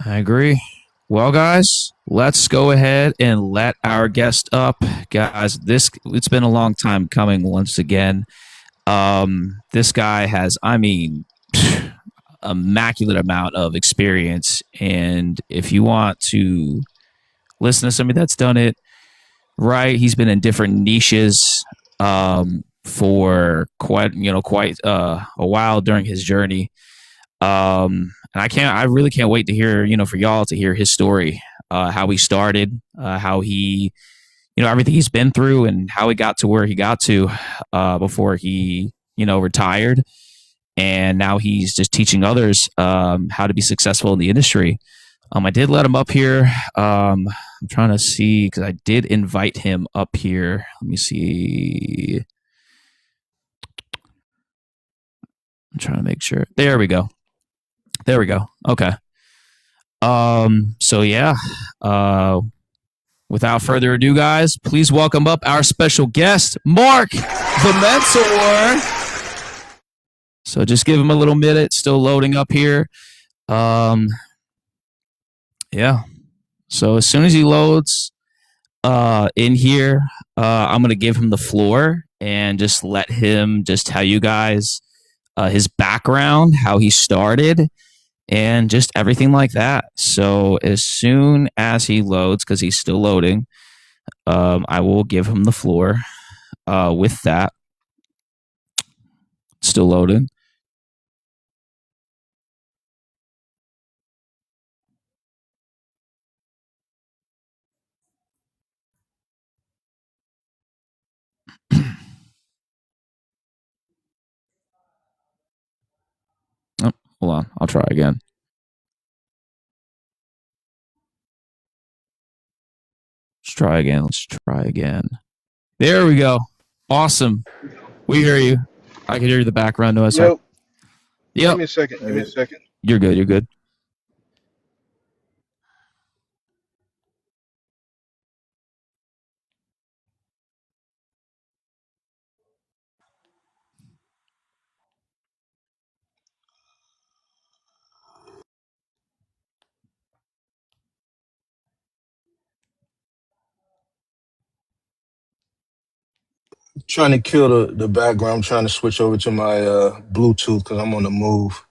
I agree. Well, guys, let's go ahead and let our guest up. Guys, it's been a long time coming once again. This guy has, immaculate amount of experience. And if you want to listen to somebody that's done it right, he's been in different niches for quite a while during his journey. And I really can't wait to hear, for y'all to hear his story, how he started, how he, everything he's been through and how he got to where he got to, before he, retired. And now he's just teaching others, how to be successful in the industry. I did let him up here. I'm trying to see, because I did invite him up here. Let me see. I'm trying to make sure. There we go. Okay. So yeah. Without further ado, guys, please welcome up our special guest, Mark, the mentor. So just give him a little minute. Still loading up here. Yeah. So as soon as he loads in here, I'm gonna give him the floor and just let him just tell you guys his background, how he started, and just everything like that. So as soon as he loads, because he's still loading, I will give him the floor with that. Still loading. Oh, hold on. I'll try again. Let's try again. There we go. Awesome. We hear you. I can hear you in the background noise. Yep. Yep. Give me a second. Give me a second. You're good. You're good. Trying to kill the background. I'm trying to switch over to my Bluetooth because I'm on the move.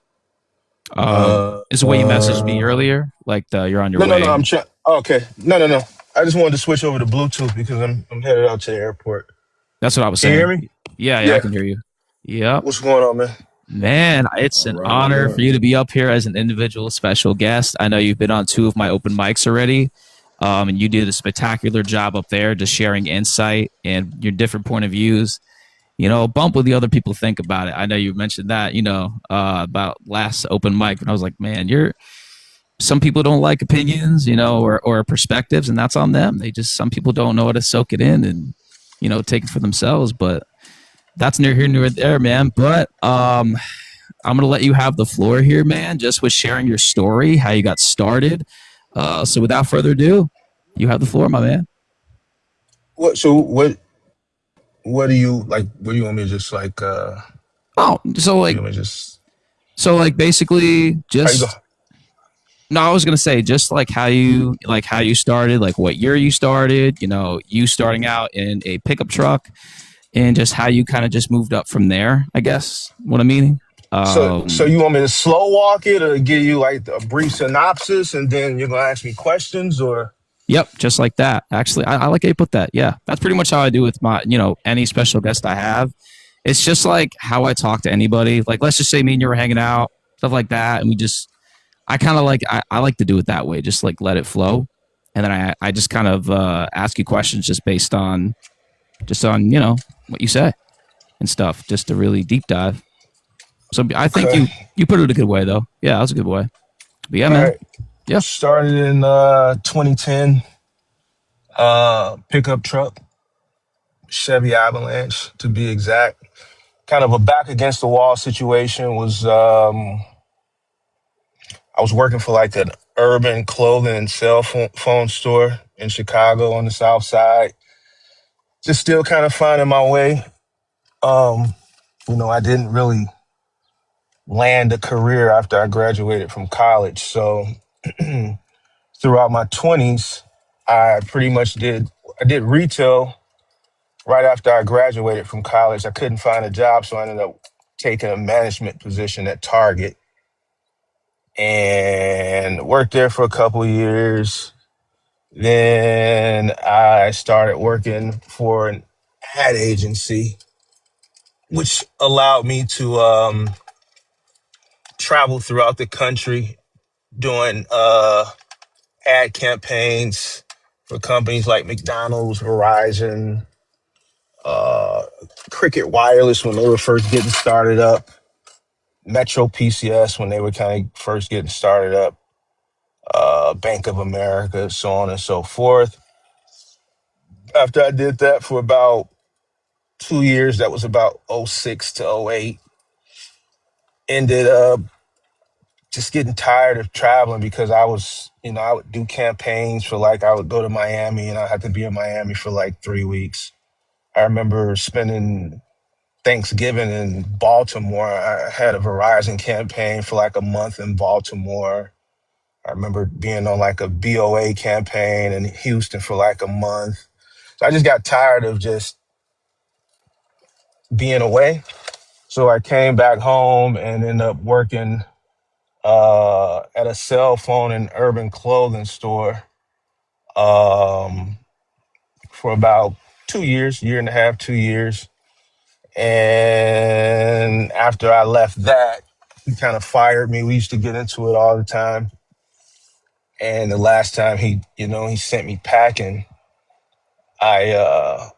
Is the way you messaged me earlier? Like you're on your way? No. I'm trying. Okay. No. I just wanted to switch over to Bluetooth because I'm headed out to the airport. That's what I was Can saying. you hear me? Yeah, I can hear you. Yep. What's going on, man? Man, it's an honor for you to be up here as an individual special guest. I know you've been on 2 of my open mics already, and you did a spectacular job up there, just sharing insight and your different point of views. Bump what the other people think about it. I know you mentioned that, about last open mic, and I was like, man, some people don't like opinions, or perspectives, and that's on them. Some people don't know how to soak it in and, take it for themselves, but that's near here, near there, man. But I'm going to let you have the floor here, man, just with sharing your story, how you got started. So without further ado, you have the floor, my man. What do you like? What do you want me to just like? Basically, How you go? just no. I was gonna say just like how you started, like what year you started. You starting out in a pickup truck, and just how you kind of just moved up from there. I guess what I'm meaning. So you want me to slow walk it or give you like a brief synopsis and then you're gonna ask me questions or? Yep, just like that. Actually, I like how you put that. Yeah, that's pretty much how I do with my, any special guest I have. It's just like how I talk to anybody. Like, let's just say me and you were hanging out, stuff like that, and I kind of I like to do it that way, just like let it flow, and then I just kind of ask you questions just based on, what you say and stuff, just to really deep dive. So I think you put it in a good way though. Yeah, that was a good way. But yeah, All man. right. Yeah. Started in 2010. Pickup truck, Chevy Avalanche to be exact. Kind of a back against the wall situation. I was working for like an urban clothing and cell phone store in Chicago on the South Side. Just still kind of finding my way. I didn't really land a career after I graduated from college. So Throughout my 20s, I pretty much I did retail right after I graduated from college. I couldn't find a job, so I ended up taking a management position at Target and worked there for a couple of years. Then I started working for an ad agency, which allowed me to travel throughout the country doing ad campaigns for companies like McDonald's, Verizon, uh, Cricket Wireless when they were first getting started up, Metro PCS when they were kind of first getting started up, Bank of America, so on and so forth. After I did that for about 2 years, that was about '06 to '08, ended up just getting tired of traveling because I would do campaigns for like, I would go to Miami and I had to be in Miami for like 3 weeks. I remember spending Thanksgiving in Baltimore. I had a Verizon campaign for like a month in Baltimore. I remember being on like a BOA campaign in Houston for like a month. So I just got tired of just being away. So I came back home and ended up working at a cell phone and urban clothing store um, for about 2 years, year and a half, 2 years. And after I left that, he kind of fired me. We used to get into it all the time. And the last time he sent me packing, I uh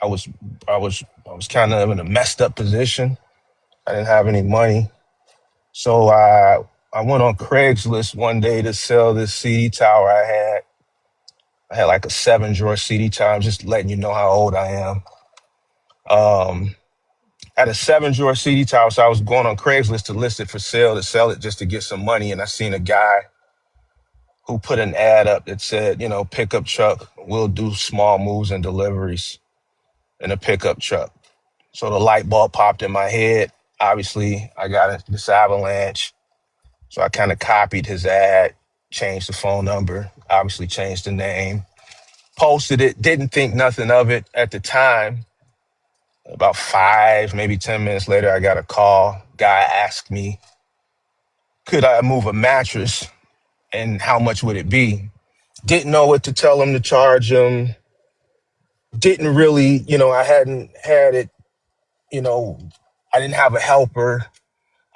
I was I was kind of in a messed up position. I didn't have any money. So I went on Craigslist one day to sell this CD tower I had. I had like a 7 drawer CD tower. I'm just letting you know how old I am. Um I had a 7 drawer CD tower, so I was going on Craigslist to list it for sale, to sell it just to get some money. And I seen a guy who put an ad up that said, pickup truck will do small moves and deliveries in a pickup truck. So the light bulb popped in my head. Obviously, I got into this avalanche. So I kind of copied his ad, changed the phone number, obviously changed the name, posted it, didn't think nothing of it at the time. About 5, maybe 10 minutes later, I got a call. Guy asked me, could I move a mattress and how much would it be? Didn't know what to tell him to charge him. Didn't really, I hadn't had it, you know, I didn't have a helper.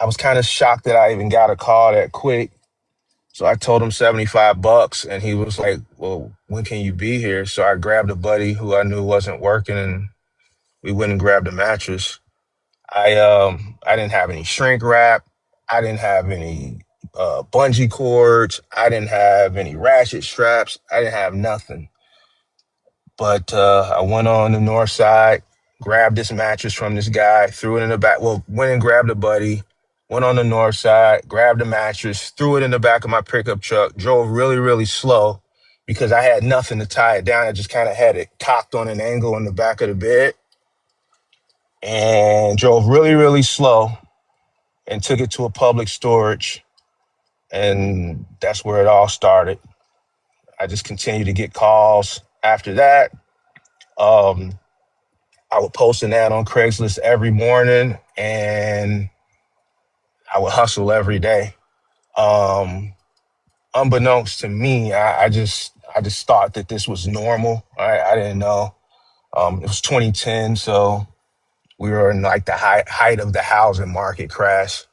I was kind of shocked that I even got a call that quick. So I told him $75 and he was like, well, when can you be here? So I grabbed a buddy who I knew wasn't working and we went and grabbed a mattress. I didn't have any shrink wrap. I didn't have any bungee cords. I didn't have any ratchet straps. I didn't have nothing. But I went on the north side, grabbed this mattress from this guy, threw it in the back. Well, went and grabbed a buddy, went on the north side, grabbed the mattress, threw it in the back of my pickup truck, drove really, really slow because I had nothing to tie it down. I just kind of had it cocked on an angle in the back of the bed and drove really, really slow and took it to a public storage. And that's where it all started. I just continued to get calls after that. Um, I would post an ad on Craigslist every morning and I would hustle every day. Um, Unbeknownst to me, I just thought that this was normal. I didn't know. It was 2010, so we were in like the height of the housing market crash.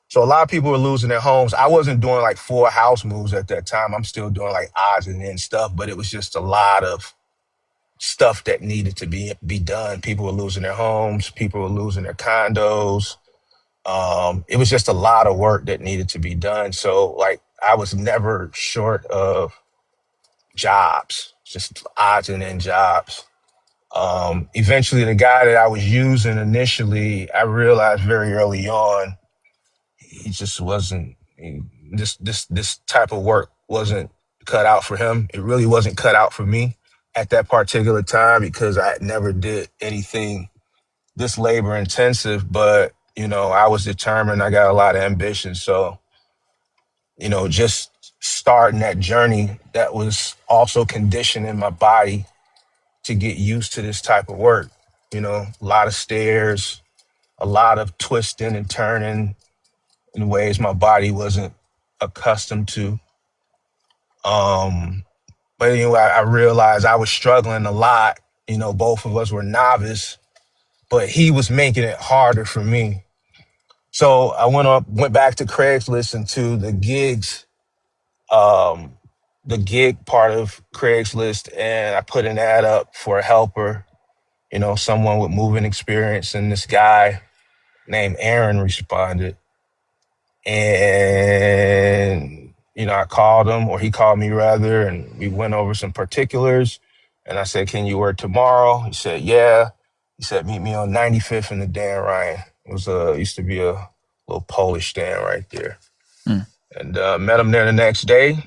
So a lot of people were losing their homes. I wasn't doing like full house moves at that time. I'm still doing like odds and ends stuff, but it was just a lot of stuff that needed to be done. People were losing their homes. People were losing their condos. It was just a lot of work that needed to be done. So like I was never short of jobs, just odds and end jobs. Eventually, the guy that I was using initially, I realized very early on, he just wasn't. This type of work wasn't cut out for him. It really wasn't cut out for me at that particular time because I never did anything this labor intensive. But I was determined. I got a lot of ambition, so just starting that journey that was also conditioning my body to get used to this type of work. You know, a lot of stairs, a lot of twisting and turning in ways my body wasn't accustomed to. Um, but anyway, I realized I was struggling a lot. You know, both of us were novice, but he was making it harder for me. So I went back to Craigslist and to um, the gig part of Craigslist, and I put an ad up for a helper, you know, someone with moving experience. And this guy named Aaron responded. And, you know, I called him, or he called me rather, and we went over some particulars. And I said, can you work tomorrow? He said, yeah. He said, meet me on 95th in the Dan Ryan. It was used to be a little Polish stand right there. Mm. And met him there the next day.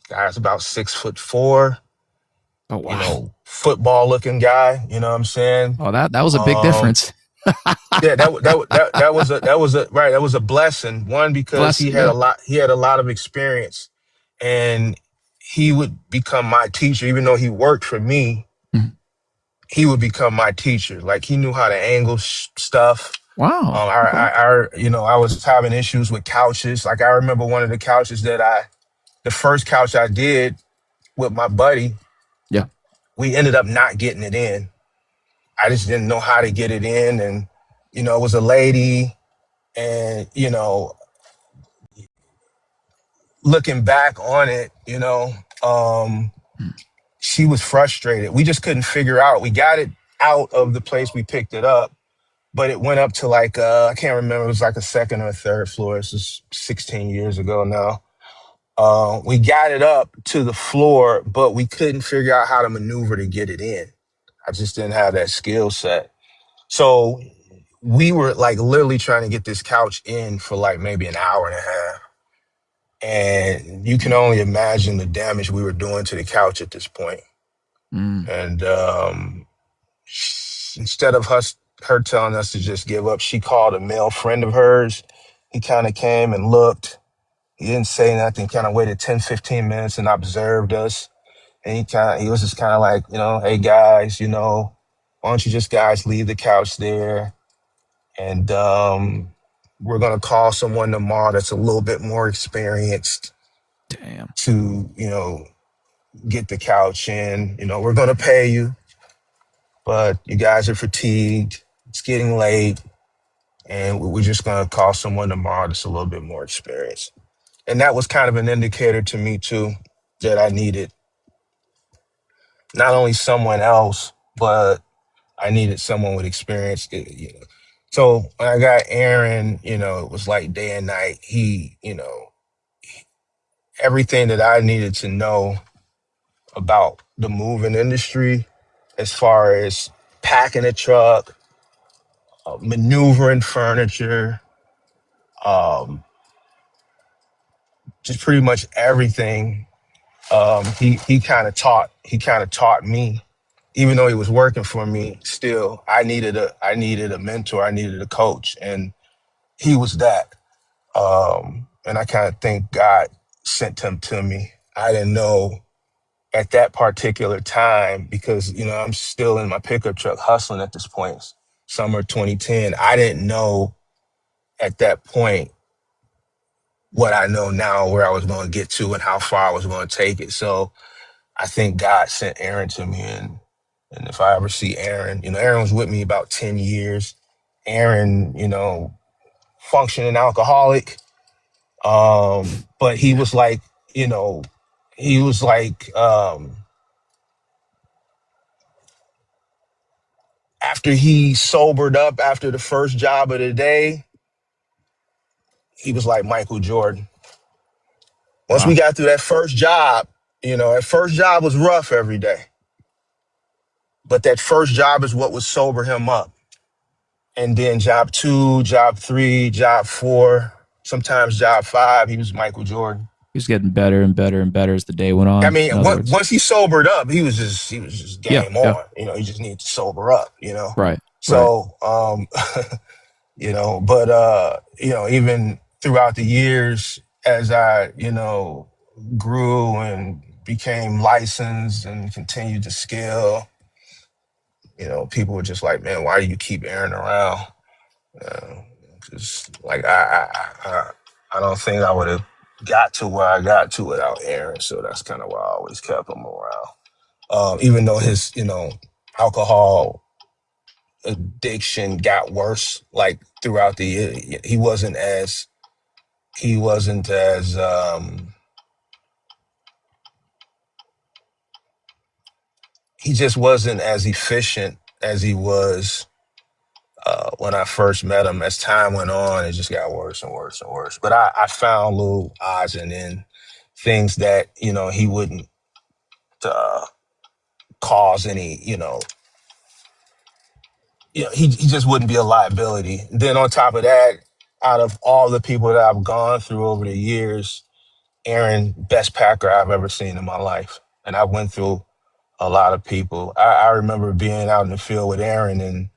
Guy's about 6'4", Oh you wow. know, football looking guy, you know what I'm saying? Oh, that was a big Um, difference. yeah, that was a blessing. One, because Bless. Yeah. he had a lot of experience, and he would become my teacher. Even though he worked for me, Mm. he would become my teacher. Like, he knew how to angle stuff. Wow. Okay. You know, I was having issues with couches. Like, I remember one of the couches the first couch I did with my buddy, Yeah. we ended up not getting it in. I just didn't know how to get it in. And, you know, it was a lady. And, you know, looking back on it, you know, Mm. she was frustrated. We just couldn't figure out. We got it out of the place we picked it up, but it went up to like, I can't remember. It was like a second or a third floor. This is 16 years ago now. We got it up to the floor, but we couldn't figure out how to maneuver to get it in. I just didn't have that skill set. So we were like literally trying to get this couch in for like maybe an hour and a half. And you can only imagine the damage we were doing to the couch at this point. Mm. And instead of her telling us to just give up, she called a male friend of hers. He kind of came and looked. He didn't say nothing, kind of waited 10, 15 minutes and observed us. And he was just kind of like, you know, hey guys, you know, why don't you just guys leave the couch there? And we're going to call someone tomorrow that's a little bit more experienced Damn. to, you know, get the couch in. You know, we're going to pay you, but you guys are fatigued. It's getting late. And we're just going to call someone tomorrow that's a little bit more experienced. And that was kind of an indicator to me, too, that I needed not only someone else, but I needed someone with experience. You know. So when I got Aaron, you know, it was like day and night. He, you know, everything that I needed to know about the moving industry, as far as packing a truck, maneuvering furniture, um, just pretty much everything. He kind of taught me, even though he was working for me. Still, I needed a mentor. I needed a coach, and he was that. And I kind of think God sent him to me. I didn't know at that particular time, because, you know, I'm still in my pickup truck hustling at this point, summer 2010. I didn't know at that point what I know now, where I was going to get to and how far I was going to take it. So I think God sent Aaron to me. And if I ever see Aaron, you know, Aaron was with me about 10 years. Aaron, you know, functioning alcoholic. But he Yeah. was like, you know, he was like, after he sobered up after the first job of the day, he was like Michael Jordan. Once we Wow. got through that first job, you know, that first job was rough every day, but that first job is what would sober him up. And then job 2, job 3, job 4, sometimes job 5, he was Michael Jordan. He was getting better and better and better as the day went I on. mean, In other words. once he sobered up, he was just Yeah. game Yeah. on. You know, he just needed to sober up. You know, Right. Right. so you know, but you know, even throughout the years, as I, you know, grew and became licensed and continued to scale, people were just like, man, why do you keep Aaron around? Because like I don't think I would have got to where I got to without Aaron. So that's kind of why I always kept him around. Even though his, alcohol addiction got worse, like throughout the year, he wasn't as he just wasn't as efficient as he was when I first met him. As time went on, it just got worse and worse and worse. But I found little odds and ends, things that he wouldn't uh, cause any. He just wouldn't be a liability. Then on top of that, out of all the people that I've gone through over the years, Aaron, best packer I've ever seen in my life, and I went through a lot of people. I remember being out in the field with Aaron, and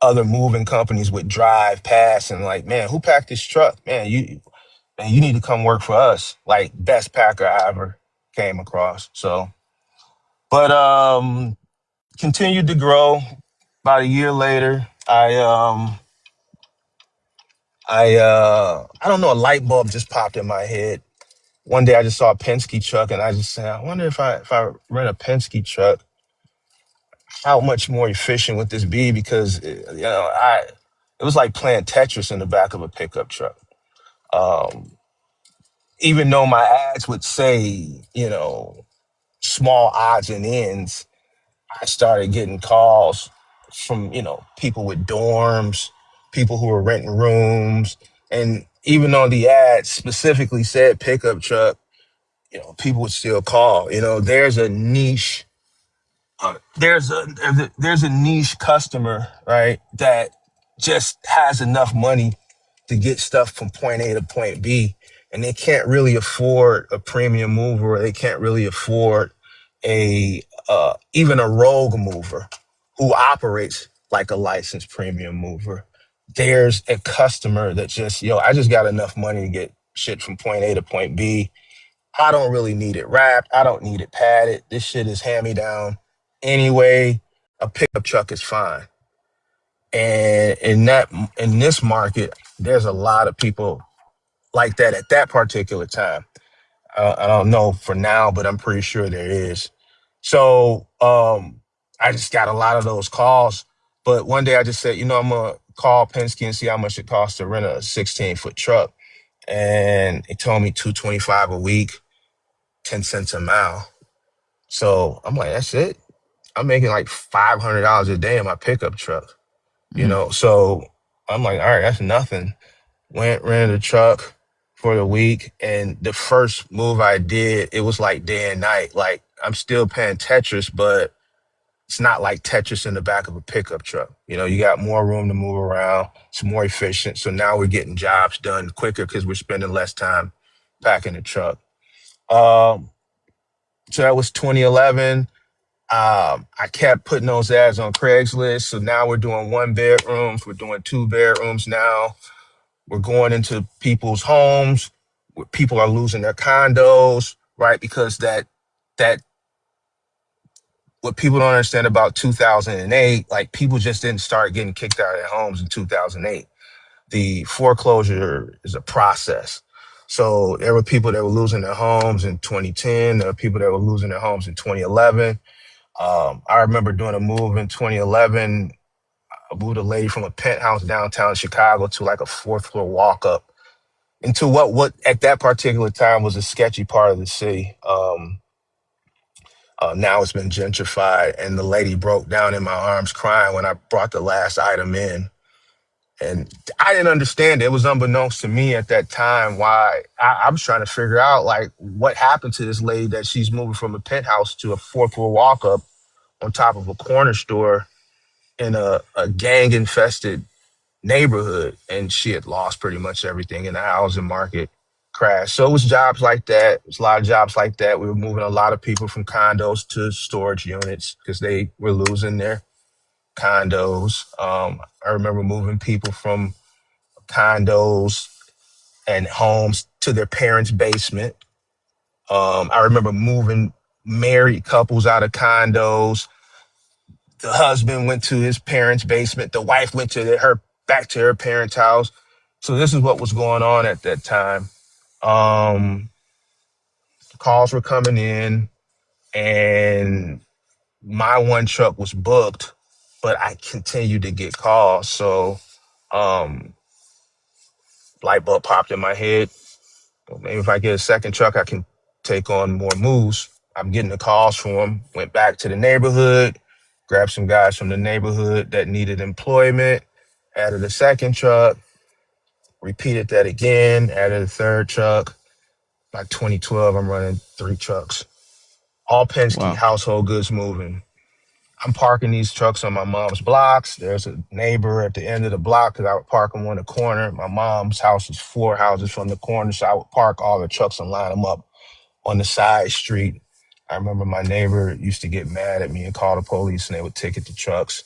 other moving companies would drive past and like, man, who packed this truck? Man, you need to come work for us. Like best packer I ever came across. So, but continued to grow. About a year later, I don't know, a light bulb just popped in my head. One day I just saw a Penske truck and I just said, I wonder if I rent a Penske truck, how much more efficient would this be? Because it was like playing Tetris in the back of a pickup truck. Um, Even though my ads would say, small odds and ends, I started getting calls from, people with dorms, people who were renting rooms. And even though the ad specifically said pickup truck, people would still call. There's a niche there's a niche customer, right, that just has enough money to get stuff from point A to point B, and they can't really afford a premium mover, or they can't really afford a even a rogue mover who operates like a licensed premium mover. There's a customer that just, I just got enough money to get shit from point A to point B. I don't really need it wrapped. I don't need it padded. This shit is hand me down. Anyway, a pickup truck is fine. And in this market, there's a lot of people like that at that particular time. I don't know for now, but I'm pretty sure there is. So I just got a lot of those calls. But one day I just said, I'm gonna call Penske and see how much it costs to rent a 16-foot truck. And it told me $225 a week, 10 cents a mile. So I'm like, that's it. I'm making like $500 a day in my pickup truck, Mm. So I'm like, all right, that's nothing. Went, rented a truck for the week. And the first move I did, it was like day and night. Like I'm still paying Tetris, but it's not like Tetris in the back of a pickup truck. You got more room to move around. It's more efficient. So now we're getting jobs done quicker because we're spending less time packing the truck. Um, so that was 2011. I kept putting those ads on Craigslist. So now we're doing 1 bedrooms. We're doing 2 bedrooms now. We're going into people's homes where people are losing their condos, right? Because that what people don't understand about 2008, like people just didn't start getting kicked out of their homes in 2008. The foreclosure is a process. So there were people that were losing their homes in 2010. There were people that were losing their homes in 2011. I remember doing a move in 2011. I moved a lady from a penthouse downtown Chicago to like a fourth floor walk up into what at that particular time was a sketchy part of the city. Now it's been gentrified, and the lady broke down in my arms crying when I brought the last item in. And I didn't understand it. It was unbeknownst to me at that time why I was trying to figure out like what happened to this lady that she's moving from a penthouse to a fourth floor walk up on top of a corner store in a gang infested neighborhood. And she had lost pretty much everything in the housing market crash. So it was jobs like that. It was a lot of jobs like that. We were moving a lot of people from condos to storage units because they were losing their condos. I remember moving people from condos and homes to their parents' basement. I remember moving married couples out of condos. The husband went to his parents' basement. The wife went to her back to her parents' house. So this is what was going on at that time. Um, Calls were coming in, and my one truck was booked, but I continued to get calls. So um, light bulb popped in my head. Well, maybe if I get a second truck, I can take on more moves. I'm getting the calls from them. Went back to the neighborhood, grabbed some guys from the neighborhood that needed employment, added a second truck, repeated that again, added a third truck. By 2012, I'm running 3 trucks, all Penske Wow. household goods moving. I'm parking these trucks on my mom's blocks. There's a neighbor at the end of the block because I would park them on the corner. My mom's house is 4 houses from the corner, so I would park all the trucks and line them up on the side street. I remember my neighbor used to get mad at me and call the police, and they would ticket the trucks.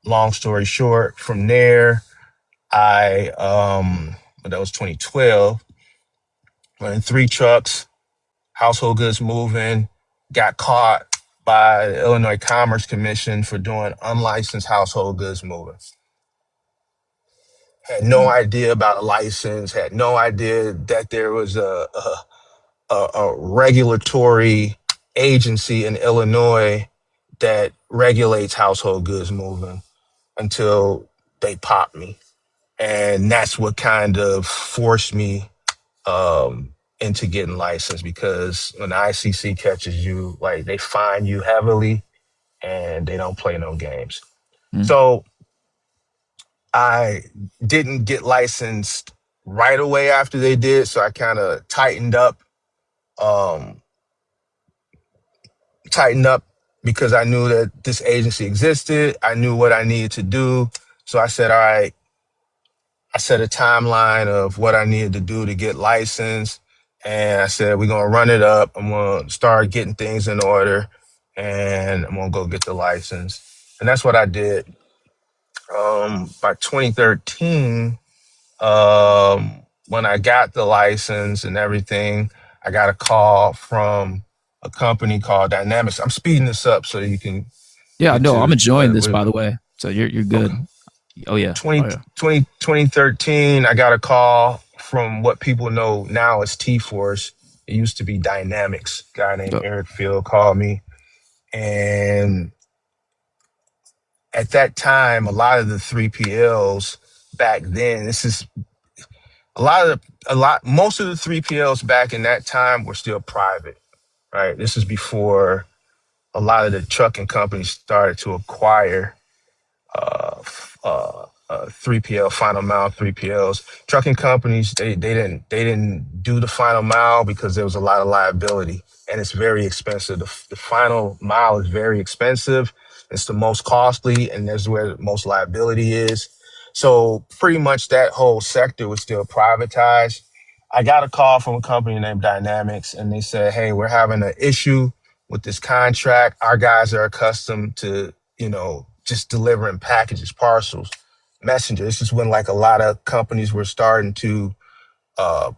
Long story short, from there, but that was 2012, running 3 trucks, household goods moving, got caught by the Illinois Commerce Commission for doing unlicensed household goods moving. Had no Mm. idea about a license, had no idea that there was a regulatory agency in Illinois that regulates household goods moving until they popped me. And that's what kind of forced me into getting licensed, because when the ICC catches you, like, they fine you heavily and they don't play no games. Mm. So I didn't get licensed right away after they did. So I kind of um, tightened up because I knew that this agency existed. I knew what I needed to do. So I said, all right, I set a timeline of what I needed to do to get licensed. And I said, we're going to run it up. I'm going to start getting things in order, and I'm going to go get the license. And that's what I did. By 2013, when I got the license and everything, I got a call from a company called Dynamics. I'm speeding this up so you can Yeah, get no, I'm to enjoying this, by what the way. So you're okay. good. Oh yeah. Oh 20, yeah. 2013, I got a call from what people know now as T-Force. It used to be Dynamics. A guy named Oh, Eric Field called me. And at that time, a lot of the 3PLs back then, this is most of the 3PLs back in that time were still private, right? This is before a lot of the trucking companies started to acquire 3PL, final mile 3PLs. Trucking companies, they didn't do the final mile because there was a lot of liability, and it's very expensive. The final mile is very expensive. It's the most costly, and that's where the most liability is. So pretty much that whole sector was still privatized. I got a call from a company named Dynamics, and they said, "Hey, we're having an issue with this contract. Our guys are accustomed to, just delivering packages, parcels, messenger." This is when, like, a lot of companies were starting to uh,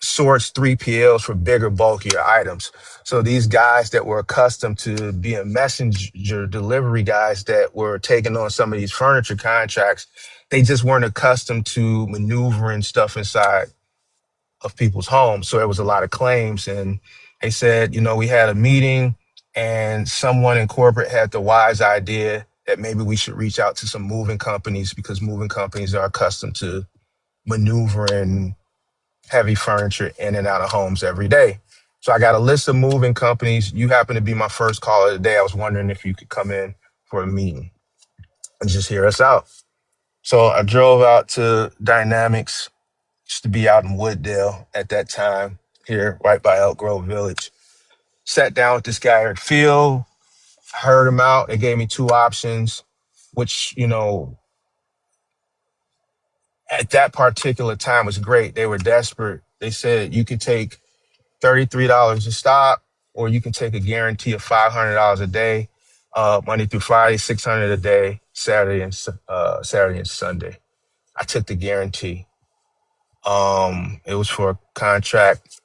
source 3PLs for bigger, bulkier items. So these guys that were accustomed to being messenger delivery guys that were taking on some of these furniture contracts, they just weren't accustomed to maneuvering stuff inside of people's homes. So there was a lot of claims. And they said, we had a meeting, and someone in corporate had the wise idea that maybe we should reach out to some moving companies, because moving companies are accustomed to maneuvering heavy furniture in and out of homes every day. So I got a list of moving companies. You happen to be my first caller today. I was wondering if you could come in for a meeting and just hear us out. So I drove out to Dynamics. Used to be out in Wooddale at that time, here right by Elk Grove Village. Sat down with this guy, Eric Field, heard him out. They gave me 2 options, which, at that particular time was great. They were desperate. They said you could take $33 a stop, or you can take a guarantee of $500 a day, Monday through Friday, 600 a day, Saturday and Sunday. I took the guarantee. It was for a contract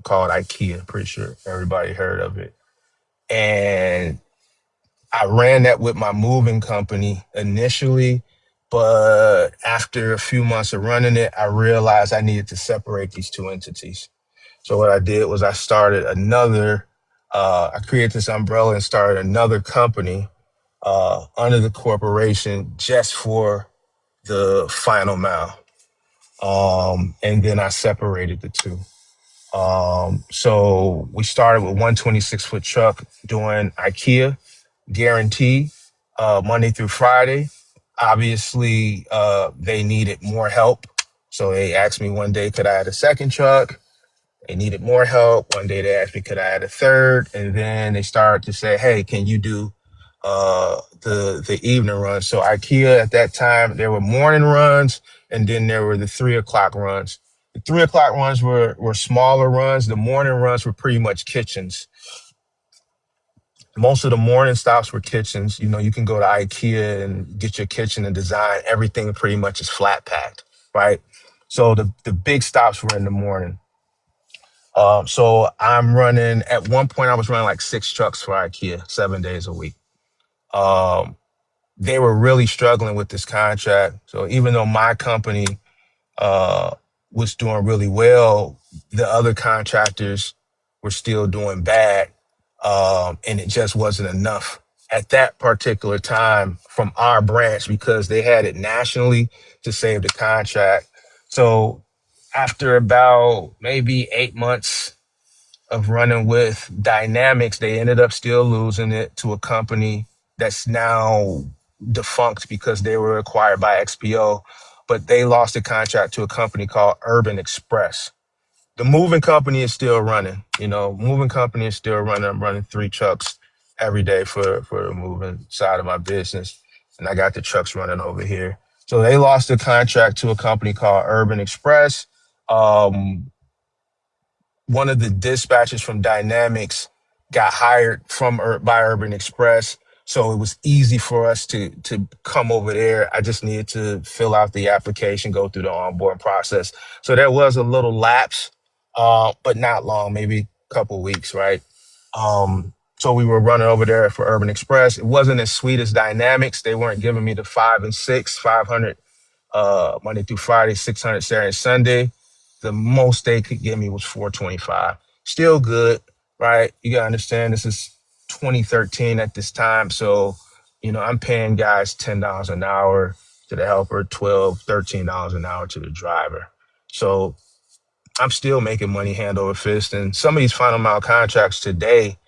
called IKEA. Pretty sure everybody heard of it. And I ran that with my moving company initially, but after a few months of running it, I realized I needed to separate these two entities. So what I did was I created this umbrella and started another company under the corporation just for the final mile. And then I separated the two. So we started with 126-foot truck doing IKEA guarantee Monday through Friday. Obviously, they needed more help. So they asked me one day, could I add a second truck? They needed more help. One day they asked me, could I add a third? And then they started to say, hey, can you do the evening runs? So IKEA at that time, there were morning runs, and then there were the 3 o'clock runs. The 3 o'clock runs were smaller runs. The morning runs were pretty much kitchens. Most of the morning stops were kitchens. You know, you can go to IKEA and get your kitchen and design. Everything pretty much is flat packed, right? So the big stops were in the morning. So I'm running, at one point I was running like 6 trucks for IKEA 7 days a week. They were really struggling with this contract. So even though my company was doing really well, the other contractors were still doing bad. And it just wasn't enough at that particular time from our branch because they had it nationally to save the contract. So after about maybe 8 months of running with Dynamics, they ended up still losing it to a company that's now defunct because they were acquired by XPO, but they lost the contract to a company called Urban Express. The moving company is still running. You know, moving company is still running. I'm running 3 trucks every day for the moving side of my business. And I got the trucks running over here. So they lost the contract to a company called Urban Express. One of the dispatchers from Dynamics got hired by Urban Express. So it was easy for us to come over there. I just needed to fill out the application, go through the onboarding process. So there was a little lapse, but not long, maybe a couple weeks, right? So we were running over there for Urban Express. It wasn't as sweet as Dynamics. They weren't giving me the 5 and 6, 500 Monday through Friday, 600 Saturday and Sunday. The most they could give me was 425. Still good, right? You gotta understand this is 2013 at this time. So, you know, I'm paying guys $10 an hour to the helper, $12, $13 an hour to the driver. So I'm still making money hand over fist. And some of these final mile contracts today,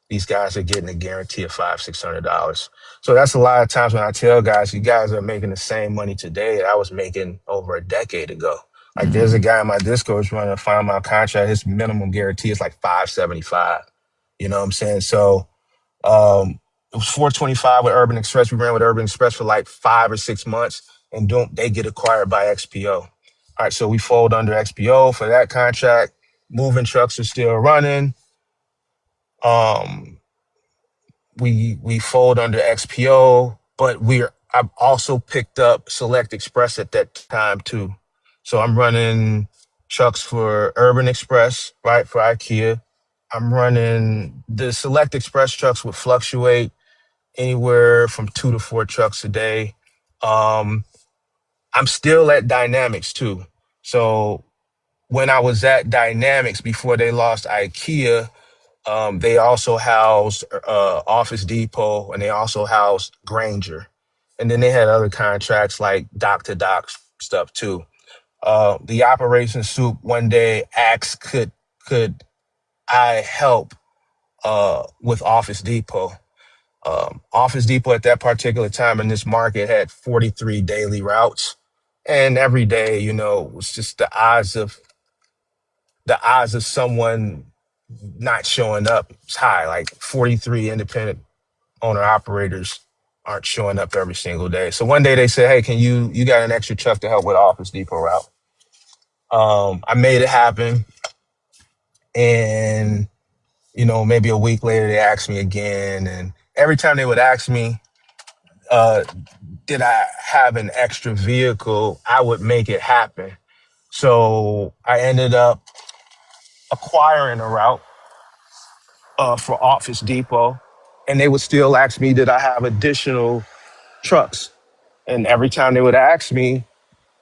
these guys are getting a guarantee of $500-$600. So that's a lot of times when I tell guys, you guys are making the same money today that I was making over a decade ago. Like there's a guy in my Discord who's running a final mile contract. His minimum guarantee is like $575. You know what I'm saying? So it was 425 with Urban Express. We ran with Urban Express for like 5 or 6 months, and they get acquired by XPO. All right, so we fold under XPO for that contract. Moving trucks are still running. We fold under XPO, but I've also picked up Select Express at that time too. So I'm running trucks for Urban Express, right, for IKEA. I'm running the Select Express trucks would fluctuate anywhere from 2 to 4 trucks a day. I'm still at Dynamics too. So when I was at Dynamics before they lost IKEA, they also housed Office Depot, and they also housed Granger. And then they had other contracts like dock-to-dock stuff too. The operations soup one day asked, could I help with Office Depot? Office Depot at that particular time in this market had 43 daily routes. And every day, you know, was just the odds of someone not showing up is high. Like 43 independent owner operators aren't showing up every single day. So one day they said, hey, you got an extra truck to help with Office Depot route? I made it happen. And, you know, maybe a week later they asked me again. And every time they would ask me, did I have an extra vehicle, I would make it happen. So I ended up acquiring a route for Office Depot, and they would still ask me, did I have additional trucks? And every time they would ask me,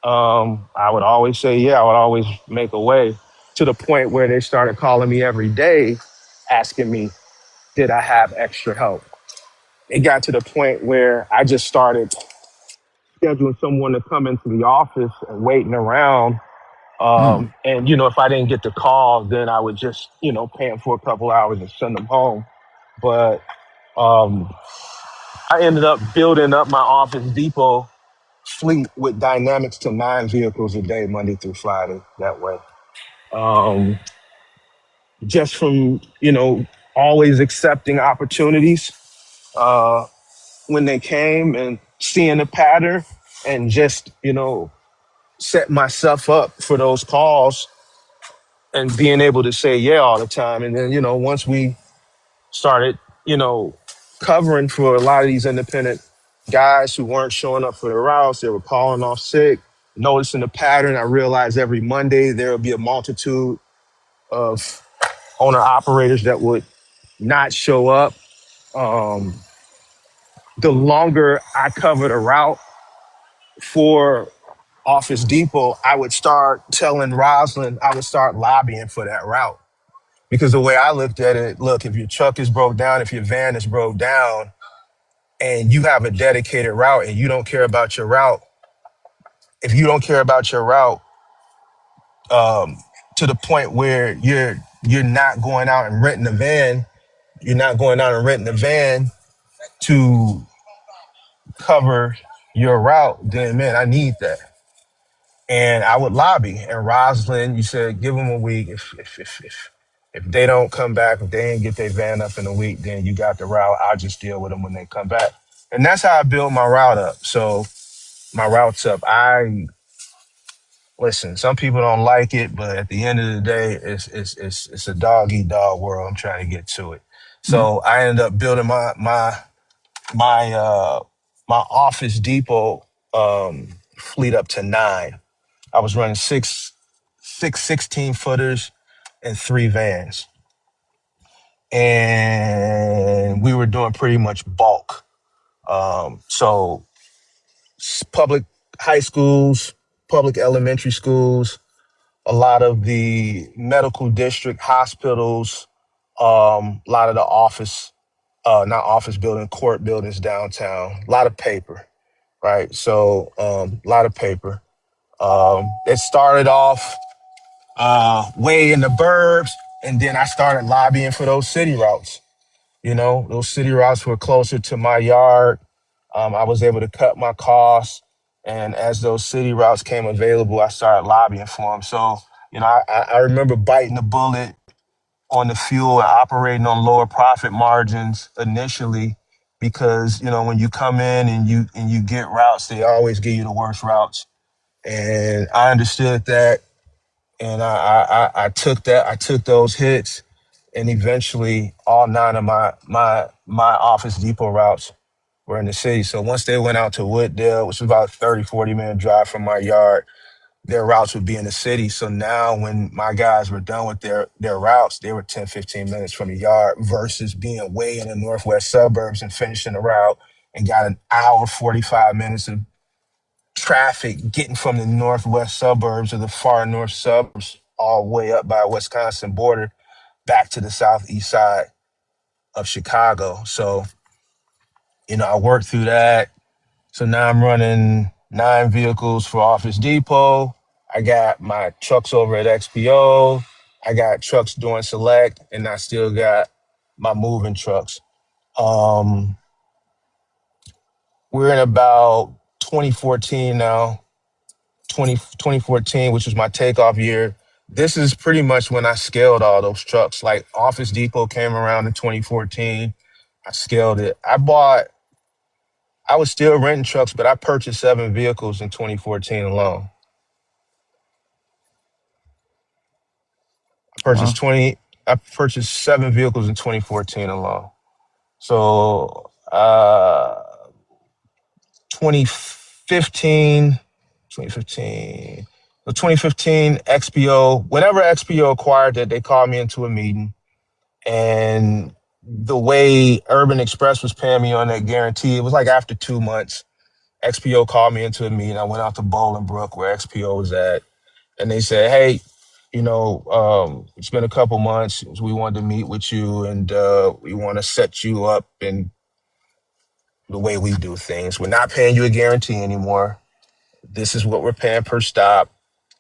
I would always say, yeah, I would always make a way, to the point where they started calling me every day, asking me, did I have extra help? It got to the point where I just started scheduling someone to come into the office and waiting around. Mm. And, if I didn't get the call, then I would just, pay them for a couple hours and send them home. But um, I ended up building up my Office Depot fleet with dynamics to 9 vehicles a day, Monday through Friday, that way. Um, just from, always accepting opportunities when they came and seeing the pattern, and just, set myself up for those calls and being able to say yeah all the time. And then, once we started, covering for a lot of these independent guys who weren't showing up for the routes, they were calling off sick, noticing the pattern, I realized every Monday there would be a multitude of owner operators that would not show up. Um, the longer I covered a route for Office Depot, I would start telling Roslyn, I would start lobbying for that route. Because the way I looked at it, look, if your truck is broke down, if your van is broke down, and you have a dedicated route and you don't care about your route, if you don't care about your route, um, to the point where you're not going out and renting a van, you're not going out and renting a van to cover your route, then man, I need that. And I would lobby. And Rosalind, you said, give them a week. If they don't come back, if they ain't get their van up in a week, then you got the route. I'll just deal with them when they come back. And that's how I built my route up. So my route's up. Listen, some people don't like it, but at the end of the day, it's a dog eat dog world. I'm trying to get to it. Mm. So I ended up building my my Office Depot fleet up to 9. I was running six 16-footers and 3 vans. And we were doing pretty much bulk. So public high schools, public elementary schools, a lot of the medical district hospitals, a lot of the office, not office building, court buildings downtown, a lot of paper, right? So a lot of paper. It started off way in the burbs, and then I started lobbying for those city routes. Those city routes were closer to my yard. I was able to cut my costs, and as those city routes came available, I started lobbying for them. So, I remember biting the bullet on the fuel and operating on lower profit margins initially, because when you come in and you get routes, they always give you the worst routes, and I understood that, and I took that. I took those hits, and eventually all 9 of my Office Depot routes were in the city. So once they went out to Wooddale, which was about a 30-40 minute drive from my yard, their routes would be in the city. So now when my guys were done with their routes, they were 10-15 minutes from the yard, versus being way in the northwest suburbs and finishing the route and got an hour, 45 minutes of traffic getting from the northwest suburbs or the far north suburbs all the way up by Wisconsin border back to the southeast side of Chicago. So, I worked through that. So now I'm running 9 vehicles for Office Depot. I got my trucks over at XPO. I got trucks doing select, and I still got my moving trucks. Um, we're in about 2014 now. 2014, which was my takeoff year. This is pretty much when I scaled all those trucks. Like Office Depot came around in 2014. I scaled it. I was still renting trucks, but I purchased 7 vehicles in 2014 alone. I purchased Wow. 20, I purchased 7 vehicles in 2014 alone. So 2015, 2015. the 2015 XPO, whenever XPO acquired it, they called me into a meeting. And the way Urban Express was paying me on that guarantee, it was like after 2 months, XPO called me into a meeting. I went out to Bolingbrook where XPO was at. And they said, hey, it's been a couple months. We wanted to meet with you and we want to set you up in the way we do things. We're not paying you a guarantee anymore. This is what we're paying per stop.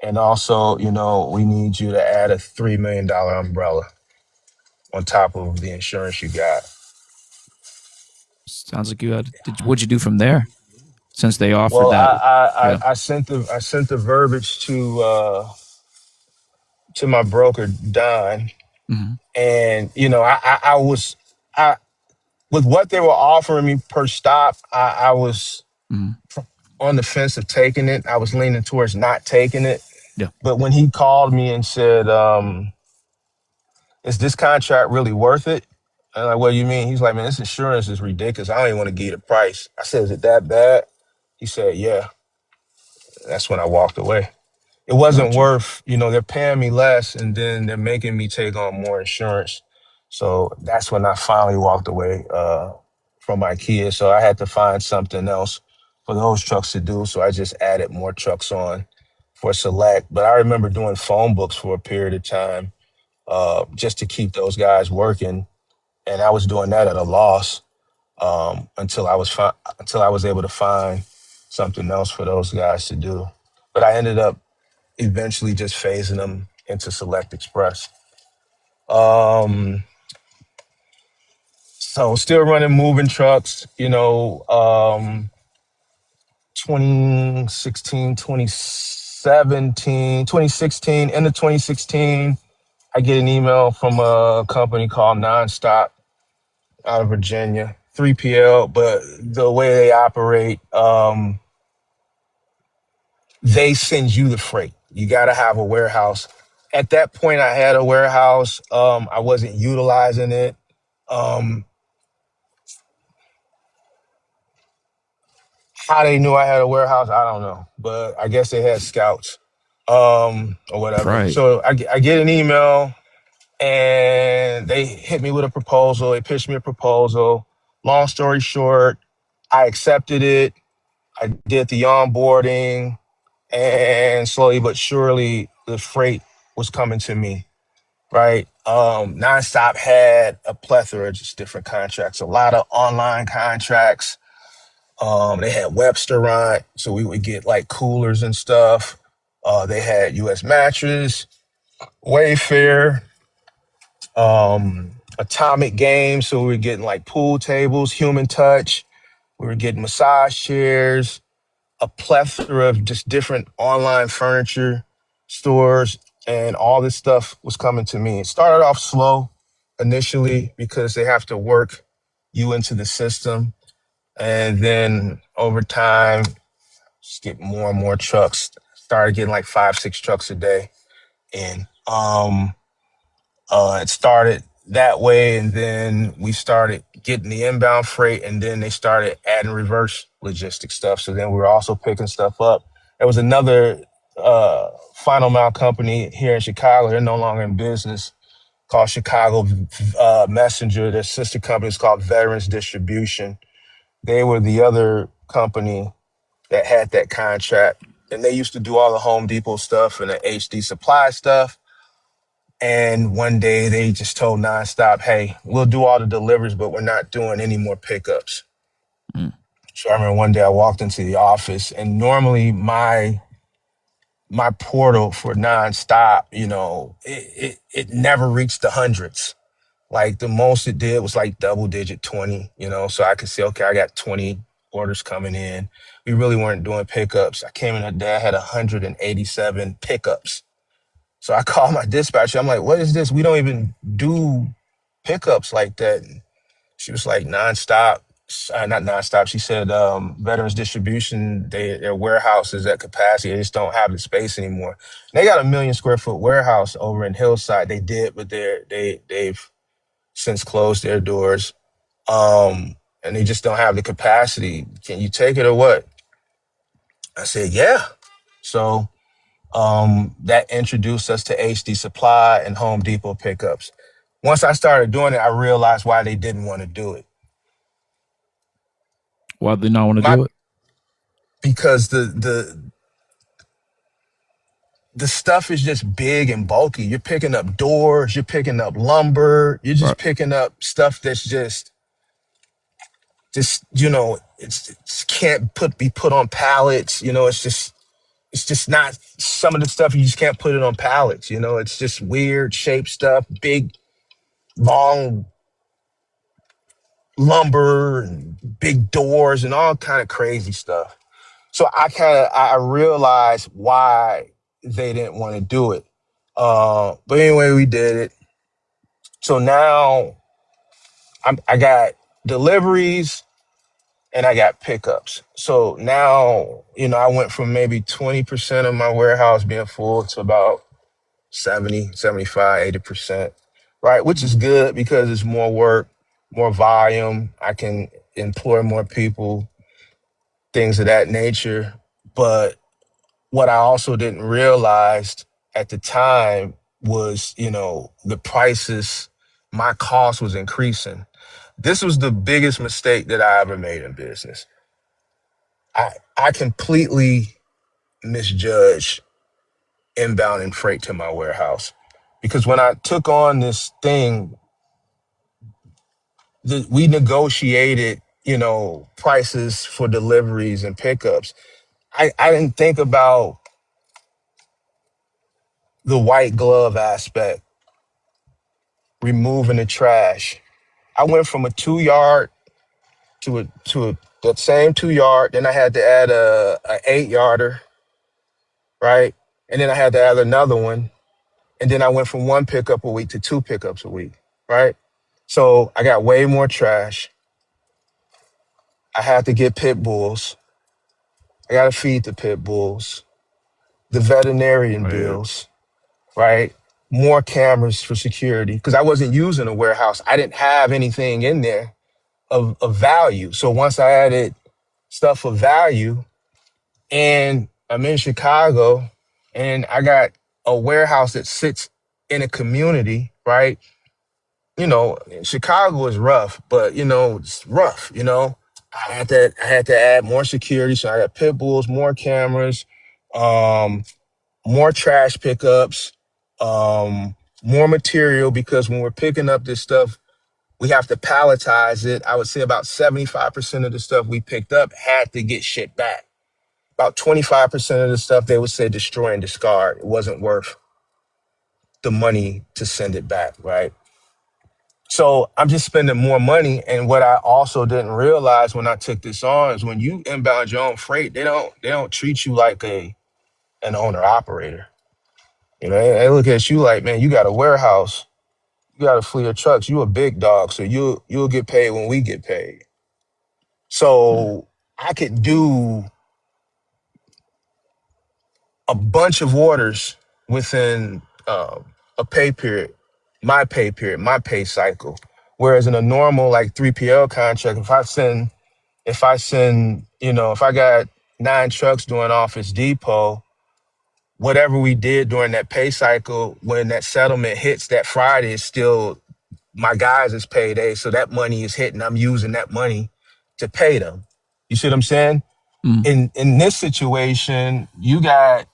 And also, we need you to add a $3 million umbrella on top of the insurance you got. Sounds like you had. What'd you do from there? Since they offered Well, that, I, yeah. I, I sent the verbiage to my broker, Don. Mm-hmm. And, I was, I, with what they were offering me per stop, I was Mm-hmm. on the fence of taking it. I was leaning towards not taking it. Yeah. But when he called me and said, is this contract really worth it? And I'm like, what do you mean? He's like, man, this insurance is ridiculous. I don't even want to give you the price. I said, is it that bad? He said, yeah. That's when I walked away. It wasn't Gotcha. worth, they're paying me less and then they're making me take on more insurance. So that's when I finally walked away from IKEA. So I had to find something else for those trucks to do. So I just added more trucks on for Select. But I remember doing phone books for a period of time just to keep those guys working. And I was doing that at a loss until until I was able to find something else for those guys to do. But I ended up eventually just phasing them into Select Express. So still running moving trucks, 2016, 2017, 2016, end of 2016, I get an email from a company called Nonstop out of Virginia, 3PL, but the way they operate, they send you the freight. You got to have a warehouse. At that point, I had a warehouse. I wasn't utilizing it. Um, how they knew I had a warehouse, I don't know, but I guess they had scouts or whatever. Right. So I get an email and they hit me with a proposal. They pitched me a proposal. Long story short, I accepted it. I did the onboarding, and slowly but surely the freight was coming to me, right? Nonstop had a plethora of just different contracts, a lot of online contracts. They had Websterant, so we would get like coolers and stuff. They had US Mattress, Wayfair, Atomic Games, so we were getting like pool tables, Human Touch. We were getting massage chairs, a plethora of just different online furniture stores, and all this stuff was coming to me. It started off slow initially because they have to work you into the system. And then over time, just get more and more trucks. Started getting like 5, 6 trucks a day. And it started that way, and then we started getting the inbound freight, and then they started adding reverse logistic stuff. So then we were also picking stuff up. There was another final mile company here in Chicago. They're no longer in business, called Chicago Messenger. Their sister company is called Veterans Distribution. They were the other company that had that contract, and they used to do all the Home Depot stuff and the HD Supply stuff. And one day they just told Nonstop, hey, we'll do all the deliveries, but we're not doing any more pickups. Mm. So I remember one day I walked into the office, and normally my portal for Nonstop, it never reached the hundreds. Like the most it did was like double digit 20, so I could say, okay, I got 20 orders coming in. We really weren't doing pickups. I came in a day, I had 187 pickups. So I called my dispatcher. I'm like, what is this? We don't even do pickups like that. And she was like, Nonstop, not Nonstop. She said, Veterans Distribution, their warehouse is at capacity. They just don't have the space anymore. They got a 1 million square foot warehouse over in Hillside. They did, but they've since closed their doors. And they just don't have the capacity. Can you take it or what? I said, yeah. So That introduced us to HD Supply and Home Depot pickups. Once I started doing it, I realized why they didn't want to do it. Why do they not want to My do it? because the stuff is just big and bulky. You're picking up doors, you're picking up lumber, you're just Right. picking up stuff that's just you know, it's can't be put on pallets. You know, it's just not some of the stuff you just can't put it on pallets. You know, it's just weird shaped stuff, big long lumber and big doors and all kind of crazy stuff. So I realized why they didn't want to do it. But anyway, we did it. So now I got deliveries and I got pickups. So now, you know, I went from maybe 20% of my warehouse being full to about 70, 75, 80%, right? Which is good because it's more work, more volume. I can employ more people, things of that nature. But what I also didn't realize at the time was, you know, the prices, my cost was increasing. This was the biggest mistake that I ever made in business. I completely misjudged inbound and freight to my warehouse because when I took on this thing, we negotiated, you know, prices for deliveries and pickups. I didn't think about the white glove aspect, removing the trash. I went from a 2 yard to that same 2 yard. Then I had to add a 8 yarder, right? And then I had to add another one. And then I went from one pickup a week to two pickups a week, right? So I got way more trash. I had to get pit bulls. I got to feed the pit bulls, the veterinarian Oh yeah. bills, right? More cameras for security because I wasn't using a warehouse. I didn't have anything in there of value. So once I added stuff of value and I'm in Chicago and I got a warehouse that sits in a community, right? You know, Chicago is rough, but you know, it's rough, you know. I had to add more security. So I got pit bulls, more cameras, um, more trash pickups, more material because when we're picking up this stuff, we have to palletize it. I would say about 75% of the stuff we picked up had to get shipped back. About 25% of the stuff they would say destroy and discard. It wasn't worth the money to send it back, right? So I'm just spending more money. And what I also didn't realize when I took this on is when you inbound your own freight, they don't treat you like an owner operator. You know, they look at you like, man, you got a warehouse, you got a fleet of trucks, you a big dog, so you'll get paid when we get paid. Mm. So I could do a bunch of orders within a pay period, my pay cycle. Whereas in a normal like 3PL contract, you know, if I got 9 trucks doing Office Depot, whatever we did during that pay cycle, when that settlement hits that Friday, is still my guys' is payday. So that money is hitting. I'm using that money to pay them. You see what I'm saying? Mm. In this situation, you got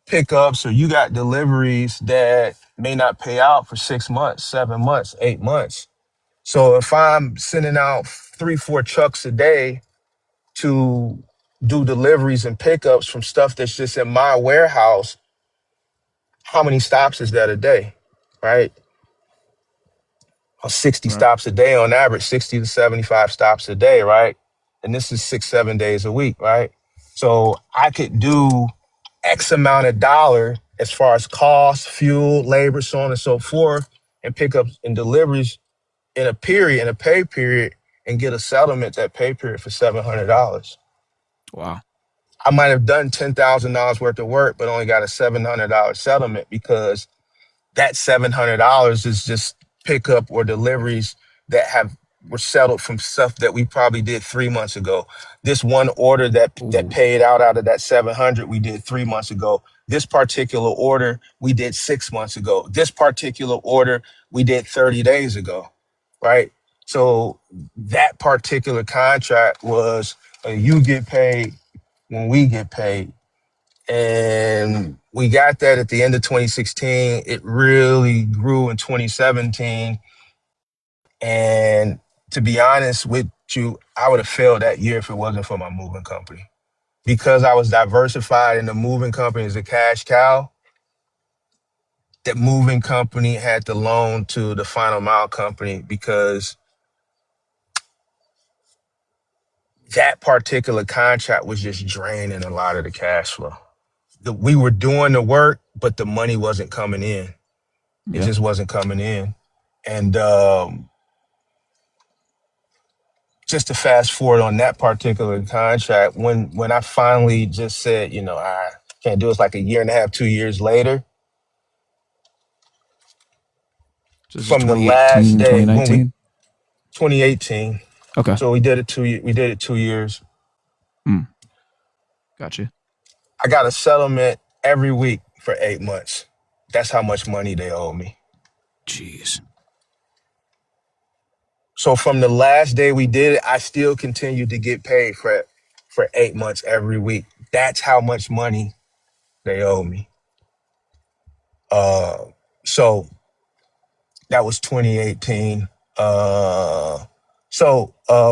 pickups or you got deliveries that may not pay out for 6 months, 7 months, 8 months. So if I'm sending out 3, 4 trucks a day to do deliveries and pickups from stuff that's just in my warehouse, how many stops is that a day? Right? 60 Right. stops a day on average, 60 to 75 stops a day, right? And this is 6, 7 days a week, right? So I could do X amount of dollar as far as cost, fuel, labor, so on and so forth, and pickups and deliveries in a pay period, and get a settlement that pay period for $700. Wow. I might have done $10,000 worth of work, but only got a $700 settlement because that $700 is just pickup or deliveries that have were settled from stuff that we probably did 3 months ago. This one order that Ooh. paid out of that 700 we did 3 months ago. This particular order we did 6 months ago. This particular order we did 30 days ago, right? So that particular contract was you get paid when we get paid. And we got that at the end of 2016. It really grew in 2017. And to be honest with you, I would have failed that year if it wasn't for my moving company. Because I was diversified and the moving company is a cash cow, that moving company had to loan to the final mile company because that particular contract was just draining a lot of the cash flow. We were doing the work, but the money wasn't coming in. It Yeah. just wasn't coming in. And just to fast forward on that particular contract, when I finally just said, I can't do it, it's like a year and a half, 2 years later, So this is from the last 2018, day when we 2019. 2018. Okay. So we did it we did it 2 years. Mm, gotcha. I got a settlement every week for 8 months. That's how much money they owe me. Jeez. So from the last day we did it, I still continued to get paid for 8 months every week. That's how much money they owe me. So that was 2018.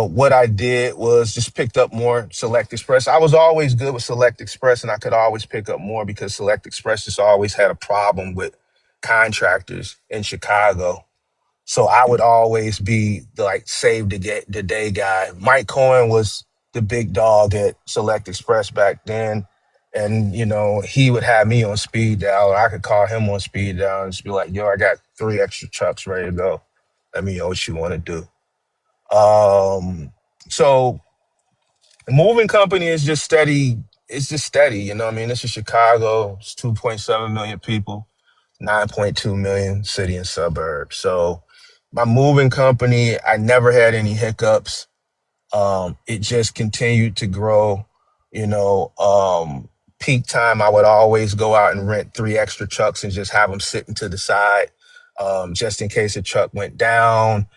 What I did was just picked up more Select Express. I was always good with Select Express, and I could always pick up more because Select Express just always had a problem with contractors in Chicago. So I would always be the save the day guy. Mike Cohen was the big dog at Select Express back then. And, he would have me on speed dial, or I could call him on speed dial and just be like, yo, I got 3 extra trucks ready to go. Let me know what you want to do. So the moving company is just steady. It's just steady. What I mean? This is Chicago. It's 2.7 million people, 9.2 million city and suburbs. So my moving company, I never had any hiccups. It just continued to grow. You know, Peak time, I would always go out and rent 3 extra trucks and just have them sitting to the side, just in case a truck went down,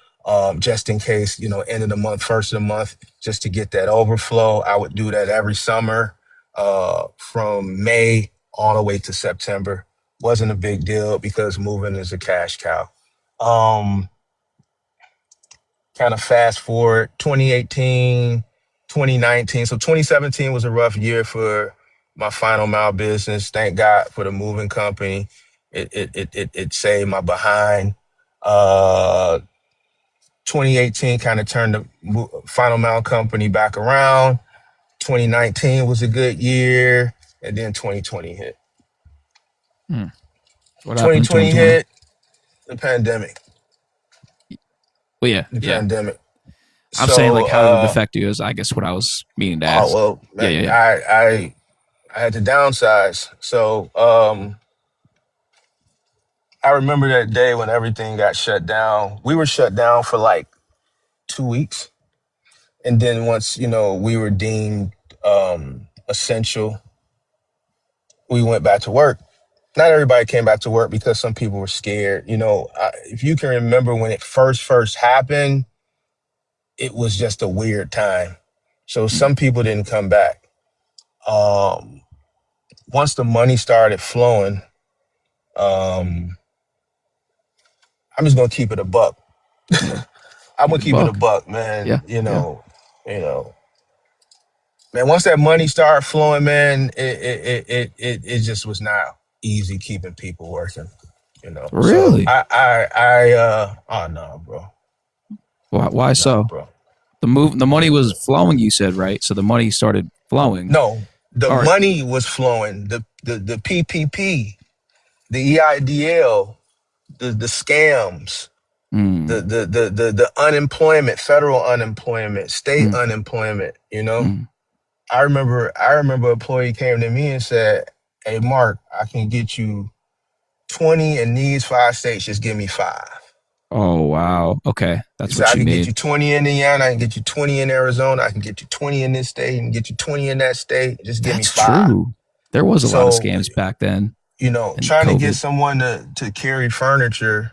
just in case, end of the month, first of the month, just to get that overflow. I would do that every summer, from May all the way to September. Wasn't a big deal because moving is a cash cow. Um, Kind of fast forward 2018, 2019. So 2017 was a rough year for my final mile business. Thank God for the moving company. It saved my behind. Uh, 2018 kind of turned the final mile company back around. 2019 was a good year. And then 2020 hit. Hmm. What happened in 2020 2020? hit, the pandemic. Well, yeah, The yeah. pandemic. I'm saying So, like, how did it affect you? Is I guess what I was meaning to oh ask. well, Yeah, man, yeah, yeah. I had to downsize. So I remember that day when everything got shut down. We were shut down for like 2 weeks. And then once, we were deemed essential, we went back to work. Not everybody came back to work because some people were scared. If you can remember when it first happened, it was just a weird time. So Hmm. some people didn't come back. Um, Once the money started flowing, um, I'm just gonna keep it a buck. I'm Keep gonna it a keep it a buck. buck, man. Yeah, yeah. You know, man. Once that money started flowing, man, it just was not easy keeping people working. So Really? oh no, bro, Why no, so? bro, The money no, was bro. flowing. You said right. So the money started flowing. No, the All right. money was flowing. The PPP, the EIDL, the scams, Mm, the unemployment, federal unemployment, state mm, unemployment. mm. I remember an employee came to me and said, "Hey, Mark, I can get you 20 in these 5 states. Just give me 5." Oh wow. Okay, He that's said, what "I you can get need. you 20 in Indiana. I can get you 20 in Arizona. I can get you 20 in this state and get you 20 in that state. Just give me That's 5." true. There was a lot of So, scams back then in trying to get COVID. someone to carry furniture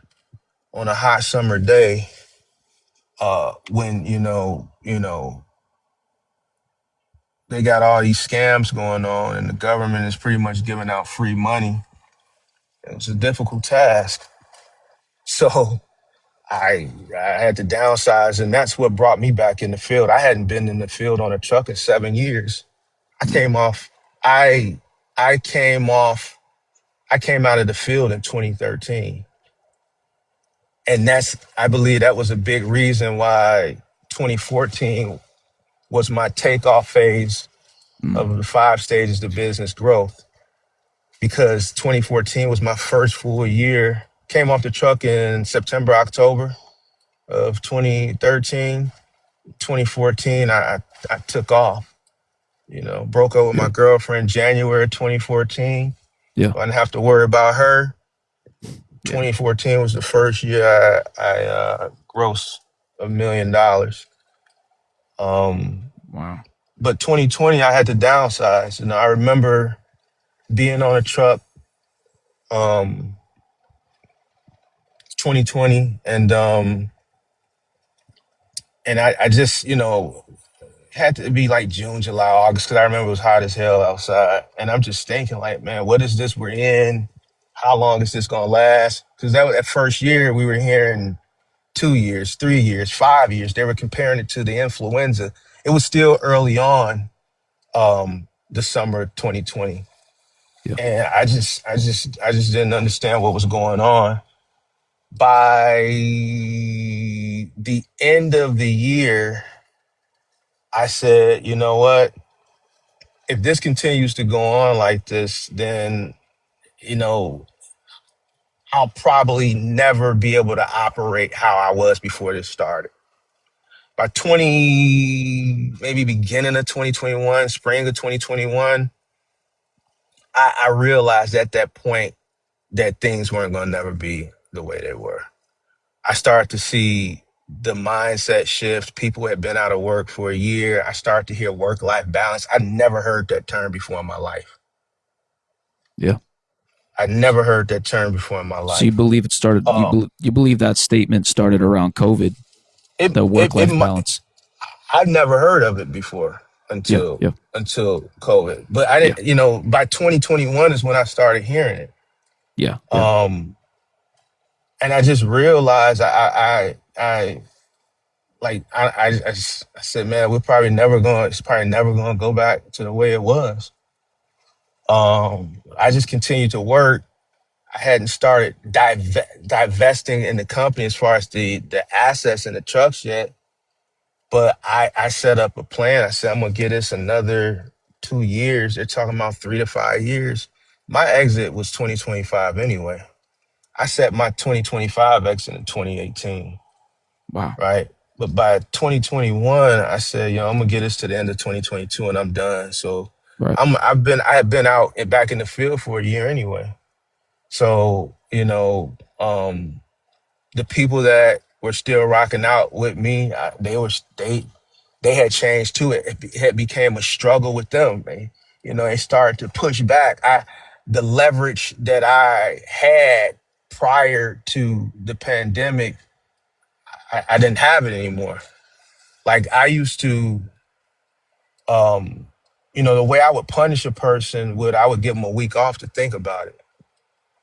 on a hot summer day, when, they got all these scams going on and the government is pretty much giving out free money. It's a difficult task. So I had to downsize, and that's what brought me back in the field. I hadn't been in the field on a truck in 7 years. I Mm. came off, I I came off, I came out of the field in 2013. And I believe that was a big reason why 2014 was my takeoff phase Mm. of the 5 stages of business growth, because 2014 was my first full year. Came off the truck in September, October of 2013. 2014, I took off. Broke up with my Yeah. girlfriend January 2014. Yeah. So I didn't have to worry about her. Yeah. 2014 was the first year I grossed $1 million. Um, Wow. but 2020, I had to downsize. I remember being on a truck, um, 2020, and I just, had to be like June, July, August, because I remember it was hot as hell outside. And I'm just thinking, like, man, what is this we're in? How long is this gonna last? Because that first year we were hearing 2 years, 3 years, 5 years. They were comparing it to the influenza. It was still early on, the summer of 2020. Yeah. And I just didn't understand what was going on. By the end of the year, I said, you know what? If this continues to go on like this, then, you know, I'll probably never be able to operate how I was before this started. By maybe beginning of 2021, spring of 2021, I realized at that point that things weren't going to never be the way they were. I started to see the mindset shift. People had been out of work for a year. I started to hear work-life balance. I never heard that term before in my life. Yeah. I never heard that term before in my So you life. believe it started? Um, You believe that statement started around COVID, it, the it, work it, life balance? I'd never heard of it before Yeah. until Yeah. until COVID. But I Yeah. didn't, by 2021 is when I started hearing it. Yeah. Yeah. Um, and I just realized I said, man, it's probably never going to go back to the way it was. I just continued to work. I hadn't started divesting in the company as far as the assets and the trucks yet. But I set up a plan. I said, I'm going to get this another 2 years. They're talking about 3 to 5 years. My exit was 2025 anyway. I set my 2025 exit in 2018, Wow. right? But by 2021, I said, I'm gonna get this to the end of 2022 and I'm done. So Right. I had been out and back in the field for a year anyway. So, the people that were still rocking out with me, they had changed too. It had became a struggle with them. They started to push back. The leverage that I had prior to the pandemic, I didn't have it anymore. Like I used to, um, the way I would punish a person I would give them a week off to think about it.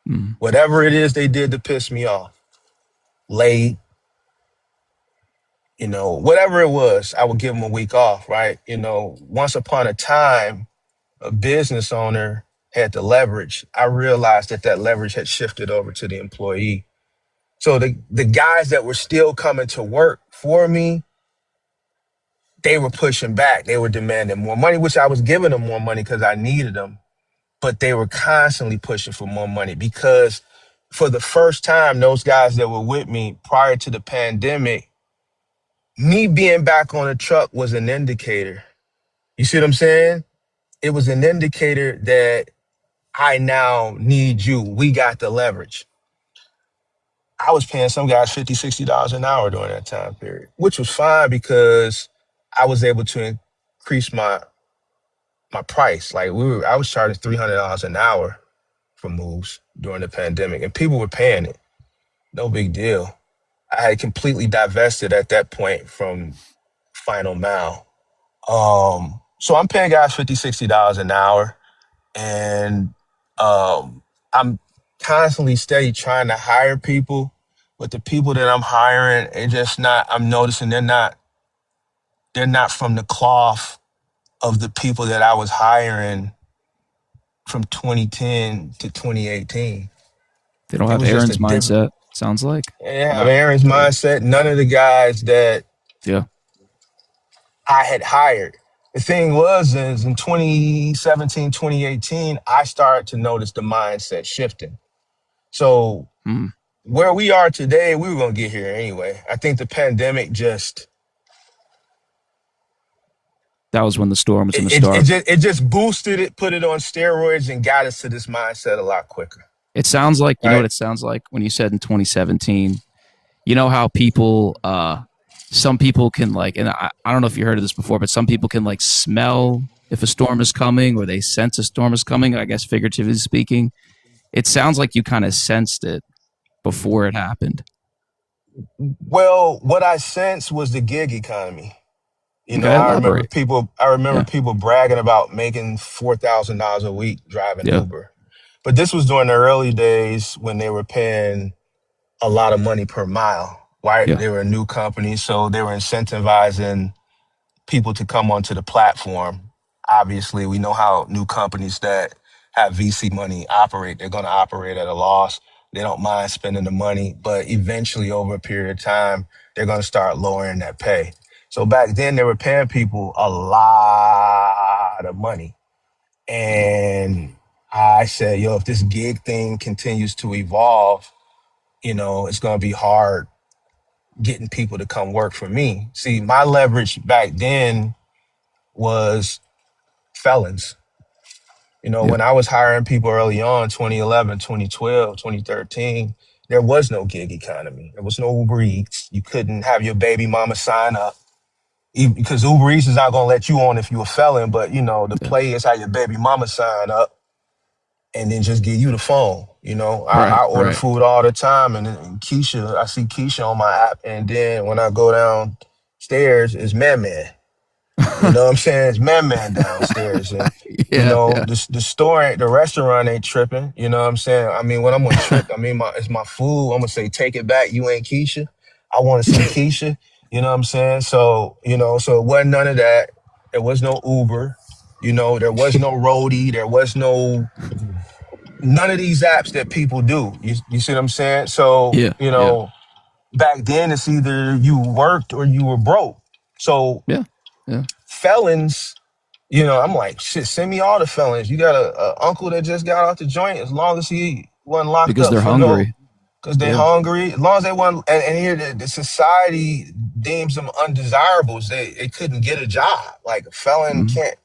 Mm. Whatever it is they did to piss me off, late, whatever it was, I would give them a week off, right? Once upon a time, a business owner had the leverage. I realized that leverage had shifted over to the employee. So the guys that were still coming to work for me, they were pushing back. They were demanding more money, which I was giving them more money because I needed them. But they were constantly pushing for more money because for the first time, those guys that were with me prior to the pandemic, me being back on the truck was an indicator. You see what I'm saying? It was an indicator that I now need you. We got the leverage. I was paying some guys $50, $60 an hour during that time period, which was fine because I was able to increase my my price. Like I was charging $300 an hour for moves during the pandemic, and people were paying it. No big deal. I had completely divested at that point from Final Mile. So I'm paying guys $50, $60 an hour, and I'm constantly steady trying to hire people, but the people that I'm hiring are just not. I'm noticing they're not from the cloth of the people that I was hiring from 2010 to 2018. They don't It have was just a Aaron's different. mindset. Sounds like. They didn't Or have not. Aaron's Yeah. mindset. None of the guys that Yeah. I had hired. The thing was, is in 2017, 2018, I started to notice the mindset shifting. So Mm. where we are today, we were going to get here anyway. I think the pandemic just That was when the storm was going to it, it, it start. just it just boosted it, put it on steroids, and got us to this mindset a lot quicker. It sounds like, you know what Right? it sounds like when you said in 2017, you know how people, some people can like, and I don't know if you heard of this before, but some people can like smell if a storm is coming or they sense a storm is coming, I guess figuratively speaking. It sounds like you kind of sensed it before it happened. Well, what I sensed was the gig economy. Okay, I remember elaborate. people. I remember Yeah. people bragging about making $4,000 a week driving Yeah. Uber, but this was during the early days when they were paying a lot of money per mile. Right? Yeah. They were a new company, so they were incentivizing people to come onto the platform. Obviously, we know how new companies that have VC money operate. They're going to operate at a loss. They don't mind spending the money, but eventually, over a period of time, they're going to start lowering that pay. So back then, they were paying people a lot of money. And I said, yo, if this gig thing continues to evolve, it's going to be hard getting people to come work for me. See, my leverage back then was felons. Yeah. When I was hiring people early on, 2011, 2012, 2013, there was no gig economy. There was no Uber Eats. You couldn't have your baby mama sign up because Uber Eats is not going to let you on if you're a felon. But, the Yeah. play is how your baby mama sign up and then just give you the phone. Right. I order Right. food all the time, and Keisha, I see Keisha on my app. And then when I go downstairs, it's Man Man. You know what I'm saying? It's Man downstairs. And, Yeah. Yeah. the store, the restaurant ain't tripping. You know what I'm saying? I mean, when I'm gonna trip, I mean, it's my food. I'm gonna say, take it back. You ain't Keisha. I want to see Keisha. You know what I'm saying? So, so it wasn't none of that. There was no Uber. There was no roadie. There was none of these apps that people do. You see what I'm saying? So, Yeah. Yeah. back then it's either you worked or you were broke. So Yeah. Yeah. felons, I'm like, shit, send me all the felons. You got a uncle that just got out the joint, as long as he wasn't locked Because up they're for no, hungry. because they Yeah. hungry. As long as they wasn't, and here the society deems them undesirables. They couldn't get a job. Like a felon Mm. can't.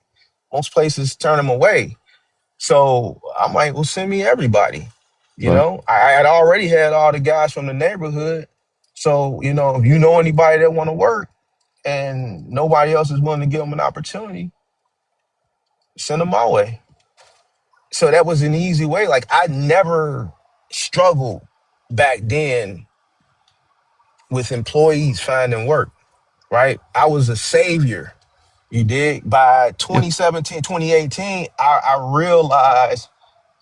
Most places turn them away. So I'm like, well, send me everybody. Right. I had already had all the guys from the neighborhood. So if you know anybody that want to work and nobody else is willing to give them an opportunity, send them my way. So that was an easy way. Like I never struggled back then with employees finding work, right? I was a savior. You did. By Yeah. 2017, 2018, I realized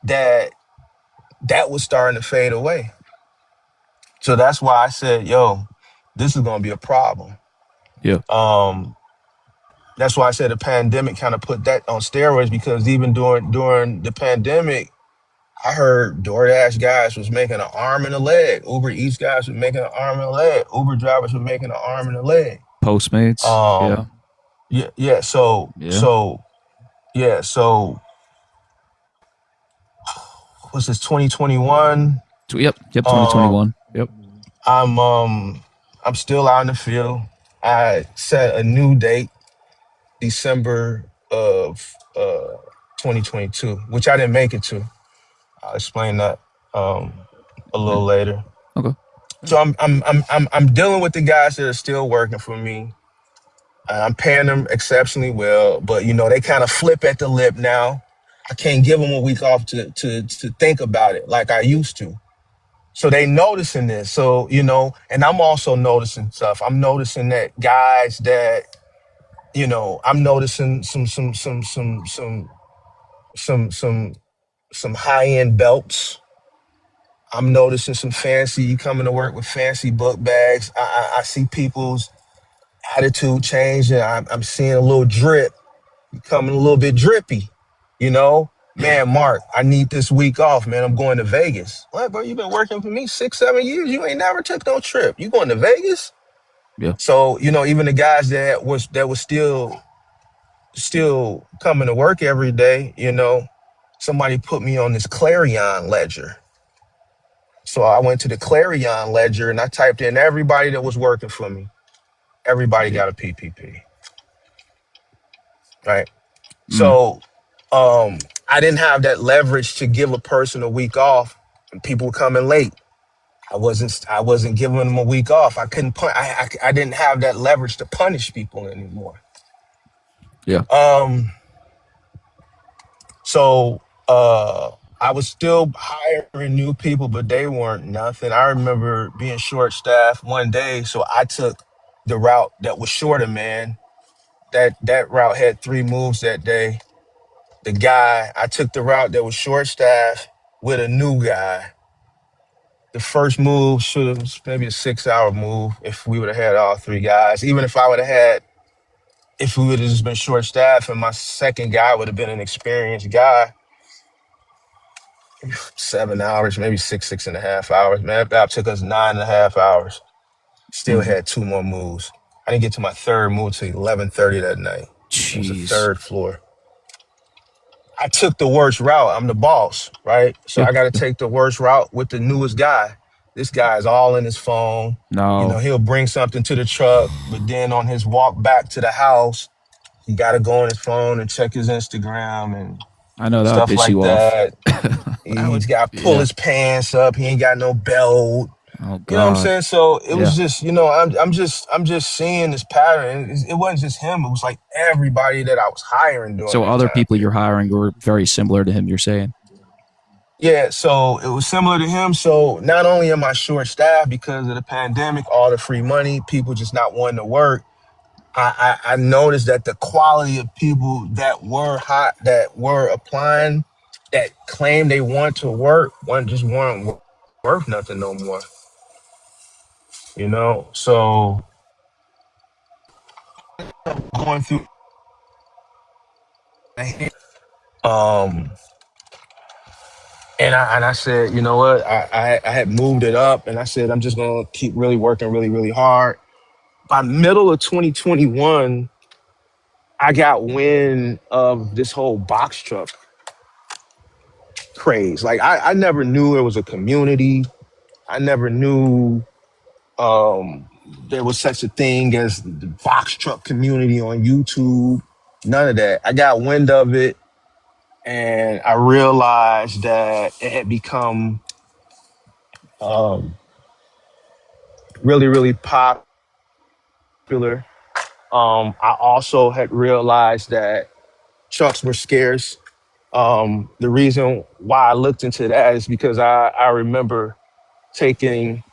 that that was starting to fade away. So that's why I said, yo, this is going to be a problem. Yeah. Um, that's why I said the pandemic kind of put that on steroids, because even during the pandemic, I heard DoorDash guys was making an arm and a leg. Uber Eats guys was making an arm and a leg. Uber drivers were making an arm and a leg. Postmates. Yeah. Um, yeah, yeah. So, Yeah. so, yeah. So, what's this? 2021. Yep. Yep. Um, 2021. Yep. I'm um, I'm still out in the field. I set a new date, December of 2022, which I didn't make it to. I'll explain that a Yeah. little later. Okay. Yeah. So I'm dealing with the guys that are still working for me. I'm paying them exceptionally well, but they kind of flip at the lip now. I can't give them a week off to think about it like I used to. So they noticing this. So, and I'm also noticing stuff. I'm noticing that guys that, I'm noticing some high-end belts. I'm noticing some fancy, you coming to work with fancy book bags. I see people's attitude change, and I'm seeing a little drip, becoming a little bit drippy, you know? Man, Mark, I need this week off, man. I'm going to Vegas. What, bro? You been working for me 6, 7 years. You ain't never took no trip. You going to Vegas? Yeah. So, even the guys that was still coming to work every day, somebody put me on this Clarion ledger. So I went to the Clarion ledger and I typed in everybody that was working for me. Everybody Yeah. got a PPP, right? Mm. So I didn't have that leverage to give a person a week off, and people were coming late. I wasn't giving them a week off. I couldn't I didn't have that leverage to punish people anymore. Yeah. Um, so I was still hiring new people, but they weren't nothing. I remember being short staffed one day, so I took the route that was shorter, man. That route had 3 moves that day. I took the route that was short staffed with a new guy. The first move should have maybe a 6 hour move if we would have had all 3 guys. Even if we would have just been short staffed and my second guy would have been an experienced guy, 7 hours, maybe 6.5 hours. Man, that took us 9.5 hours. Still Mm. had 2 more moves. I didn't get to my third move till 11:30 that night. It was the Jeez. third floor. I took the worst route. I'm the boss, right? So Yeah. I got to take the worst route with the newest guy. This guy is all in his phone. No, He'll bring something to the truck, but then on his walk back to the house, he got to go on his phone and check his Instagram and I know that would stuff piss like you off. that. That would. He's got to pull Yeah. his pants up. He ain't got no belt. Oh You know what I'm God. saying? So it Yeah. was just, I'm just seeing this pattern. It wasn't just him. It was like everybody that I was hiring during So that other time people you're period. hiring were very similar to him. You're saying. Yeah, so it was similar to him. So not only am I short staffed because of the pandemic, all the free money, people just not wanting to work. I noticed that the quality of people that were hot, that were applying, that claimed they want to work, weren't worth nothing no more. So going through, um, and I said, you know what, I had moved it up, and I said I'm just gonna keep really working really really hard. By middle of 2021, I got wind of this whole box truck craze. Like I never knew there was a community. I never knew there was such a thing as the box truck community on YouTube. None of that. I got wind of it, and I realized that it had become um, really, really popular. I also had realized that trucks were scarce. The reason why I looked into that is because I remember taking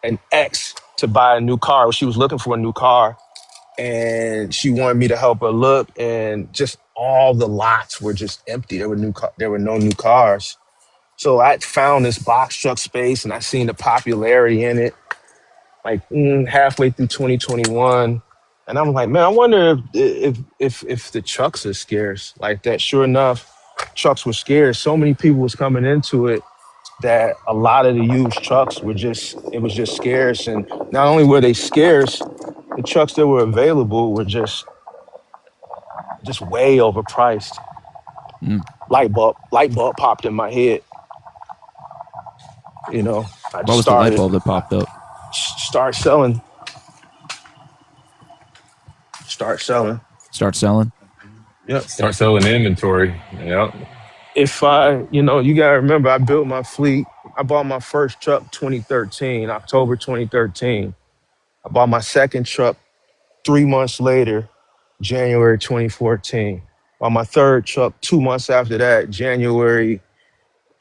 an ex to buy a new car. She was looking for a new car, and she wanted me to help her look, and just all the lots were just empty. There were no new cars. So I found this box truck space, and I seen the popularity in it, like halfway through 2021. And I'm like, man, I wonder if the trucks are scarce like that. Sure enough, trucks were scarce. So many people was coming into it that a lot of the used trucks it was just scarce. And not only were they scarce, the trucks that were available were just way overpriced. Mm. Light bulb popped in my head. I What just was the light started bulb that popped up? start selling, start selling. Start selling. Yep. Start selling inventory. Yep. If you gotta remember, I built my fleet. I bought my first truck 2013, October 2013. I bought my second truck 3 months later, January 2014. On my third truck, 2 months after that, January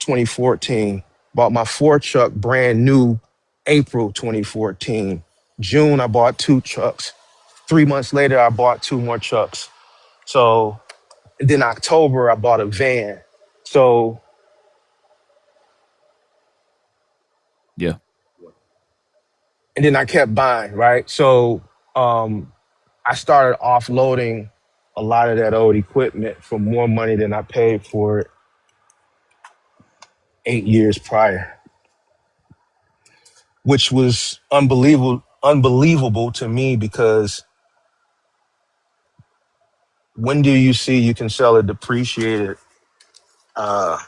2014. Bought my fourth truck brand new, April 2014. June, I bought two trucks. 3 months later, I bought two more trucks. So, and then October, I bought a van. So, Yeah. and then I kept buying, right? So, um, I started offloading a lot of that old equipment for more money than I paid for it 8 years prior, which was unbelievable to me because when do you see you can sell a depreciated uh,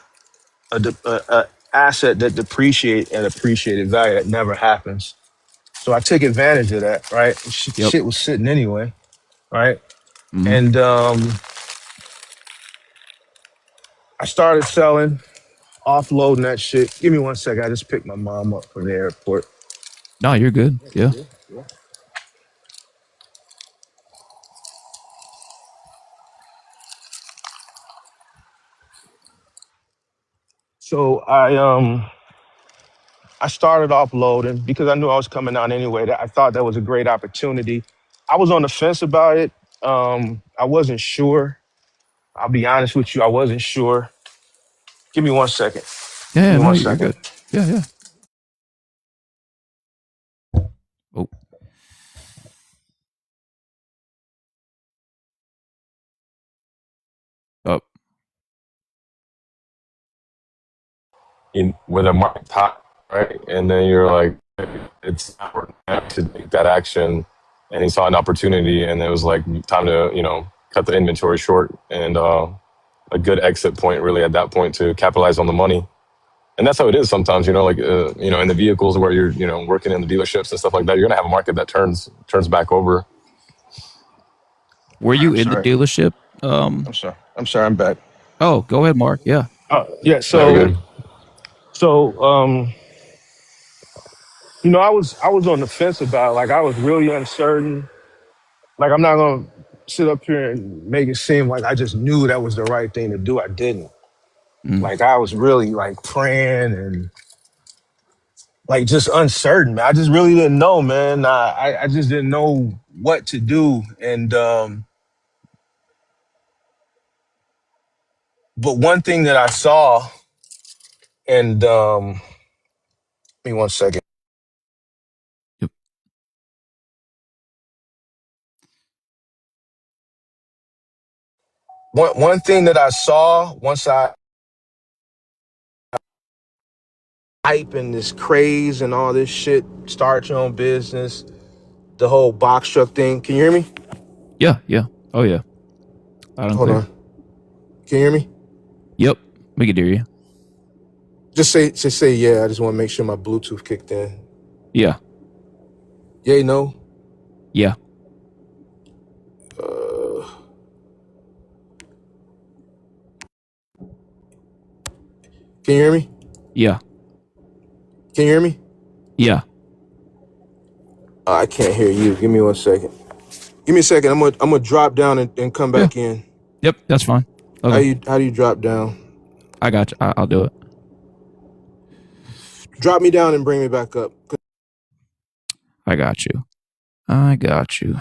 a asset that depreciate at appreciated value? That never happens. So I took advantage of that, right? Yep. Shit was sitting anyway, right? Hmm. And I started selling, offloading that shit. Give me 1 second. I just picked my mom up from the airport. No, you're good. Yeah. So I started offloading because I knew I was coming out anyway. I thought that was a great opportunity. I was on the fence about it. I wasn't sure. I'll be honest with you. I wasn't sure. Give me 1 second. Yeah. Give Yeah. me No, one you're second. good. Yeah. Yeah. Oh. Oh. With a market top, right? And then you're like, it's not working out to take that action. And he saw an opportunity, and it was like time to, cut the inventory short, and a good exit point really at that point to capitalize on the money. And that's how it is sometimes, in the vehicles where you're, working in the dealerships and stuff like that, you're gonna have a market that turns back over. Were you I'm in the sorry. dealership? I'm sorry. I'm sorry. I'm back. Oh, go ahead, Mark. Yeah. Yeah. Very good. So, I was on the fence about it. Like I was really uncertain. Like I'm not gonna sit up here and make it seem like I just knew that was the right thing to do. I didn't. Mm. Like I was really like praying and like just uncertain, man. I just really didn't know, man. I just didn't know what to do. And but one thing that I saw, and give me 1 second. Yep. One thing that I saw once I hype and this craze and all this shit, start your own business, the whole box truck thing. Can you hear me? Yeah. Yeah. Oh, yeah. Loud and Hold clear. on. Can you hear me? Yep. We can hear you. Just say yeah. I just want to make sure my Bluetooth kicked in. Yeah. Yay, no. Yeah. Can you hear me? Yeah. Can you hear me? Yeah. I can't hear you. Give me 1 second. Give me a second. I'm gonna drop down and come Yeah. back in. Yep. That's fine. How Okay. do you drop down? I got you. I'll do it. Drop me down and bring me back up. I got you. I got you.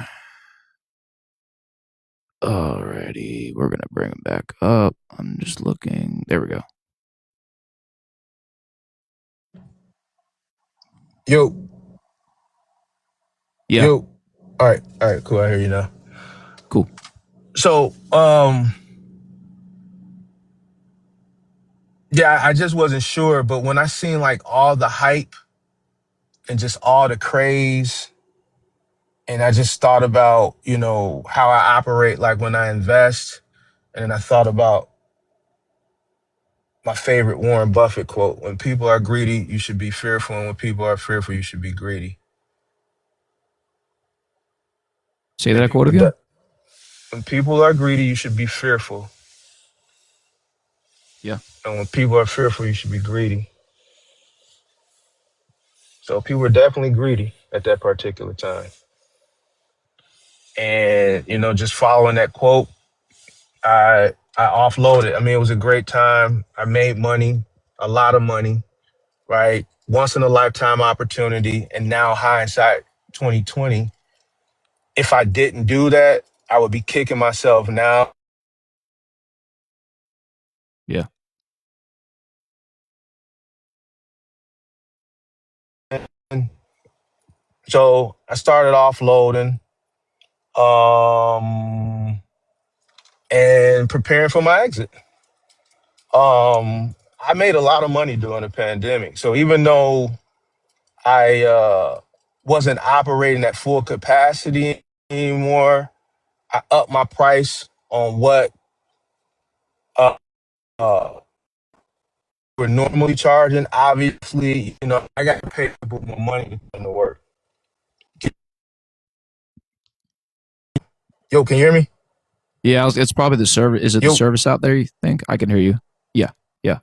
Alrighty. We're going to bring him back up. I'm just looking. There we go. Yo, Yeah. yo. All right, cool. I hear you now. Cool. So, yeah, I just wasn't sure, but when I seen like all the hype and just all the craze, and I just thought about, how I operate like when I invest, and then I thought about my favorite Warren Buffett quote: when people are greedy, you should be fearful, and when people are fearful, you should be greedy. Say And that quote people again. that when people are greedy, you should be fearful, Yeah. and when people are fearful, you should be greedy. So people were definitely greedy at that particular time. And, just following that quote, I offloaded. I mean, it was a great time. I made money, a lot of money, right? Once in a lifetime opportunity. And now hindsight 2020, if I didn't do that, I would be kicking myself now. Yeah. So I started offloading and preparing for my exit. I made a lot of money during the pandemic. So even though I wasn't operating at full capacity anymore, I upped my price on what uh, uh, we're normally charging. Obviously, I got to pay people more money to put in the work. Yo, can you hear me? Yeah, it's probably the service. Is it the Yo, service out there? You think I can hear you? Yeah, yeah.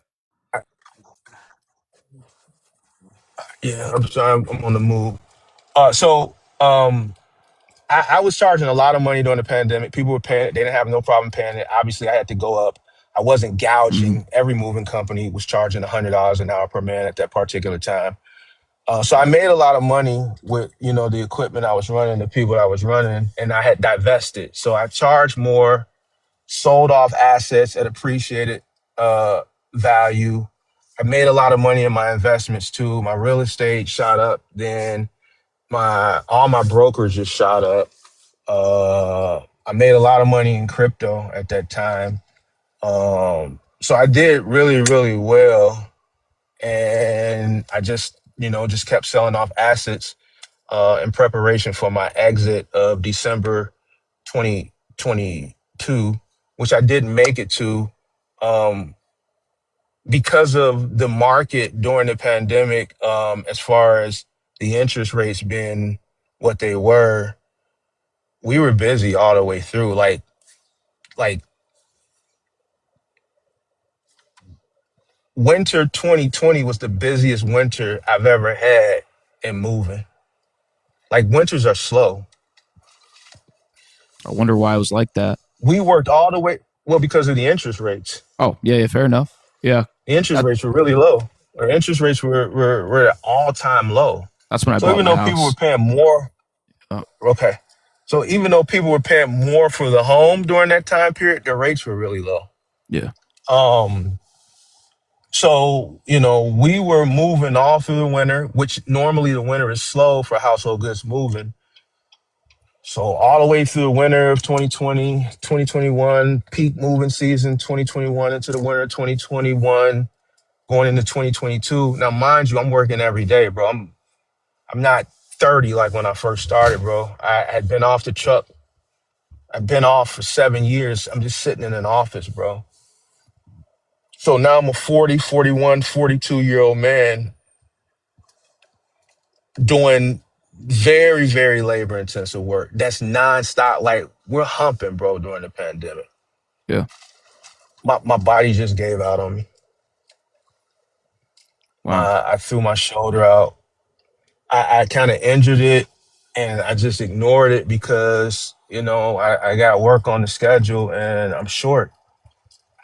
yeah, I'm sorry, I'm on the move. I was charging a lot of money during the pandemic. People were paying it. They didn't have no problem paying it. Obviously, I had to go up. I wasn't Hmm. gouging. Every moving company was charging $100 an hour per man at that particular time. So I made a lot of money with, the equipment I was running, the people I was running, and I had divested. So I charged more, sold off assets at appreciated value. I made a lot of money in my investments too. My real estate shot up. Then all my brokers just shot up. I made a lot of money in crypto at that time. So I did really, really well. And I just kept selling off assets in preparation for my exit of December 2022, which I didn't make it to um, because of the market during the pandemic, as far as the interest rates being what they were. We were busy all the way through. Like winter 2020 was the busiest winter I've ever had in moving. Like winters are slow. I wonder why it was like that. We worked all the way, well, because of the interest rates. Oh, yeah, yeah. Fair enough. Yeah, The interest that rates were really low. Our interest rates were at all time low. that's when I So bought even my though people were house. paying more, okay. So even though people were paying more for the home during that time period, the rates were really low. Yeah. Um, so, we were moving all through the winter, which normally the winter is slow for household goods moving. So all the way through the winter of 2020, 2021, peak moving season, 2021 into the winter of 2021, going into 2022. Now, mind you, I'm working every day, bro. I'm not 30 like when I first started, bro. I had been off the truck. I've been off for 7 years. I'm just sitting in an office, bro. So now I'm a 40, 41, 42-year-old man doing very, very labor intensive work. That's nonstop. Like we're humping, bro, during the pandemic. Yeah. My body just gave out on me. Wow. I threw my shoulder out. I kind of injured it and I just ignored it because, I got work on the schedule and I'm short.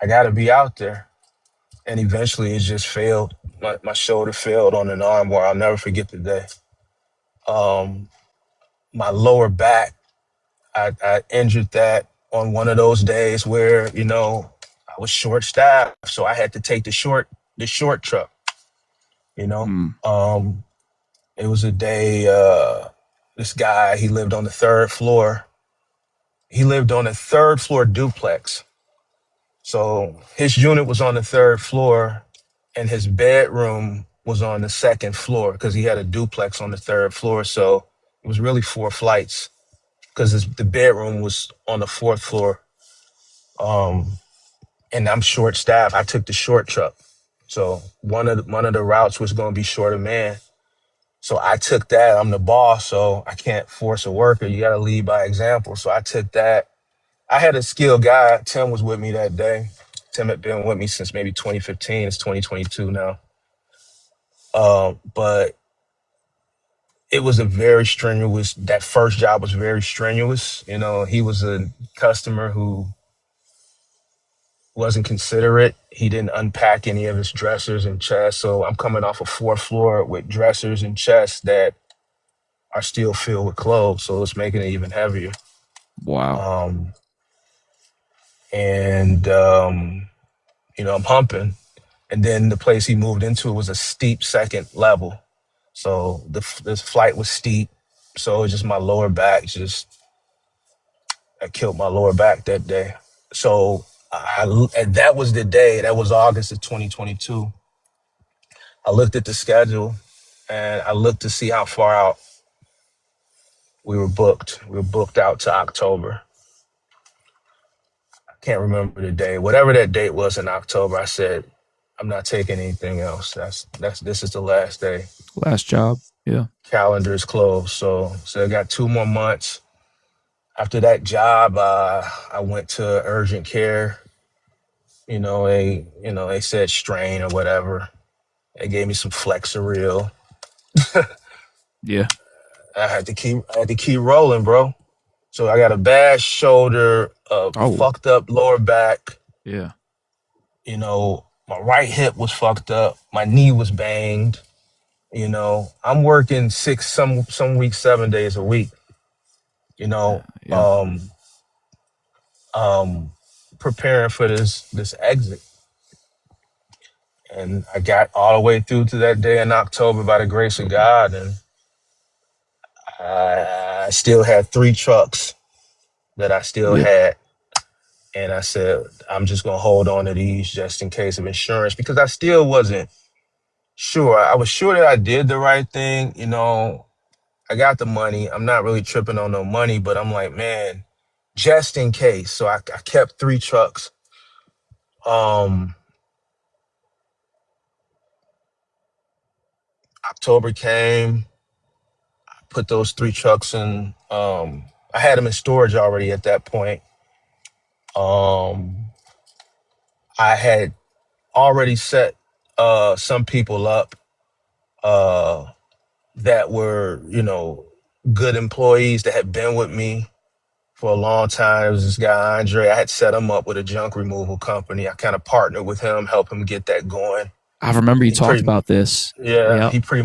I got to be out there. And eventually it just failed. My shoulder failed on an arm where I'll never forget the day. Um, my lower back, I injured that on one of those days where, I was short staffed. So I had to take the short truck, you know. Hmm. Um, it was a day, this guy, he lived on the third floor. He lived on a third floor duplex. So his unit was on the third floor and his bedroom was on the second floor because he had a duplex on the third floor. So it was really 4 flights because the bedroom was on the fourth floor. Um, and I'm short staffed. I took the short truck. So one of the routes was going to be short of man. So I took that. I'm the boss, so I can't force a worker. You got to lead by example. So I took that. I had a skilled guy. Tim was with me that day. Tim had been with me since maybe 2015. It's 2022 now. But it was a very strenuous, that first job was very strenuous. You know, he was a customer who wasn't considerate. He didn't unpack any of his dressers and chests. So I'm coming off a fourth floor with dressers and chests that are still filled with clothes. So it's making it even heavier. Wow. Um, and, you know, I'm humping. And then the place he moved into was a steep second level. So this flight was steep. So it was just my lower back, I killed my lower back that day. So and that was the day, that was August of 2022. I looked at the schedule and I looked to see how far out we were booked. We were booked out to October. I can't remember the day. Whatever that date was in October, I said, I'm not taking anything else. This is the last day. Last job. Yeah. Calendar is closed. So I got 2 more months. After that job, I went to urgent care. They said strain or whatever. They gave me some Flexeril. Yeah. I had to keep rolling, bro. So I got a bad shoulder, a Oh. fucked up lower back. Yeah. You know, my right hip was fucked up. My knee was banged. You know, I'm working some weeks 7 days a week. You know, Yeah. preparing for this exit. And I got all the way through to that day in October by the grace of God, and I still had 3 trucks that I still Yeah. had. And I said, I'm just going to hold on to these just in case of insurance, because I still wasn't sure. I was sure that I did the right thing. You know, I got the money. I'm not really tripping on no money, but I'm like, man, just in case. So I kept 3 trucks. October came, put those 3 trucks in. I had them in storage already at that point. I had already set some people up that were, you know, good employees that had been with me for a long time. It was this guy, Andre. I had set him up with a junk removal company. I kind of partnered with him, helped him get that going. I remember you talked about this. Yeah, Yep. he pretty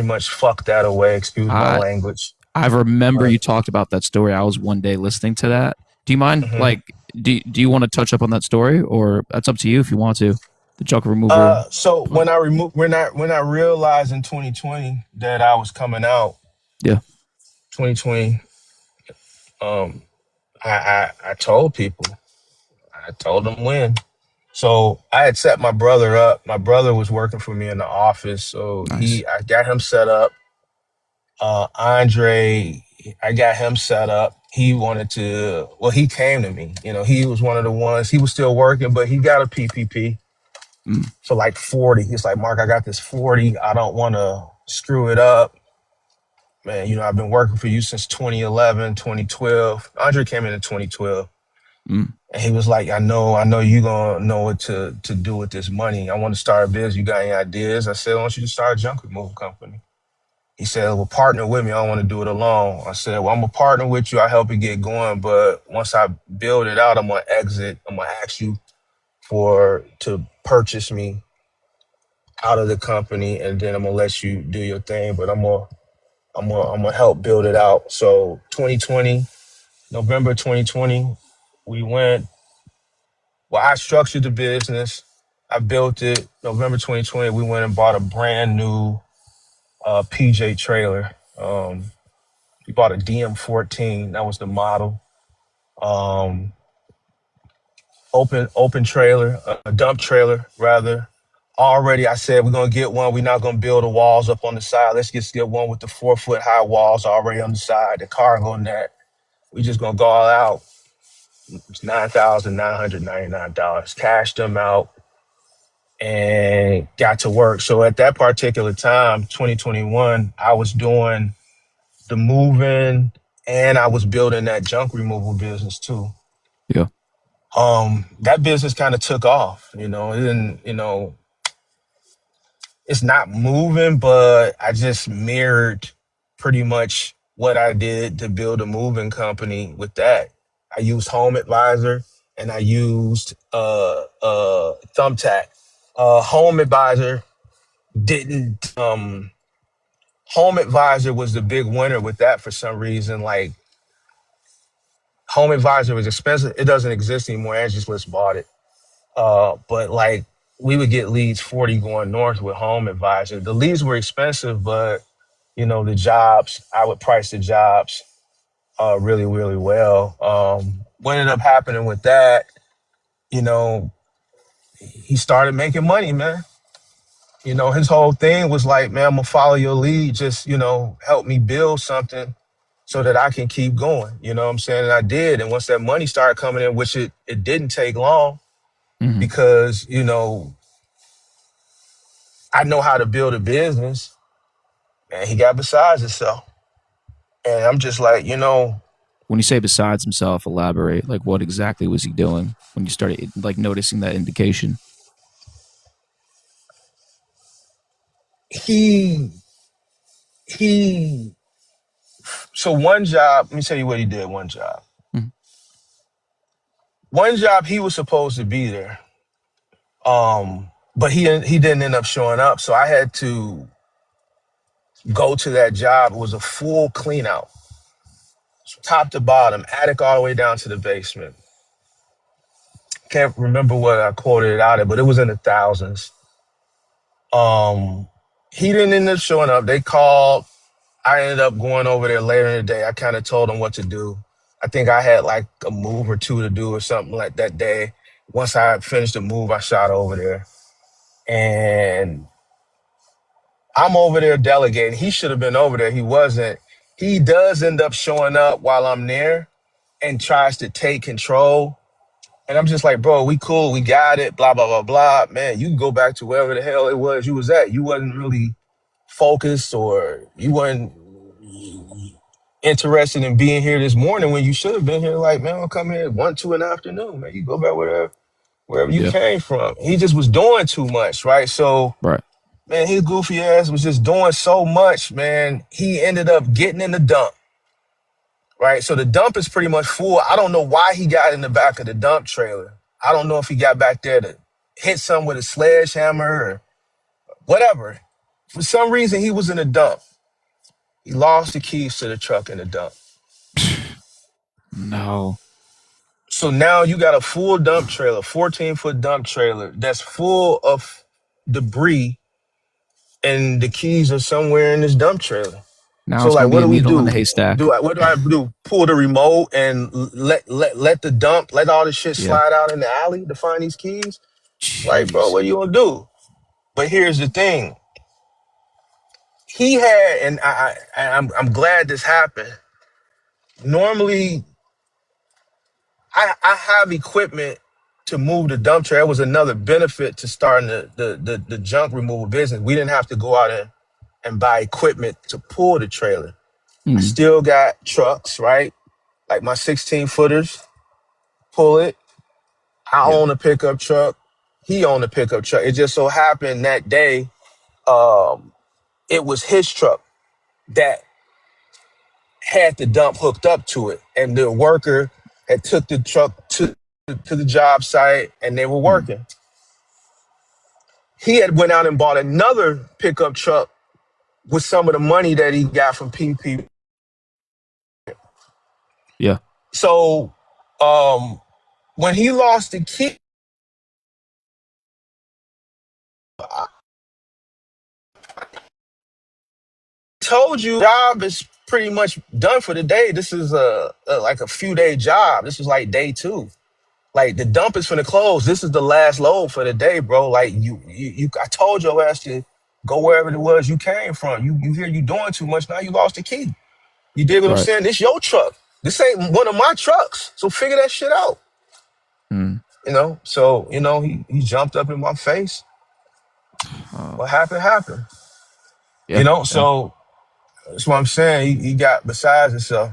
much fucked that away, excuse my I language. I remember But you talked about that story. I was one day listening to that. Do you mind, mhm. like, do you want to touch up on that story, or that's up to you if you want to? The junk removal. So when I realized in 2020 that I was coming out, Yeah. 2020, um, I told people, I told them when. So I had set my brother up. My brother was working for me in the office, so Nice. I got him set up. Andre, I got him set up. He wanted to, well, he came to me. You know, he was one of the ones. He was still working, but he got a PPP Mm. for like 40. He's like, Mark, I got this 40. I don't want to screw it up. Man, you know, I've been working for you since 2011, 2012. Andre came in 2012. Mm. And he was like, I know you gonna know what to do with this money. I want to start a business. You got any ideas? I said, why don't you just start a junk removal company? He said, well, partner with me. I don't want to do it alone. I said, well, I'm gonna partner with you. I'll help you get going. But once I build it out, I'm gonna exit. I'm gonna ask you to purchase me out of the company, and then I'm gonna let you do your thing. But I'm gonna help build it out. So 2020, November 2020, we went. Well, I structured the business. I built it. November 2020, we went and bought a brand new PJ trailer. We bought a DM14. That was the model. Um, open trailer, a dump trailer rather. Already, I said we're gonna get one. We're not gonna build the walls up on the side. Let's just get one with the 4-foot high walls already on the side. The cargo net. We just gonna go all out. It's $9,999. Cashed them out and got to work. So at that particular time, 2021, I was doing the moving and I was building that junk removal business too. Yeah. That business kind of took off, you know. It didn't, you know, it's not moving, but I just mirrored pretty much what I did to build a moving company with that. I used Home Advisor and I used Thumbtack. Home Advisor didn't Home Advisor was the big winner with that for some reason. Like Home Advisor was expensive. It doesn't exist anymore. Angie's List bought it. But like we would get leads 40 going north with Home Advisor. The leads were expensive, but the jobs, I would price the jobs really, really well. What ended up happening with that, you know, he started making money, man. His whole thing was like, man, I'm gonna follow your lead. Just, help me build something so that I can keep going. You know what I'm saying? And I did. And once that money started coming in, which it didn't take long Hmm. because, I know how to build a business. And he got besides himself. And I'm just like, When you say besides himself, elaborate. Like, what exactly was he doing when you started like noticing that indication? he he so one job, let me tell you what he did one job. Mhm. One job he was supposed to be there. But he didn't end up showing up. So I had to go to that job. It was a full clean out. Top to bottom, attic all the way down to the basement. Can't remember what I quoted it out of, but it was in the thousands. He didn't end up showing up. They called. I ended up going over there later in the day. I kind of told them what to do. I think I had like a move or two to do or something like that day. Once I finished the move, I shot over there. And I'm over there delegating. He should have been over there. He wasn't. He does end up showing up while I'm there and tries to take control. And I'm just like, bro, we cool. We got it. Blah, blah, blah, blah. Man, you can go back to wherever the hell it was you was at. You wasn't really focused or you weren't interested in being here this morning when you should have been here. Like, man, I'll come here at 1, 2 in the afternoon. Man, you go back wherever you Yeah. came from. He just was doing too much, right? So, Right. man, his goofy ass was just doing so much, man. He ended up getting in the dump, right? So the dump is pretty much full. I don't know why he got in the back of the dump trailer. I don't know if he got back there to hit something with a sledgehammer or whatever. For some reason, he was in the dump. He lost the keys to the truck in the dump. No. So now you got a full dump trailer, 14-foot dump trailer that's full of debris, and the keys are somewhere in this dump trailer. Now So it's like, gonna what be a do we needle in the do? haystack. What do I do? Pull the remote and let all the shit Yeah. slide out in the alley to find these keys? Like, bro, Jeez. what are you gonna do? But here's the thing. He had, and I'm glad this happened. Normally, I have equipment to move the dump trailer. That was another benefit to starting the junk removal business. We didn't have to go out and buy equipment to pull the trailer. I Mm. still got trucks, right? Like my 16 footers, pull it. I Yeah. own a pickup truck. He owned a pickup truck. It just so happened that day, um, it was his truck that had the dump hooked up to it. And the worker had took the truck to the job site and they were Mm. working. He had went out and bought another pickup truck with some of the money that he got from PP. Yeah. So when he lost the key, I told you, job is pretty much done for the day. This is like a few day job. This was like day 2. Like the dump is finna close. This is the last load for the day, bro. Like you I told your ass to go wherever it was you came from. You hear you doing too much now. You lost the key. You dig what I'm Right. saying? This your truck. This ain't one of my trucks. So figure that shit out. Mm. So he jumped up in my face. Oh. What happened happened. Yeah. Yeah. So that's what I'm saying. He got besides himself.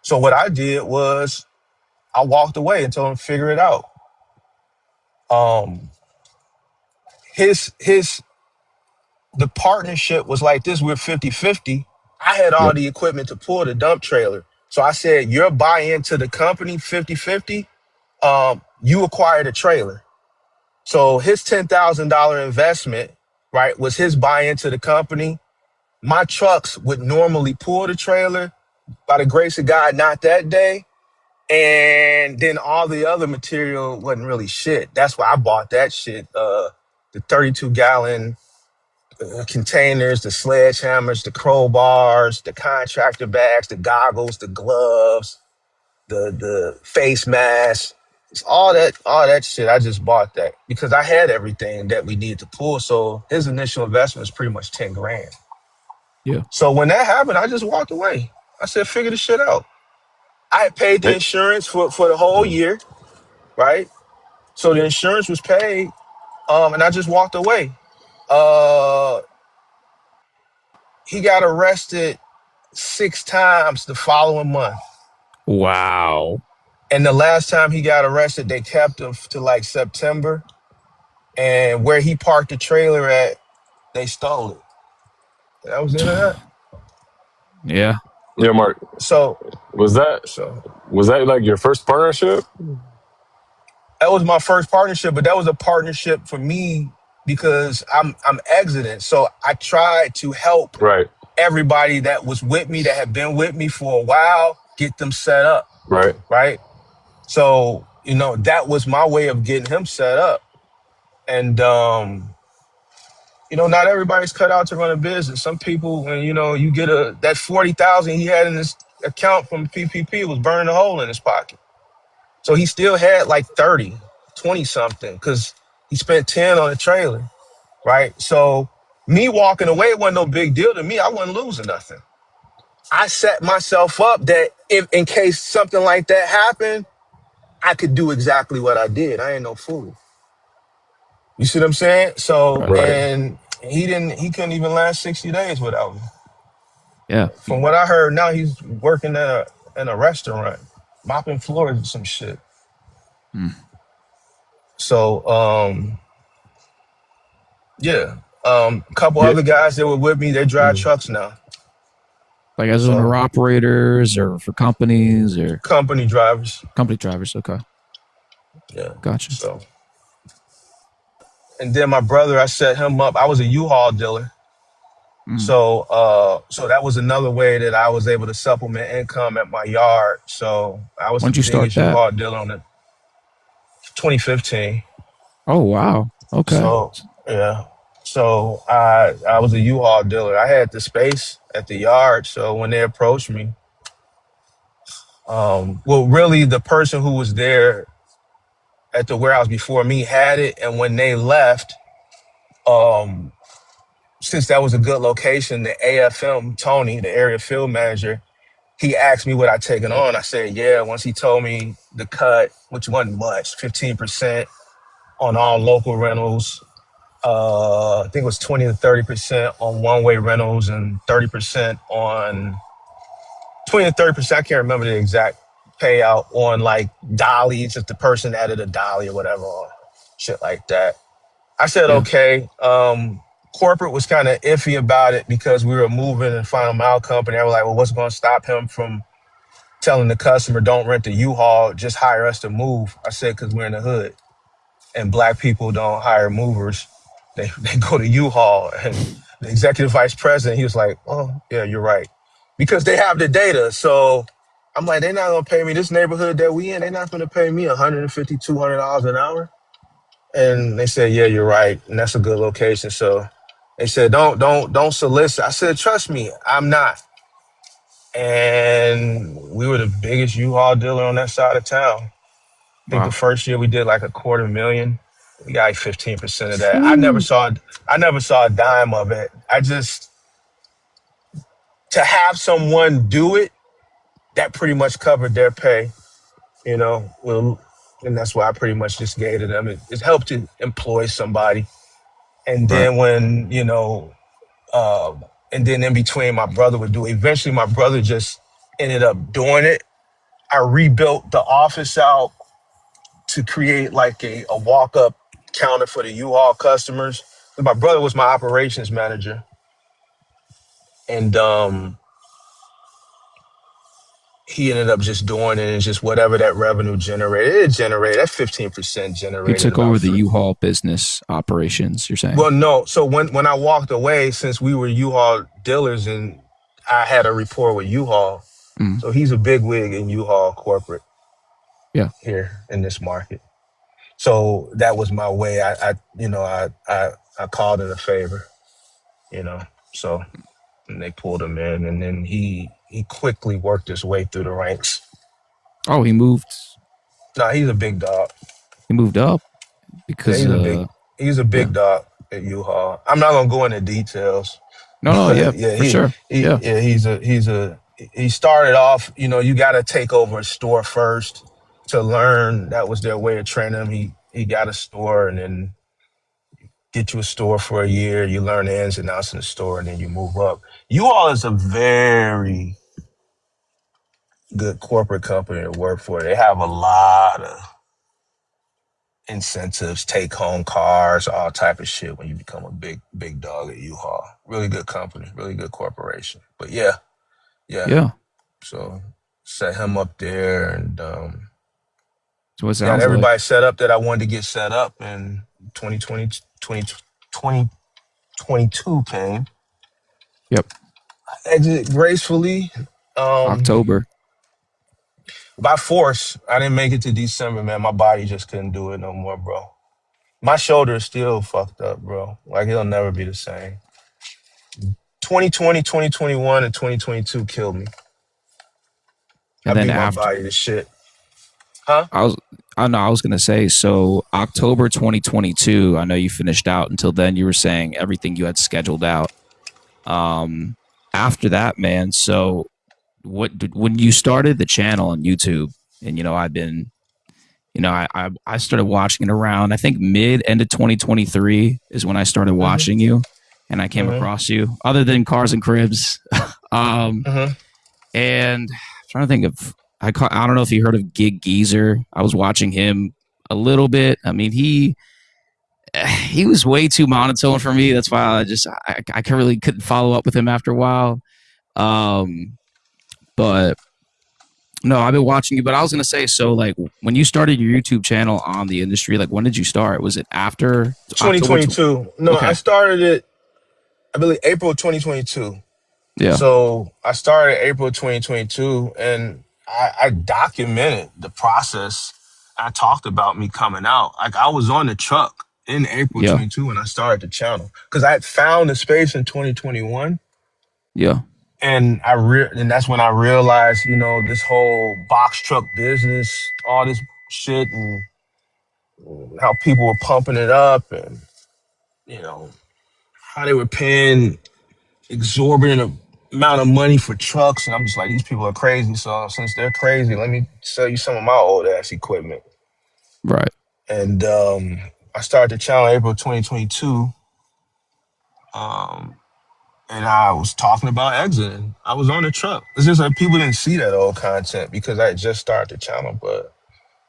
So what I did was I walked away and told him to figure it out. Um, his the partnership was like this. We're 50-50. I had all Yep. the equipment to pull the dump trailer. So I said, your buy-in to the company, 50-50, you acquired a trailer. So his $10,000 investment, right, was his buy-in to the company. My trucks would normally pull the trailer. By the grace of God, not that day. And then all the other material wasn't really shit. That's why I bought that shit. The 32-gallon containers, the sledgehammers, the crowbars, the contractor bags, the goggles, the gloves, the face mask. It's all that shit. I just bought that because I had everything that we needed to pull. So his initial investment was pretty much 10 grand. Yeah. So when that happened, I just walked away. I said, figure the shit out. I had paid the Hey, insurance for the whole year, right? So the insurance was paid, and I just walked away. Uh, he got arrested 6 times the following month. Wow. And the last time he got arrested, they kept him to like September. And where he parked the trailer at, they stole it. That was the end of that. Yeah. yeah, Mark, So, was that so was that like your first partnership? that was my first partnership, but that was a partnership for me because I'm exiting. So I tried to help Right, everybody that was with me, that had been with me for a while, get them set up, right, right? So, that was my way of getting him set up. And, not everybody's cut out to run a business. Some people, when, you get that 40,000 he had in his account from PPP was burning a hole in his pocket. So he still had like 20 something because he spent 10 on a trailer, right? So me walking away wasn't no big deal to me. I wasn't losing nothing. I set myself up that if in case something like that happened, I could do exactly what I did. I ain't no fool. You see what I'm saying? So, Right. right. and he couldn't even last 60 days without me. Yeah. From what I heard, now he's working in a restaurant, mopping floors and some shit. Mm. So, yeah. A couple Yeah, other guys that were with me, they drive mm, trucks now. Like as owner So, operators or for companies or company drivers. company drivers. Okay. Yeah. Gotcha. So, and then my brother, I set him up. I was a U-Haul dealer. Mm. So that was another way that I was able to supplement income at my yard. So I was the When'd you start biggest that? U-Haul dealer on the 2015. Oh, wow. Okay. So yeah. So I was a U-Haul dealer. I had the space at the yard. So when they approached me, well, really the person who was there at the warehouse before me had it, and when they left, um, since that was a good location, the AFM Tony, the area field manager, he asked me what I taken on. I said, yeah. Once he told me the cut, which wasn't much, 15% on all local rentals. I think it was 20 to 30% on one-way rentals and 30% on 20 to 30%. I can't remember the exact payout on like dollies if the person added a dolly or whatever, or shit like that. I said, Yeah. okay. Corporate was kind of iffy about it because we were moving and final mile company. I was like, well, what's going to stop him from telling the customer, don't rent the U-Haul, just hire us to move? I said, because we're in the hood and black people don't hire movers. They go to U-Haul. And the executive vice president, he was like, oh, yeah, you're right. Because they have the data. So I'm like, they're not going to pay me, this neighborhood that we in, they're not going to pay me $150, $200 an hour. And they said, yeah, you're right. And that's a good location. So they said, don't solicit. I said, trust me, I'm not. And we were the biggest U-Haul dealer on that side of town. I think the Wow. first year we did like $250,000. We got like 15% of that. Ooh. I never saw a dime of it. To have someone do it, that pretty much covered their pay, Well, and that's why I pretty much just gave to them. It helped to employ somebody. And Right. then when, and then in between my brother would do it. Eventually my brother just ended up doing it. I rebuilt the office out to create like a walk-up counter for the U-Haul customers. My brother was my operations manager. And he ended up just doing it, and just whatever that revenue generated, it generated that 15% He generated took about over the U-Haul business operations, you're saying? well, no. So when I walked away, since we were U-Haul dealers and I had a rapport with U-Haul, Mm. so he's a big wig in U-Haul corporate Yeah. here in this market. So that was my way. I called in a favor, you know. So and they pulled him in, and then he quickly worked his way through the ranks. Oh, he moved. No, he's a big dog. He moved up Yeah, because he's a yeah. big dog at U-Haul. I'm not gonna go into details, No, yeah, but yeah, for sure. Yeah. he started off. You know, you got to take over a store first to learn. That was their way of training him. He got a store, and then get you a store for a year. You learn the ins and outs in the store, and then you move up. U-Haul is a very good corporate company to work for. They have a lot of incentives, take home cars, all type of shit when you become a big dog at U-Haul. Really good company, really good corporation. But yeah. Yeah. So set him up there, and So it got sounds like. everybody set up that I wanted to get set up. And 2022 came. Yep. Exit gracefully. Um, October. by force. I didn't make it to December, man. My body just couldn't do it no more, bro. My shoulder is still fucked up, bro. Like, it'll never be the same. 2020, 2021, and 2022 killed me. I And then beat my after body to shit. Huh? I was gonna say, so October 2022, I know you finished out. Until then you were saying everything you had scheduled out. After that, man, so when you started the channel on YouTube, and I've been, I started watching it around, I think end of 2023 is when I started Mm-hmm. watching you, and I came Mm-hmm. across you, other than Cars and Cribs. um Mm-hmm. and I'm trying to think of, I don't know if you heard of Gig Geezer. I was watching him a little bit. I mean, he was way too monotone for me. That's why I really couldn't follow up with him after a while. Um, but no, I've been watching you. But I was gonna say, so like when you started your YouTube channel on the industry, like when did you start? Was it after October? 2022. No, I Okay, started it, I believe, April 2022. yeah, So I started April 2022, and I documented the process. I talked about me coming out. Like, I was on the truck in April yeah, 22 when I started the channel, because I had found the space in 2021. yeah, And and that's when I realized, this whole box truck business, all this shit, and how people were pumping it up, and you know how they were paying exorbitant amount of money for trucks. And I'm just like, these people are crazy. So since they're crazy, let me sell you some of my old ass equipment. right. And I started the channel April 2022. Um, and I was talking about exiting. I was on the truck. It's just like people didn't see that old content because I had just started the channel, but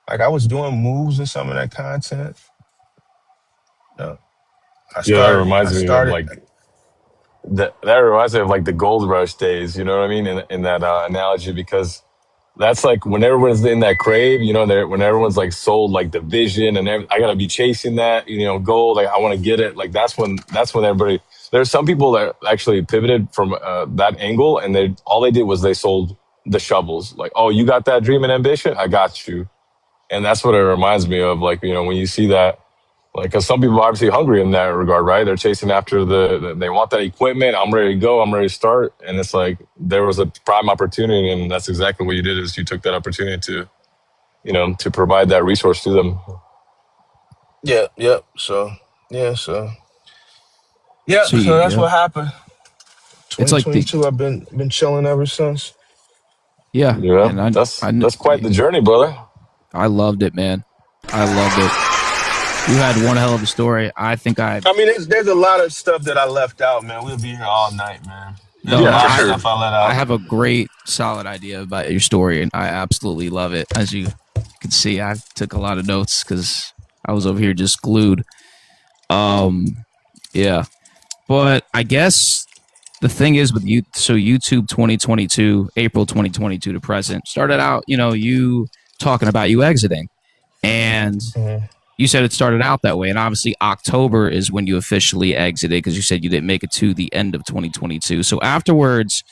like, I was doing moves in some of that content. Yeah. I Yeah, that started. I reminds me of started. like that reminds me of like the gold rush days. You know what I mean? In that analogy, because that's like when everyone's in that crave, when everyone's like sold like the vision and I gotta be chasing that, goal. Like, I want to get it. Like, that's when everybody. There's some people that actually pivoted from that angle, and all they did was they sold the shovels. Like, oh, you got that dream and ambition, I got you. And that's what it reminds me of. Like, when you see that, like, because some people are obviously hungry in that regard, right? They're chasing after they want that equipment. I'm ready to go. I'm ready to start. And it's like, there was a prime opportunity. And that's exactly what you did, is you took that opportunity to provide that resource to them. Yeah. Yep. So yeah. So yeah. So So that's yeah, what happened. it's like the 2022. I've been chilling ever since. yeah, Yeah, and that's quite the journey, brother. I loved it, man. I loved it. You had one hell of a story. I think I I mean, there's a lot of stuff that I left out, man. We'll be here all night, man. There's a no, Yeah, for lot of sure. stuff I let I out. have a great solid idea about your story, and I absolutely love it. As you can see, I took a lot of notes because I was over here just glued. Um, yeah, but I guess The thing is with you, so YouTube 2022, April 2022 to present, started out, you talking about you exiting. And Mhm. you said it started out that way. And obviously, October is when you officially exited because you said you didn't make it to the end of 2022. So afterwards,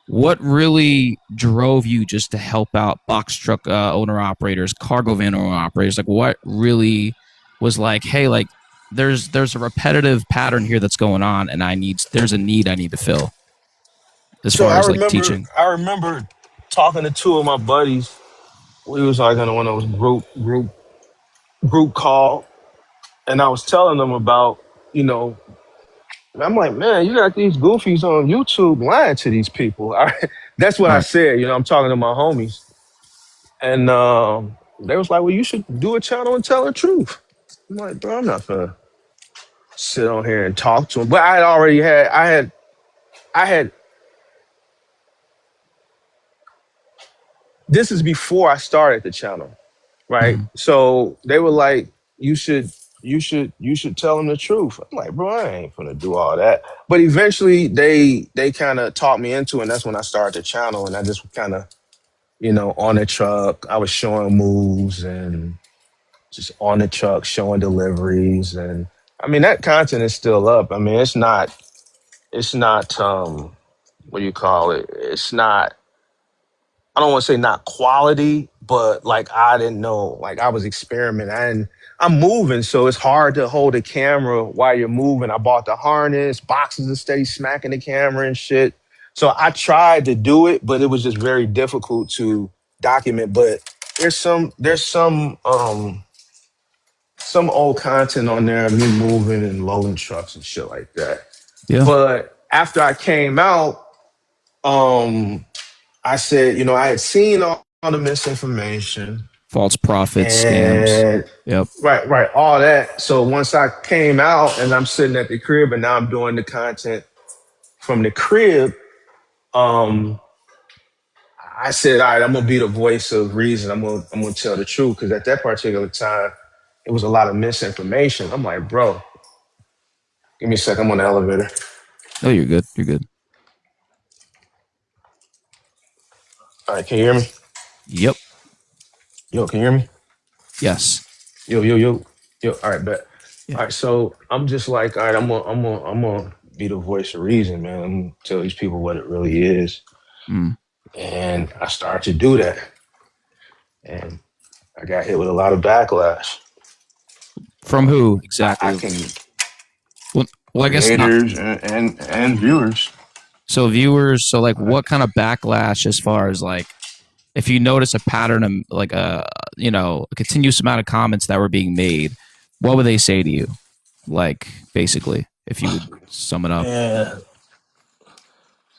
what really drove you just to help out box truck owner operators, cargo van owner operators? Like, what really was like, hey, like, there's a repetitive pattern here that's going on, and there's a need I need to fill as So far as like teaching. I remember talking to two of my buddies. We was like on one of those group call, and I was telling them about, you know, I'm like, man, you got these goofies on YouTube lying to these people. That's what I Right. said. I'm talking to my homies, and they was like, well, you should do a channel and tell the truth. I'm like, bro, I'm not gonna sit on here and talk to them. But I had. This is before I started the channel, right? Mhm. So they were like, you should tell them the truth. I'm like, bro, I ain't gonna do all that. But eventually they kind of taught me into it, and that's when I started the channel. And I just kind of, on the truck, I was showing moves and just on the truck showing deliveries. And I mean, that content is still up. I mean, it's not what do you call it? It's not, I don't want to say not quality, but like I didn't know, like I was experimenting. I'm moving, so it's hard to hold a camera while you're moving. I bought the harness, boxes of steady smacking the camera and shit. So I tried to do it, but it was just very difficult to document. But there's some old content on there of me moving and loading trucks and shit like that. Yeah. But after I came out, um, I said, I had seen all the misinformation False profits, scams. and Yep. right, all that. So once I came out and I'm sitting at the crib and now I'm doing the content from the crib, um, I said, all right, I'm gonna be the voice of reason. I'm gonna tell the truth because at that particular time, it was a lot of misinformation. I'm like, bro, give me a second. I'm on the elevator. Oh, you're good. You're good. All right, can you hear me? Yep. Yo, can you hear me? Yes. Yo. All right, bet. Yeah. All right, so I'm just like, all right, I'm gonna be the voice of reason, man. I'm gonna tell these people what it really is, Mm. and I started to do that, and I got hit with a lot of backlash. From who I exactly? can Well, I guess not. creators and viewers. So viewers, so like, what kind of backlash as far as like, if you notice a pattern of like a continuous amount of comments that were being made, what would they say to you? Like, basically, if you would sum it up. Man,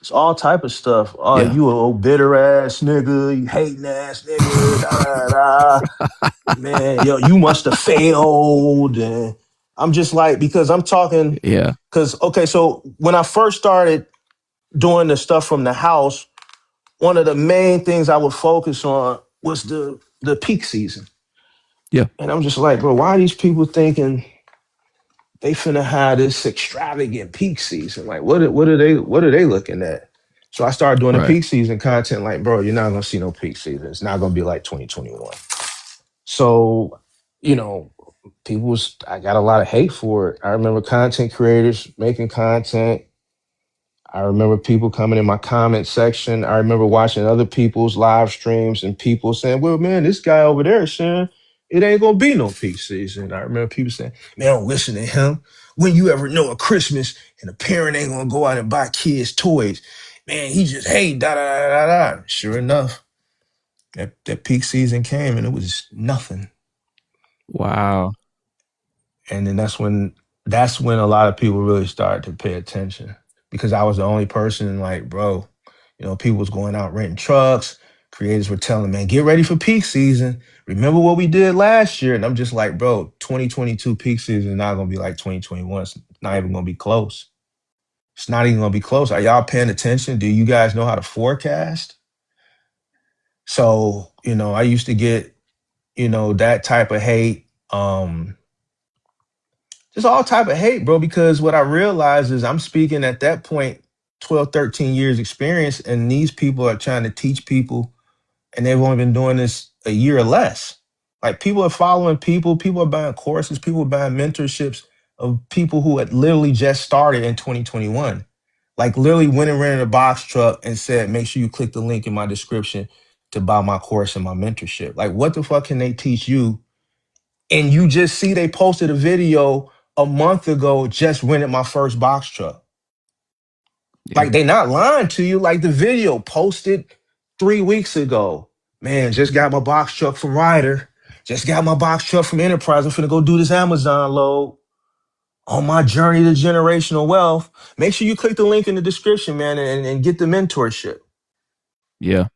it's all type of stuff. Oh, Yeah. you a old bitter ass nigga, you hating ass nigga, da da da. Man, yo, you must have failed. And I'm just like, because I'm talking, Yeah. because, okay, so when I first started doing the stuff from the house, one of the main things I would focus on was the peak season. Yeah. And I'm just like, bro, why are these people thinking they finna have this extravagant peak season? Like, what are they looking at? So I started doing the Right. peak season content. Like, bro, you're not gonna see no peak season. It's not gonna be like 2021. So, you know, I got a lot of hate for it. I remember content creators making content. I remember people coming in my comment section. I remember watching other people's live streams and people saying, well, man, this guy over there is saying it ain't gonna be no peak season. I remember people saying, man, don't listen to him. When you ever know a Christmas and a parent ain't gonna go out and buy kids toys, man, he just, hey, da da da da da. Sure enough, that peak season came and it was nothing. Wow. And then that's when a lot of people really started to pay attention because I was the only person like, bro, people was going out renting trucks. Creators were telling, man, get ready for peak season. Remember what we did last year? And I'm just like, bro, 2022 peak season is not gonna be like 2021. It's not even gonna be close. It's not even gonna be close. Are y'all paying attention? Do you guys know how to forecast? So, I used to get, that type of hate. Just all type of hate, bro, because what I realized is I'm speaking at that point. 12, 13 years experience, and these people are trying to teach people, and they've only been doing this a year or less. Like, people are following people are buying courses, people are buying mentorships of people who had literally just started in 2021. Like, literally went and rented a box truck and said, make sure you click the link in my description to buy my course and my mentorship. Like, what the fuck can they teach you? And you just see they posted a video a month ago, just rented my first box truck. Yeah. Like, they not lying to you. Like, the video posted 3 weeks ago. Man, just got my box truck from Ryder. Just got my box truck from Enterprise. I'm finna go do this Amazon load on my journey to generational wealth. Make sure you click the link in the description, man, and get the mentorship. Yeah.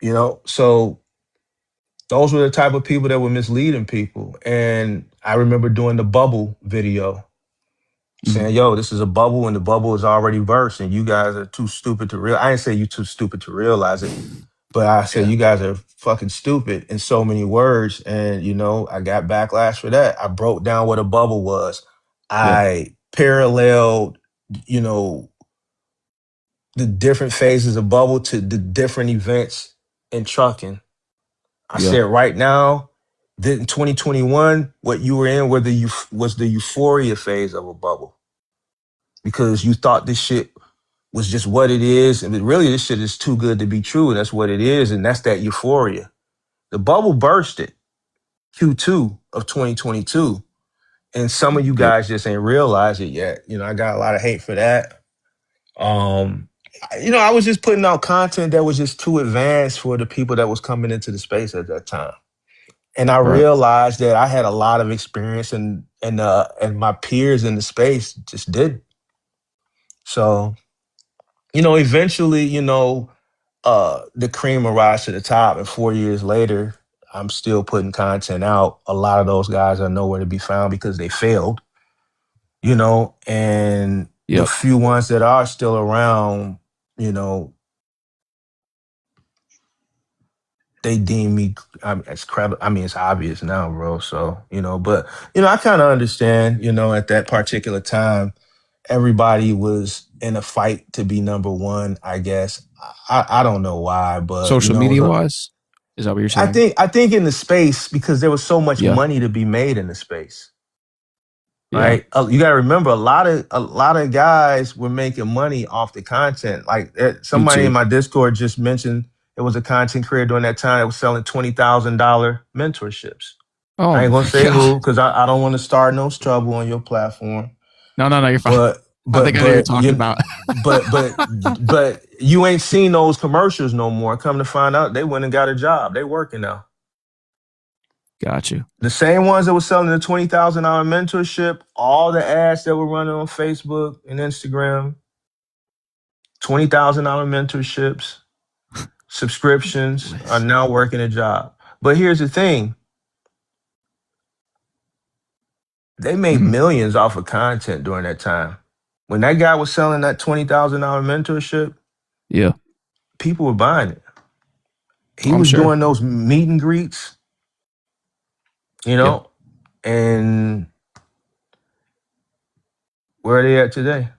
You know, so those were the type of people that were misleading people. And I remember doing the bubble video, saying, yo, this is a bubble and the bubble is already burst and you guys are too stupid to realize. I didn't say you too stupid to realize it, but I said, Yeah. you guys are fucking stupid in so many words. And, you know, I got backlash for that. I broke down what a bubble was. Yeah. I paralleled, you know, the different phases of bubble to the different events in trucking. I Yeah. said, right now, in 2021, what you were in was the euphoria phase of a bubble, because you thought this shit was just what it is. And really, this shit is too good to be true. And that's what it is. And that's that euphoria. The bubble bursted Q2 of 2022. And some of you Yep. guys just ain't realized it yet. You know, I got a lot of hate for that. You know, I was just putting out content that was just too advanced for the people that was coming into the space at that time. And I Right. realized that I had a lot of experience, and my peers in the space just didn't. So, you know, eventually, you know, the cream will rise to the top, and 4 years later, I'm still putting content out. A lot of those guys are nowhere to be found because they failed, you know, and the Yep. few ones that are still around, you know, they deem me as credible. I mean, it's obvious now, bro. So, you know, but, you know, I kind of understand, you know, at that particular time, everybody was in a fight to be number one, I guess. I don't know why, but, you Social know, media wise, is that what you're saying? I think in the space, because there was so much Yeah. money to be made in the space, Yeah. right? You got to remember, a lot of guys were making money off the content. Like, somebody in YouTube. my Discord just mentioned it was a content creator during that time that was selling $20,000 mentorships. Oh I ain't gonna my say god. who, because I don't want to start no trouble on your platform. No, no, no. You're fine. But I think I know what you're talking you about. but you ain't seen those commercials no more. Come to find out, they went and got a job. They working now. Got you. The same ones that were selling the $20,000 mentorship, all the ads that were running on Facebook and Instagram, $20,000 mentorships, subscriptions, are Bliss. now working a job. But here's the thing: they made Mhm. millions off of content during that time. When that guy was selling that $20,000 mentorship, Yeah. people were buying it. He I'm was sure. doing those meet and greets, you Yeah. know, and where are they at today?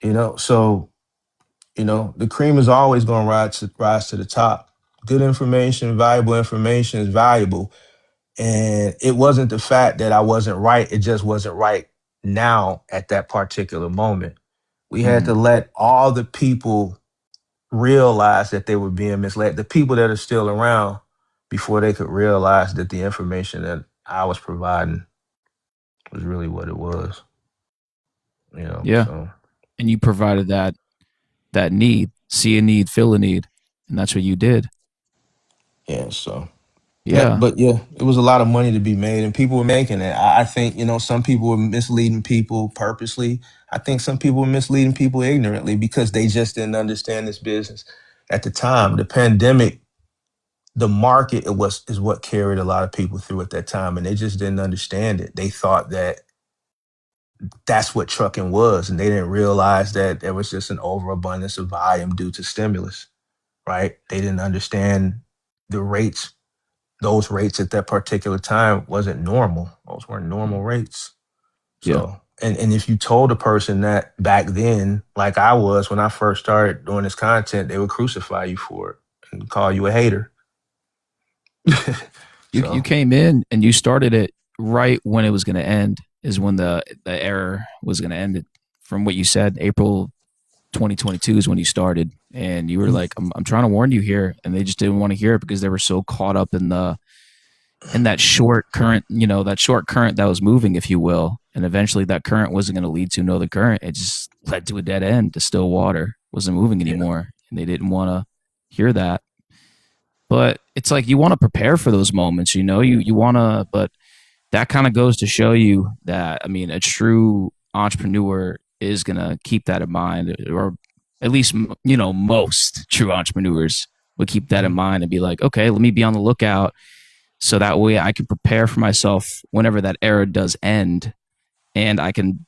You know, so, you know, the cream is always going to rise to the top. Good information, valuable information is valuable. And it wasn't the fact that I wasn't right. It just wasn't right now at that particular moment. We had to Mhm. let all the people realize that they were being misled, the people that are still around, before they could realize that the information that I was providing was really what it was, you know. Yeah. So, And you provided that need, see a need, fill a need, and that's what you did. yeah, so that, Yeah. but yeah, it was a lot of money to be made, and people were making it. I think, you know, some people were misleading people purposely. I think some people were misleading people ignorantly because they just didn't understand this business at the time. The pandemic, the market, is what carried a lot of people through at that time, and they just didn't understand it. They thought that that's what trucking was, and they didn't realize that there was just an overabundance of volume due to stimulus, right? They didn't understand the rates. Those rates at that particular time wasn't normal. Those weren't normal rates. Yeah. So, And if you told a person that back then, like I was when I first started doing this content, they would crucify you for it and call you a hater. You So came in and you started it right when it was going to end. Is when the error was going to end. It from what you said, April 2022 is when you started, and you were like, I'm trying to warn you here," and they just didn't want to hear it because they were so caught up in that short current, that short current that was moving, if you will. And eventually that current wasn't going to lead to another current. It just led to a dead end, to still water. It wasn't moving yeah. anymore. And they didn't want to hear that. But it's like you want to prepare for those moments, you want to, but that kind of goes to show you that, I mean, a true entrepreneur is going to keep that in mind, or at least, most true entrepreneurs would keep that in mind and be like, okay, let me be on the lookout so that way I can prepare for myself whenever that era does end, and I can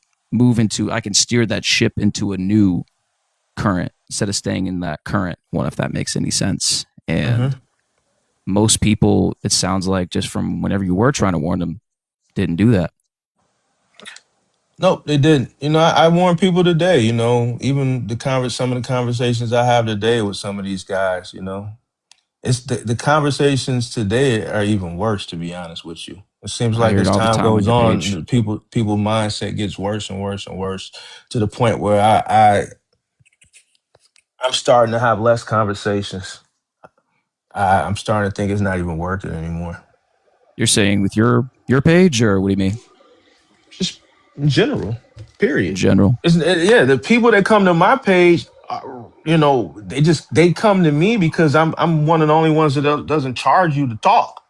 I can steer that ship into a new current instead of staying in that current one, if that makes any sense. And Mm-hmm. most people, it sounds like, just from whenever you were trying to warn them, didn't do that. Nope, they didn't. I warn people today. Even some of the conversations I have today with some of these guys. It's the conversations today are even worse, to be honest with you. It seems I like hear it as all the time time on goes your on, page. people mindset gets worse and worse and worse to the point where I'm starting to have less conversations. I'm starting to think it's not even worth it anymore. You're saying with your page, or what do you mean Just in general, in period. general? Yeah, the people that come to my page, they come to me because I'm one of the only ones that doesn't charge you to talk.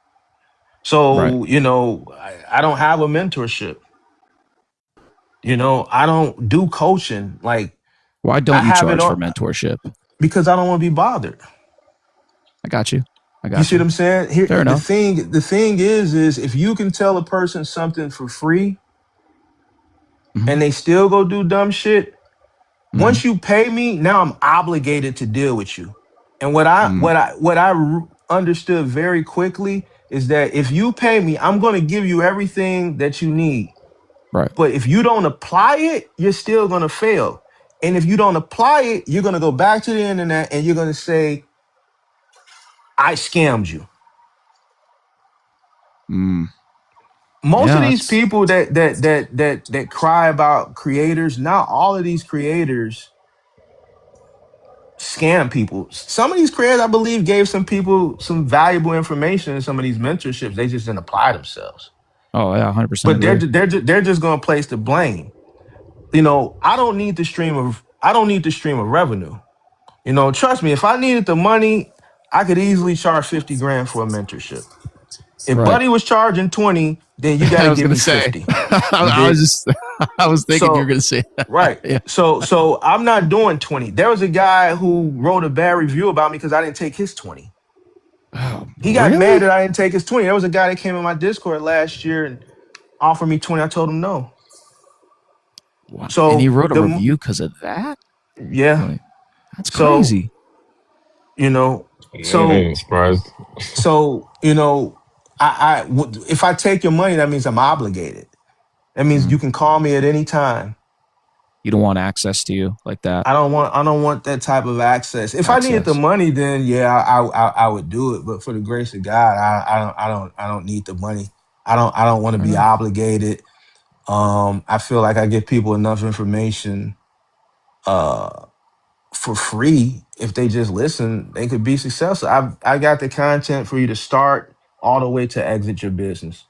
Right. So I don't have a mentorship. I don't do coaching. Like Why I don't you have it charge for on mentorship? because I don't want to be bothered. I got you. I You got see what you. I'm saying? Here, Fair enough. the thing is if you can tell a person something for free Mm-hmm. and they still go do dumb shit, Mm-hmm. once you pay me, now I'm obligated to deal with you. And Mm, what I understood very quickly is that if you pay me, I'm going to give you everything that you need. right. But if you don't apply it, you're still going to fail. And if you don't apply it, you're going to go back to the internet and you're going to say, I scammed you. Mm, Most of yeah, these that's people that cry about creators, not all of these creators scam people. Some of these creators, I believe, gave some people some valuable information in some of these mentorships. They just didn't apply themselves. oh yeah, 100% But agree. they're just going to place the blame. I don't need the stream of revenue. Trust me, if I needed the money, I could easily charge 50 grand for a mentorship. If Right. Buddy was charging 20, then you got I to was give gonna me say. 50. You I was did. just. I was thinking you were So gonna say that. right. Yeah. So I'm not doing 20. There was a guy who wrote a bad review about me because I didn't take his 20. Oh, He got mad really? that I didn't take his 20. There was a guy that came in my Discord last year and offered me 20. I told him no. What? And he So wrote a the review because of that? yeah. Like, that's So, crazy. you know, I so ain't surprised. so, if I take your money, that means I'm obligated. That means Mm. you can call me at any time. You don't want access to you like that. I don't want that type of access. If I needed the Access. money, then yeah, I would do it. But for the grace of God, I don't need the money. I don't want to Fair be enough. obligated. I feel like I give people enough information uh for free. If they just listen, they could be successful. I got the content for you to start all the way to exit your business.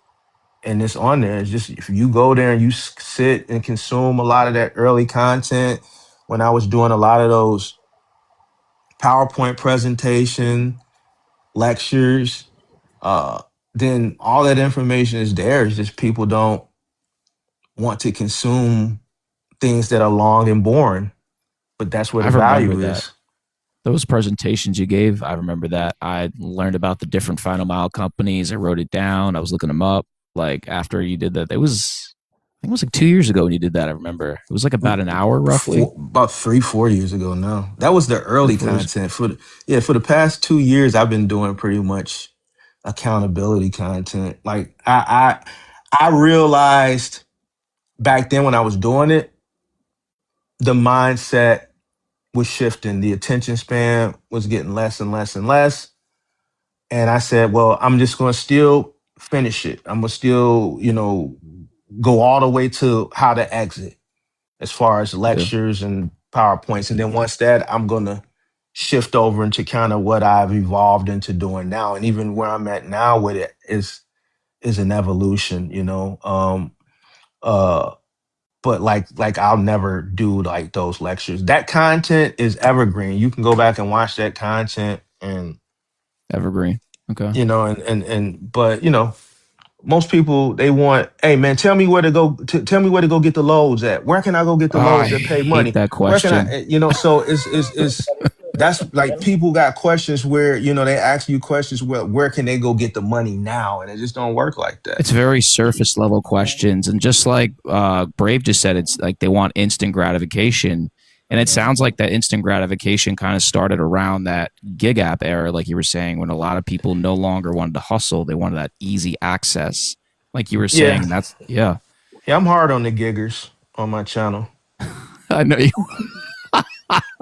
And it's on there. It's just if you go there and you sit and consume a lot of that early content, when I was doing a lot of those PowerPoint presentation lectures, uh, then all that information is there. It's just people don't want to consume things that are long and boring. But that's where I the remember value that. is. Those presentations you gave, I remember that. I learned about the different final mile companies. I wrote it down. I was looking them up. Like after you did that, I think it was like 2 years ago when you did that. I remember it was like about an hour roughly. About 3, 4 years ago now. That was the Three, early 4 years. content. For the past 2 years, I've been doing pretty much accountability content. Like I realized back then when I was doing it, the mindset was shifting. The attention span was getting less and less and less. And I said, well, I'm just going to still finish it. I'm going to still, go all the way to how to exit as far as Yeah. lectures and PowerPoints. And then once that, I'm going to shift over into kind of what I've evolved into doing now. And even where I'm at now with it is an evolution. Uh, but like I'll never do like those lectures. That content is evergreen. You can go back and watch that content and Evergreen. Okay. but most people they want, hey man, tell me where to go. Tell me where to go get the loads at. Where can I go get the Oh, I loads that pay hate money? that Where can question. so it's that's like people got questions where they ask you questions where can they go get the money now, and it just don't work like that. It's very surface level questions, and just like Brave just said, it's like they want instant gratification, and it sounds like that instant gratification kind of started around that gig app era, like you were saying, when a lot of people no longer wanted to hustle; they wanted that easy access, like you were Yeah, saying. That's yeah. yeah, I'm hard on the giggers on my channel. I know you.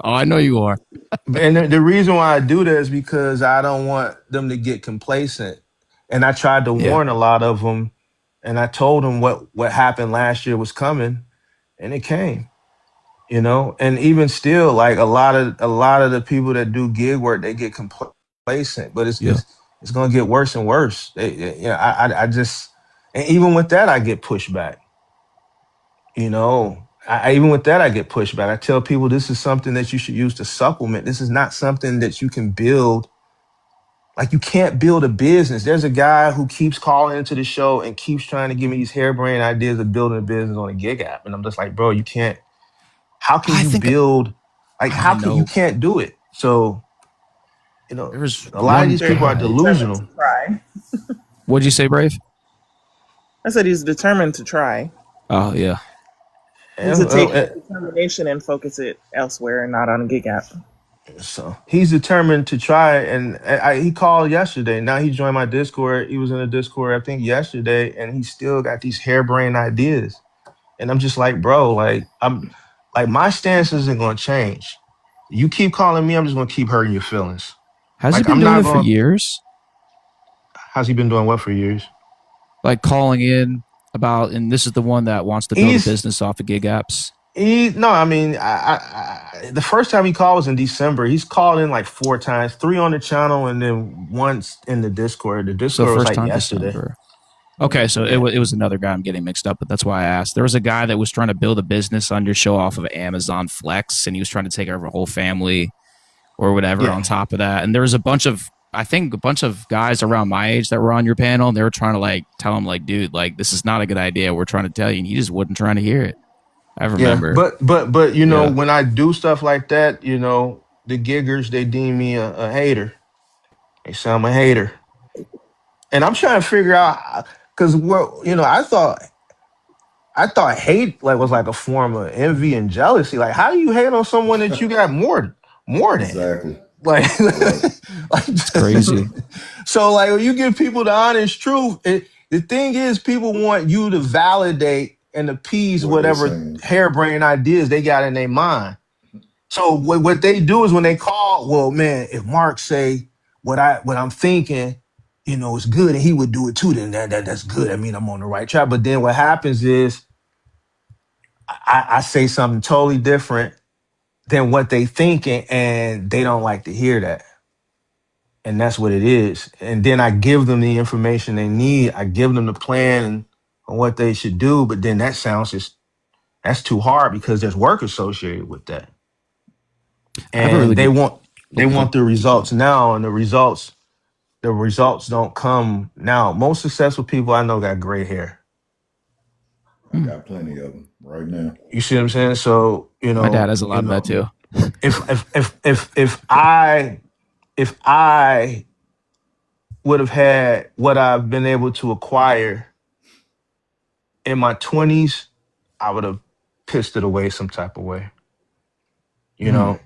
Oh, I know you are. And the reason why I do that is because I don't want them to get complacent. And I tried to Yeah. warn a lot of them, and I told them what happened last year was coming, and it came. And even still, like a lot of the people that do gig work, they get complacent, but Yeah. it's going to get worse and worse. I just, and even with that, I get pushback. Even with that, I get pushback. I tell people this is something that you should use to supplement. This is not something that you can build. Like, you can't build a business. There's a guy who keeps calling into the show and keeps trying to give me these harebrained ideas of building a business on a gig app. And I'm just like, bro, you can't. How can I you think build? Like, I how can you know. can't do it? So, There's a lot of one these people are guy. Determined to delusional. try. What'd you say, Brave? I said he's determined to try. Oh yeah. Needs to And, take that determination and focus it elsewhere and not on a gig app. so he's determined to try. And he called yesterday. Now he joined my Discord. He was in the Discord, I think, yesterday, and he still got these harebrained ideas. And I'm just like, bro, like my stance isn't going to change. You keep calling me, I'm just going to keep hurting your feelings. Has he Like, been I'm doing not it for going. years? How's he been doing what for years? Like calling in about, and this is the one that wants to build a He's business off of gig apps. No, I mean, the first time he called was in December. He's called in like 4 times, 3 on the channel, and then once in the Discord. The So Discord was first like time yesterday. December. Okay, so Yeah, it was another guy I'm getting mixed up, but that's why I asked. There was a guy that was trying to build a business on your show off of Amazon Flex, and he was trying to take over a whole family or whatever yeah, on top of that. And there was I think a bunch of guys around my age that were on your panel, and they were trying to like tell him like, dude, like this is not a good idea. We're trying to tell you, and he just wasn't trying to hear it. I yeah. remember. But Yeah. when I do stuff like that, the giggers, they deem me a hater. They say I'm a hater, and I'm trying to figure out because I thought hate like was like a form of envy and jealousy. Like, how do you hate on someone that you got more than? Exactly. Like, Right. like It's crazy. so like when you give people the honest truth, the thing is people want you to validate and appease What they're whatever saying. harebrained ideas they got in their mind. So what they do is when they call, well, man, if Mark say what I'm thinking, is good, and he would do it too, then that's good. I mean, I'm on the right track. But then what happens is I say something totally different than what they thinking, and they don't like to hear that. And that's what it is. And then I give them the information they need. I give them the plan on what they should do. But then that's too hard because there's work associated with that. I have a And really they good. want they want the results now, and the results don't come now. Most successful people I know got gray hair. I got plenty of them right now. You see what I'm saying? So My dad has a lot of that too. if I would have had what I've been able to acquire in my 20s, I would have pissed it away some type of way.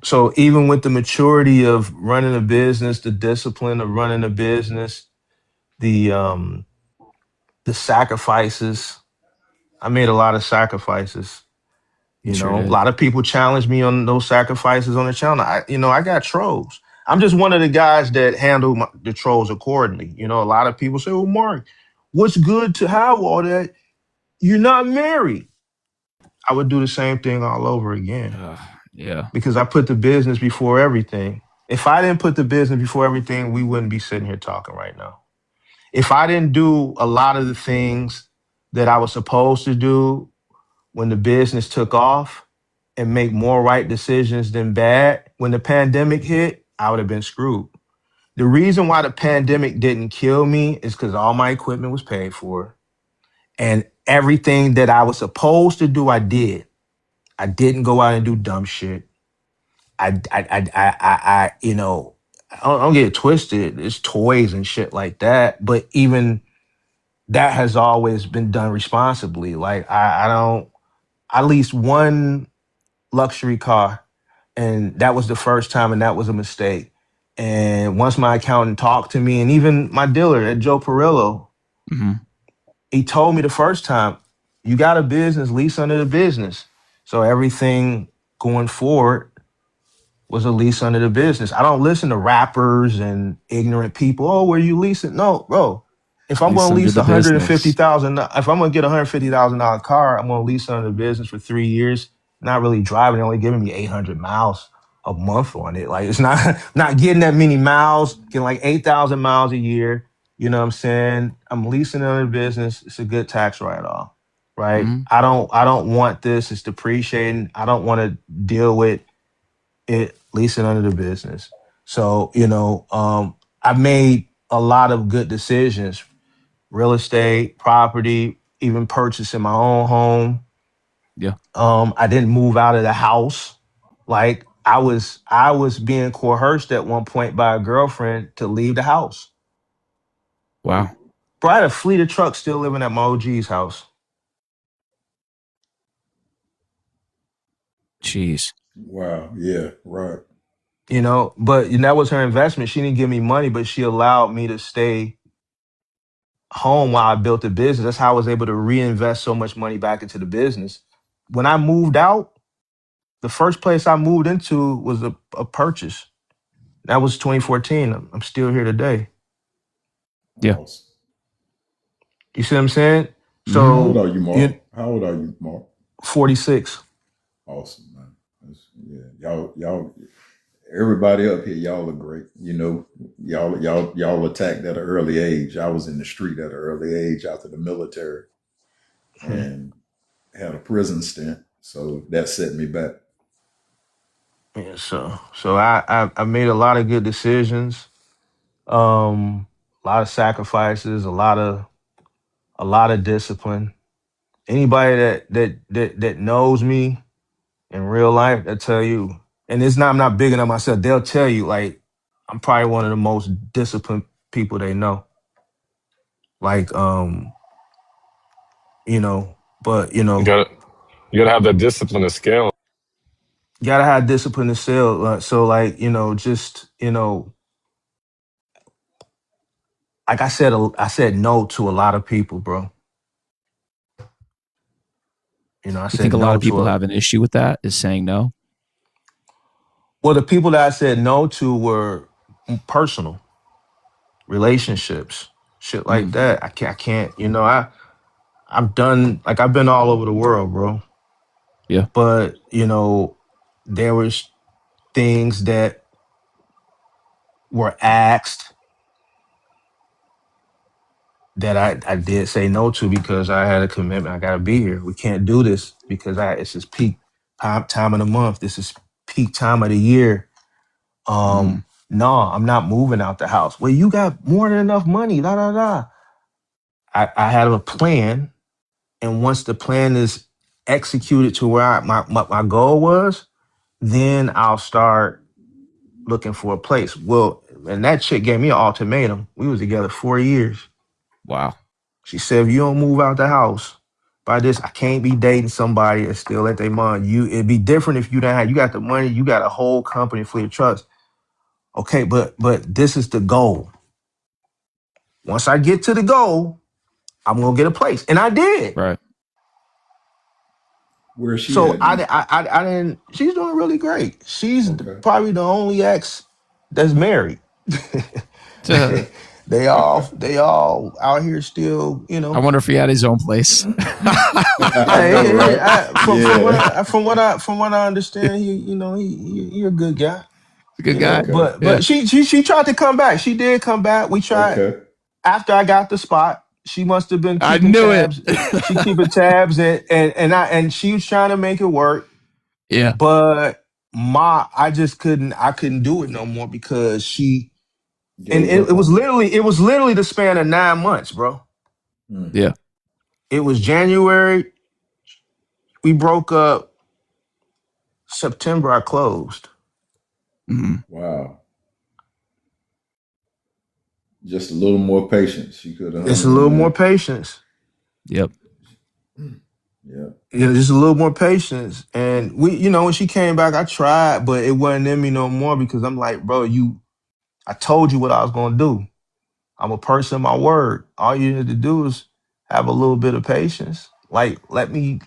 So even with the maturity of running a business, the discipline of running a business, the sacrifices, I made a lot of sacrifices. You You sure know, a did. lot of people challenge me on those sacrifices on the channel. I got trolls. I'm just one of the guys that handle the trolls accordingly. You know, a lot of people say, "Well, Mark, what's good to have all that? You're not married." I would do the same thing all over again Yeah. because I put the business before everything. If I didn't put the business before everything, we wouldn't be sitting here talking right now. If I didn't do a lot of the things that I was supposed to do when the business took off and make more right decisions than bad, when the pandemic hit, I would have been screwed. The reason why the pandemic didn't kill me is because all my equipment was paid for and everything that I was supposed to do, I did. I didn't go out and do dumb shit. I don't get it twisted. It's toys and shit like that. But even that has always been done responsibly. Like I don't. I leased one luxury car, and that was the first time, and that was a mistake. And once my accountant talked to me, and even my dealer at Joe Perillo, Hmm. he told me the first time, you got a business, lease under the business. So everything going forward was a lease under the business. I don't listen to rappers and ignorant people. Oh, where you leasing? No, bro. If I'm going Least to under lease the business. 150,000, if I'm going to get $150,000 car, I'm going to lease under the business for 3 years. Not really driving, only giving me 800 miles a month on it. Like it's not not getting that many miles, getting like 8,000 miles a year. You know what I'm saying? I'm leasing under the business. It's a good tax write-off, right? Hmm. I don't want this. It's depreciating. I don't want to deal with it leasing under the business. So, I made a lot of good decisions, real estate, property, even purchasing my own home. Yeah. I didn't move out of the house. Like I was being coerced at one point by a girlfriend to leave the house. Wow. Bro, I had a fleet of trucks still living at my OG's house. Jeez. Wow. Yeah. Right. But that was her investment. She didn't give me money, but she allowed me to stay home while I built the business. That's how I was able to reinvest so much money back into the business. When I moved out, the first place I moved into was a purchase. That was 2014. I'm still here today. Yeah. Awesome. You see what I'm saying? How Hmm. old So are you, Mark? you How old are you, Mark? 46. Awesome, man. Yeah, y'all, everybody up here, y'all are great. You know, y'all attacked at an early age. I was in the street at an early age after the military and had a prison stint, so that set me back. Yeah, so I made a lot of good decisions, a lot of sacrifices, a lot of discipline. Anybody that knows me in real life, they'll tell you, and I'm not bigging up myself, they'll tell you, like, I'm probably one of the most disciplined people they know. Like, you know, but You gotta have that discipline to scale. you gotta have discipline to sell. So like, just, like I said no to a lot of people, bro. I You think said a lot no of people to have an issue with that, is saying no? well, the people that I said no to were personal relationships, shit like Mm. that. I can't, I'm done. Like I've been all over the world, bro. Yeah. But there was things that were asked that I did say no to because I had a commitment. I gotta be here. We can't do this because it's just peak time of the month. This is peak time of the year. Hmm. No, I'm not moving out the house. Well, you got more than enough money. Da da da. I had a plan, and once the plan is executed to where my goal was, then I'll start looking for a place. Well, and that chick gave me an ultimatum. We was together 4 years. Wow. She said, if you don't move out the house by this, I can't be dating somebody and still let their mom. It'd be different if you got the money, you got a whole company for your trust. Okay, but this is the goal. Once I get to the goal, I'm gonna get a place. And I did. Right. Where's she So at now? I didn't. She's doing really great. She's Okay. probably the only ex that's married. I They all out here still, wonder if he had his own place. I Yeah, know, right? Yeah. from what I understand, he a good guy. Good guy. Okay. Yeah. But she tried to come back. She did come back. We tried Okay. after I got the spot. She must have been I keeping knew it. tabs. She keeping tabs and she was trying to make it work. Yeah. But I couldn't do it no more because she and Gave up on it. it was literally the span of 9 months, bro. Mm. Yeah. It was January. We broke up. September I closed. Mm-hmm. Wow. Just a little more patience. She could have It's hung a in little more there. patience. Yep. Yeah. Just a little more patience. And when she came back, I tried, but it wasn't in me no more because I'm like, bro, I told you what I was gonna do. I'm a person of my word. All you need to do is have a little bit of patience. Like,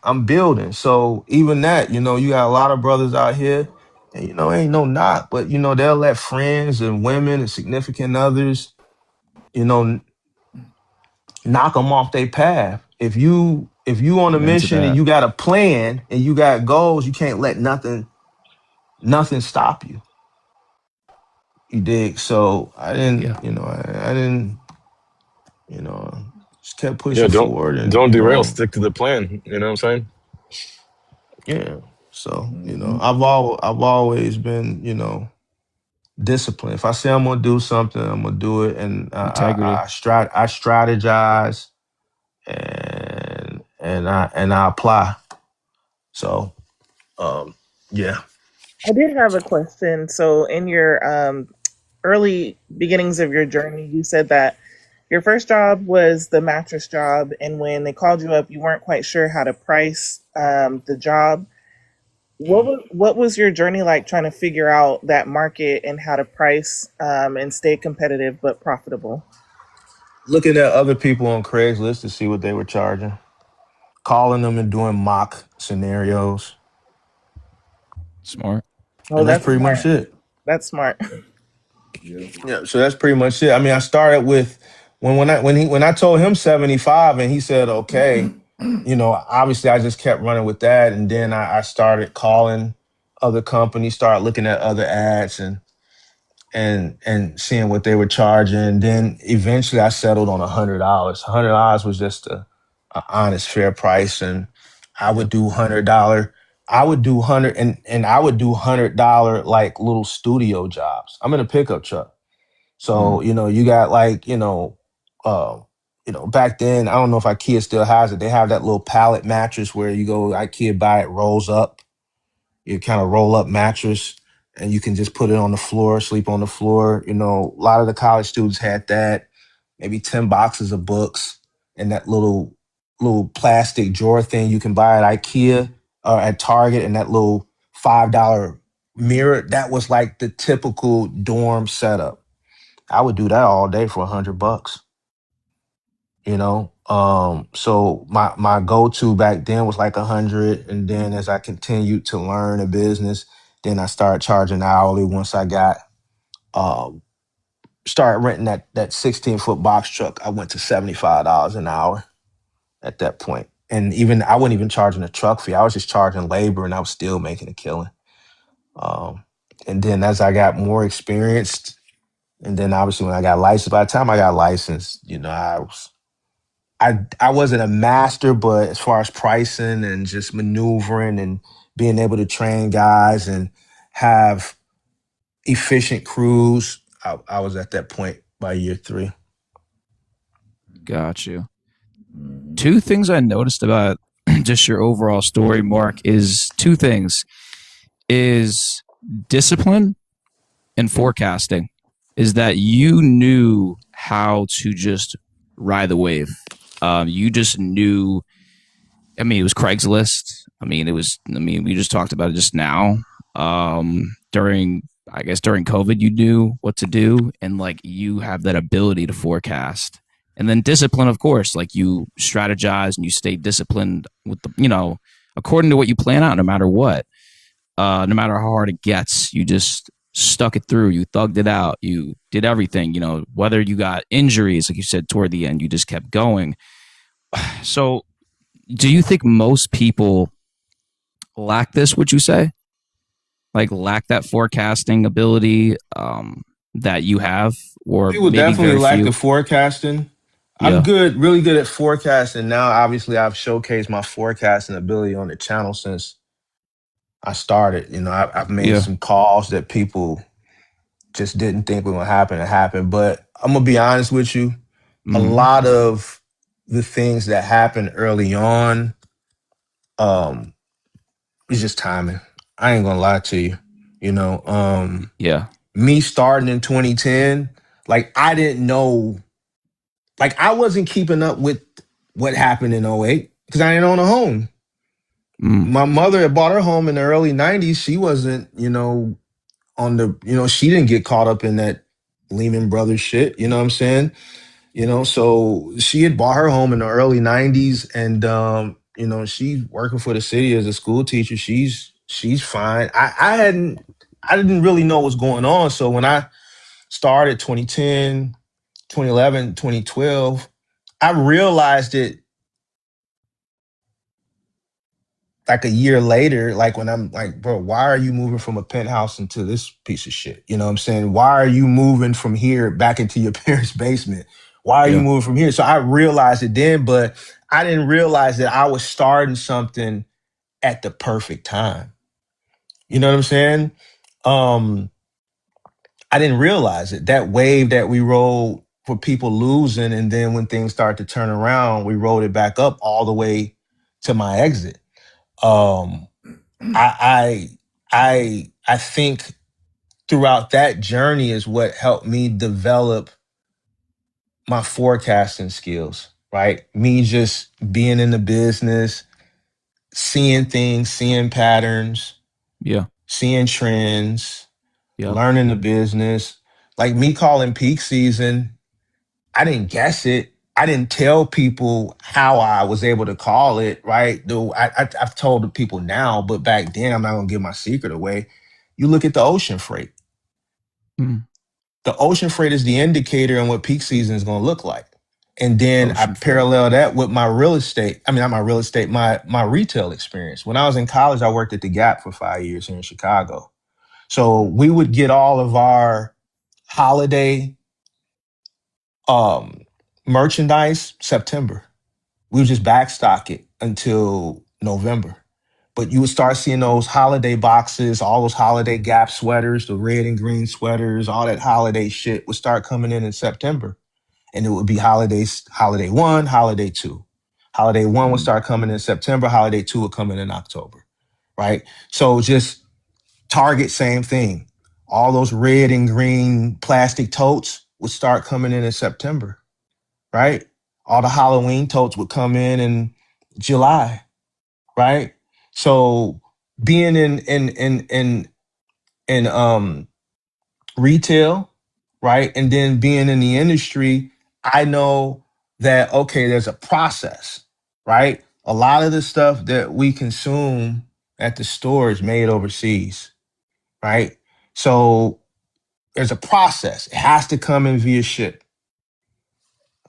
I'm building. So even that, you got a lot of brothers out here, and ain't no knock, but they'll let friends and women and significant others, you know, knock them off their path. If you on a Amen to mission and that. you got a plan and you got goals, you can't let nothing stop you. You dig? So I didn't, Yeah. I didn't, you know, just kept Yeah, pushing forward and don't derail. Stick to the plan. You know what I'm saying? yeah. So, Mm-hmm. I've always been, disciplined. If I say I'm gonna do something, I'm gonna do it, and Integrity. I strategize and I apply. So, yeah. I did have a question. So, in your early beginnings of your journey, you said that your first job was the mattress job, and when they called you up, you weren't quite sure how to price the job. What was your journey like trying to figure out that market and how to price and stay competitive but profitable? Looking at other people on Craigslist to see what they were charging, calling them and doing mock scenarios, Smart. Oh, and that's that's pretty much smart. it. That's smart. Yeah. Yeah, so that's pretty much it. I mean, I started with when I told him 75 and he said okay, obviously I just kept running with that, and then I started calling other companies, started looking at other ads and seeing what they were charging. Then eventually I settled on $100. $100 was just a honest, fair price, and I would do $100. I would do hundred and I would do $100 like little studio jobs. I'm in a pickup truck. So, Mm. you got like, uh, back then, I don't know if IKEA still has it. They have that little pallet mattress where you go IKEA buy it, rolls up. You kind of roll up mattress and you can just put it on the floor, sleep on the floor. A lot of the college students had that, maybe 10 boxes of books and that little plastic drawer thing you can buy at IKEA or at Target, and that little $5 mirror. That was like the typical dorm setup. I would do that all day for $100. So my go-to back then was like 100, and then as I continued to learn a business, then I started charging hourly. Once I got um started renting that 16-foot box truck, I went to $75 an hour at that point. And even I wasn't even charging a truck fee. I was just charging labor, and I was still making a killing. um and then as I got more experienced, and then obviously when I got licensed, by the time I got licensed, I wasn't a master, but as far as pricing and just maneuvering and being able to train guys and have efficient crews, I was at that point by year 3. Got you. Mm-hmm. Two things I noticed about just your overall story, Mark, is two things: is discipline and forecasting. Is that you knew how to just ride the wave. You just knew. I mean, it was Craigslist. I mean, it was. I mean, we just talked about it just now. During, I guess, during COVID, you knew what to do, and like you have that ability to forecast. And then discipline, of course, like you strategize and you stay disciplined with the, according to what you plan out, no matter what, no matter how hard it gets, you just stuck it through. You thugged it out. You did everything, whether you got injuries, like you said, toward the end, you just kept going. So do you think most people lack this, would you say? Like lack that forecasting ability that you have, or People maybe definitely very lack few? the forecasting. I'm Yeah. good, really good at forecasting now. Obviously, I've showcased my forecasting ability on the channel since I started. I've made Yeah. some calls that people just didn't think were gonna happen to happen. But I'm gonna be honest with you, a Mm-hmm. lot of the things that happened early on, um, is just timing. I ain't gonna lie to you. Yeah. Me starting in 2010, like I didn't know, like I wasn't keeping up with what happened in '08 because I didn't own a home. Mm. My mother had bought her home in the early '90s. She wasn't, on the, she didn't get caught up in that Lehman Brothers shit. You know what I'm saying? So she had bought her home in the early '90s, and she's working for the city as a school teacher. She's fine. I didn't really know what's going on. So when I started 2010, 2011, 2012, I realized it like a year later, like when I'm like, bro, why are you moving from a penthouse into this piece of shit? You know what I'm saying? Why are you moving from here back into your parents' basement? Why are you Yeah. moving from here? So I realized it then, but I didn't realize that I was starting something at the perfect time. You know what I'm saying? Um, I didn't realize it. That wave that we rode for people losing, and then when things started to turn around, we rode it back up all the way to my exit. Um, I I think throughout that journey is what helped me develop my forecasting skills, right? Me just being in the business, seeing things, seeing patterns, Yeah. seeing trends, Yep. learning the business. Like me calling peak season, I didn't guess it. I didn't tell people how I was able to call it, right? Though I've told the people now, but back then I'm not gonna give my secret away. You look at the ocean freight. Mm. The ocean freight is the indicator on what peak season is going to look like. And then I Ocean freight. parallel that with my real estate. I mean, not my real estate, my retail experience. When I was in college, I worked at the Gap for 5 years here in Chicago. So we would get all of our holiday um, merchandise September. We would just backstock it until November. But you would start seeing those holiday boxes, all those holiday Gap sweaters, the red and green sweaters, all that holiday shit would start coming in September. And it would be holiday one, holiday two. Holiday one would Mm. start coming in September, holiday two would come in October, right? So just Target, same thing. All those red and green plastic totes would start coming in September, right? All the Halloween totes would come in July, right? So being in retail, right? And then being in the industry, I know that, okay, there's a process, right? A lot of the stuff that we consume at the store is made overseas, right? So there's a process. It has to come in via ship.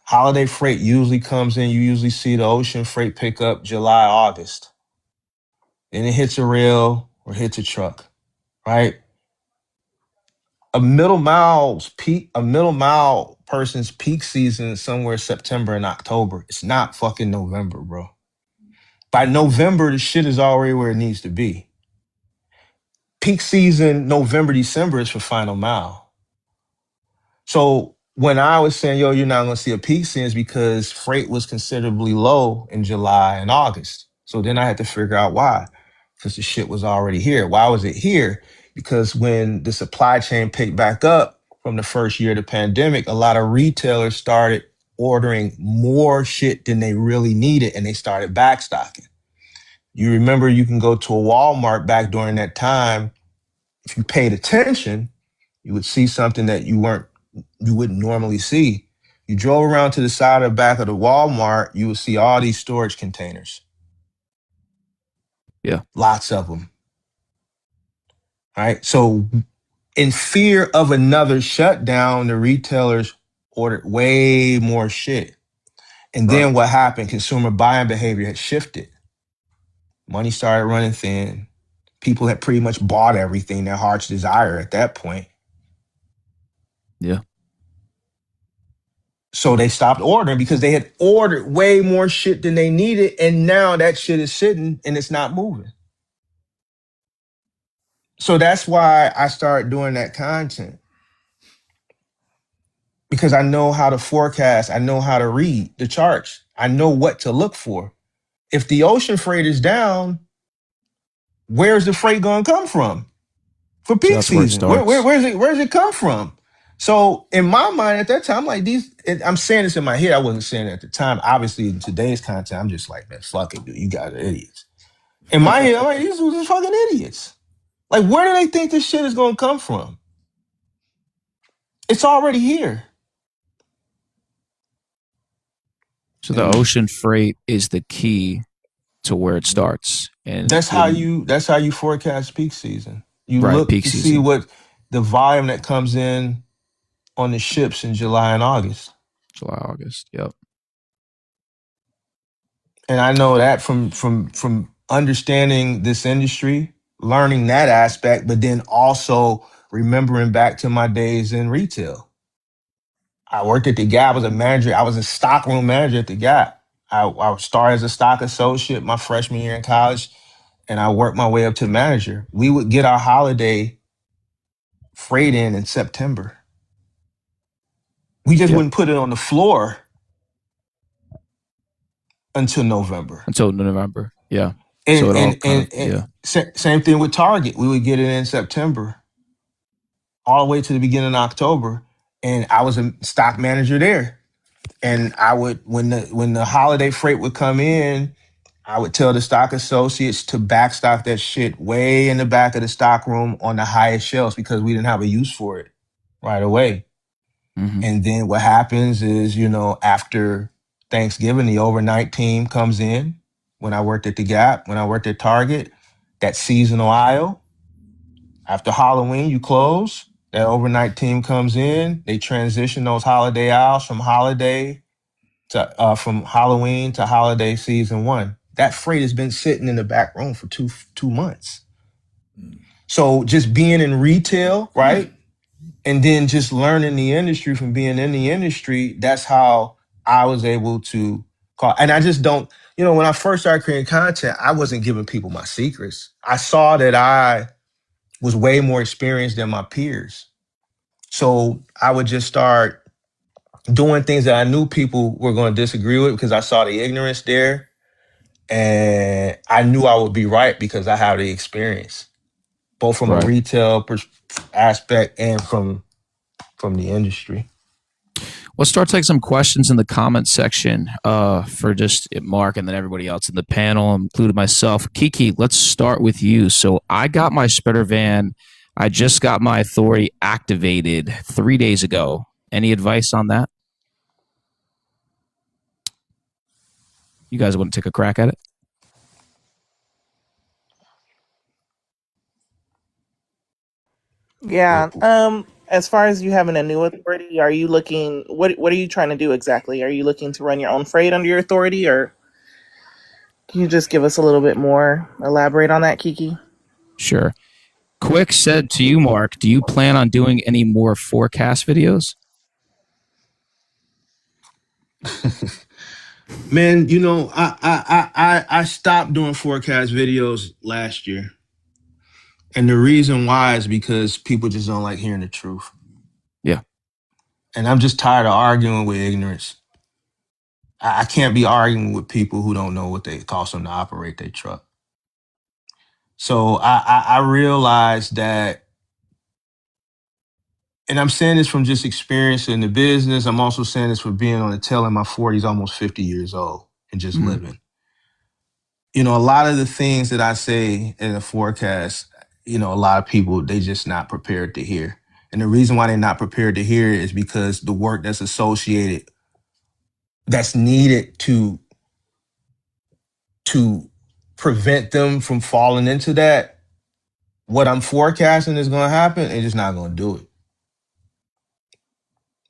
Holiday freight usually comes in. You usually see the ocean freight pick up July, August. Then it hits a rail or hits a truck, right? A middle mile person's peak season is somewhere September and October. It's not fucking November, bro. By November, the shit is already where it needs to be. Peak season, November, December is for final mile. So when I was saying, yo, you're not gonna see a peak season, is because freight was considerably low in July and August. So then I had to figure out why, because the shit was already here. Why was it here? Because when the supply chain picked back up from the first year of the pandemic, a lot of retailers started ordering more shit than they really needed, and they started backstocking. You remember, you can go to a Walmart back during that time. If you paid attention, you would see something that you wouldn't normally see. You drove around to the side or back of the Walmart, you would see all these storage containers. Yeah. Lots of them. Right. So in fear of another shutdown, the retailers ordered way more shit. And Right. then what happened? Consumer buying behavior had shifted. Money started running thin. People had pretty much bought everything their hearts desire at that point. Yeah. So they stopped ordering because they had ordered way more shit than they needed. And now that shit is sitting and it's not moving. So that's why I started doing that content. Because I know how to forecast. I know how to read the charts. I know what to look for. If the ocean freight is down, where's the freight going to come from for So peak that's where it season? starts. Where's it come from? So in my mind at that time, like I'm saying this in my head. I wasn't saying it at the time. Obviously, in today's content, I'm just like, man, fuck it, dude. You guys are idiots. In my head, I'm like, these are just fucking idiots. Like, where do they think this shit is going to come from? It's already here. So the And ocean freight is the key to where it starts. And that's how you forecast peak season. You right, look peak to see season, what the volume that comes in on the ships in July and August. July, August. Yep. And I know that from understanding this industry, learning that aspect, but then also remembering back to my days in retail. I worked at the Gap. I was a manager. I was a stockroom manager at the Gap. I started as a stock associate my freshman year in college, and I worked my way up to manager. We would get our holiday freight in September. We just Yep. wouldn't put it on the floor until November. Until November. Yeah. So And it all and kind and, of, and yeah. same thing with Target. We would get it in September, all the way to the beginning of October. And I was a stock manager there. And I would, when the holiday freight would come in, I would tell the stock associates to backstock that shit way in the back of the stock room on the highest shelves because we didn't have a use for it right away. Mm-hmm. And then what happens is, after Thanksgiving, the overnight team comes in. When I worked at the Gap, when I worked at Target, that seasonal aisle. After Halloween, you close. That overnight team comes in. They transition those holiday aisles from Halloween to holiday season one. That freight has been sitting in the back room for two months. So just being in retail, right? And then just learning the industry from being in the industry, that's how I was able to call. And I just don't, when I first started creating content, I wasn't giving people my secrets. I saw that I was way more experienced than my peers. So I would just start doing things that I knew people were going to disagree with because I saw the ignorance there. And I knew I would be right because I have the experience, both from a Right. retail aspect and from the industry. Let's start taking some questions in the comments section for just Mark and then everybody else in the panel, including myself. Kiki, let's start with you. So I got my spreader van. I just got my authority activated 3 days ago. Any advice on that? You guys want to take a crack at it? Yeah. As far as you having a new authority, are you looking? What are you trying to do exactly? Are you looking to run your own freight under your authority, or can you just give us a little bit more, elaborate on that, Kiki? Sure. Quick said to you, Mark, do you plan on doing any more forecast videos? Man, I stopped doing forecast videos last year. And the reason why is because people just don't like hearing the truth. Yeah. And I'm just tired of arguing with ignorance. I can't be arguing with people who don't know what they cost them to operate their truck. So I realized that, and I'm saying this from just experience in the business. I'm also saying this for being on the tail in my 40s, almost 50 years old, and just Mm-hmm. living. A lot of the things that I say in a forecast, a lot of people, they just not prepared to hear. And the reason why they're not prepared to hear it is because the work that's associated, that's needed to prevent them from falling into that, what I'm forecasting is going to happen, they're just not going to do it.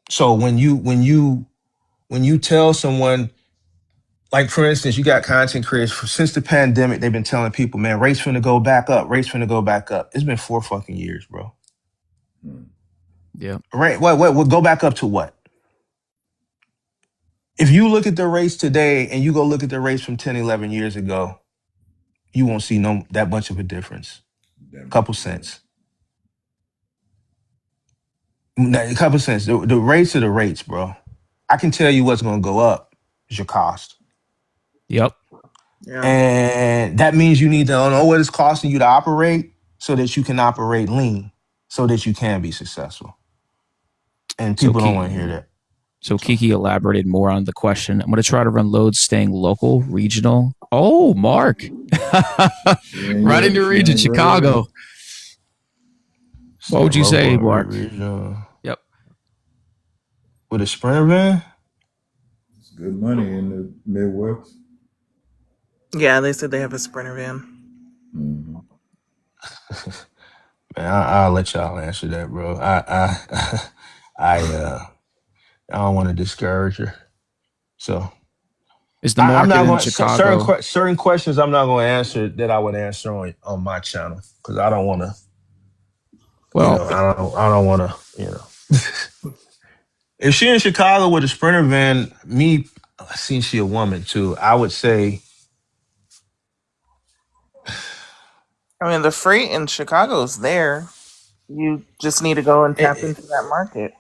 So when you tell someone, like for instance, you got content creators since the pandemic, they've been telling people, man, rates finna go back up, rates finna go back up. It's been 4 fucking years, bro. Yeah. Right? What go back up to what? If you look at the rates today and you go look at the rates from 10, 11 years ago, you won't see that much of a difference. A couple cents. A couple cents. The rates are the rates, bro. I can tell you what's going to go up is your cost. Yep. Yeah. And that means you need to know what it's costing you to operate so that you can operate lean, so that you can be successful. And people don't want to hear that. So Kiki elaborated more on the question. I'm going to try to run loads staying local, regional. Oh, Mark. Right in your region, Chicago. What would you say, Mark? Yep. With a Sprinter van? It's good money in the Midwest. Yeah, they said they have a Sprinter van. Mm-hmm. Man, I'll let y'all answer that, bro. I don't want to discourage her. So is the market I'm not in Chicago? certain questions I'm not going to answer that I would answer on my channel because I don't want to. Well, I don't want to. If she in Chicago with a Sprinter van, since she a woman too, I would say. I mean, the freight in Chicago is there. You just need to go and tap into that market.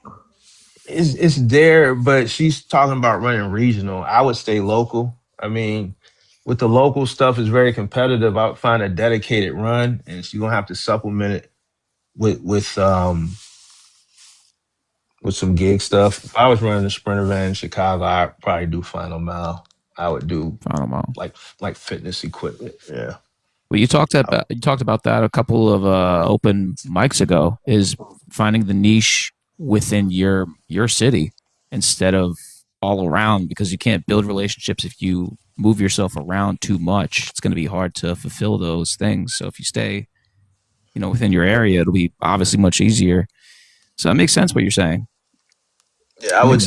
It's there, but she's talking about running regional. I would stay local. I mean, with the local stuff, it's very competitive. I would find a dedicated run, and she's gonna have to supplement it with some gig stuff. If I was running a Sprinter van in Chicago, I'd probably do Final Mile. I would do Final Mile, like fitness equipment. Yeah. Well, you talked about that a couple of open mics ago. Is finding the niche within your city instead of all around, because you can't build relationships if you move yourself around too much. It's going to be hard to fulfill those things. So if you stay, within your area, it'll be obviously much easier. So that makes sense what you're saying. Yeah, I would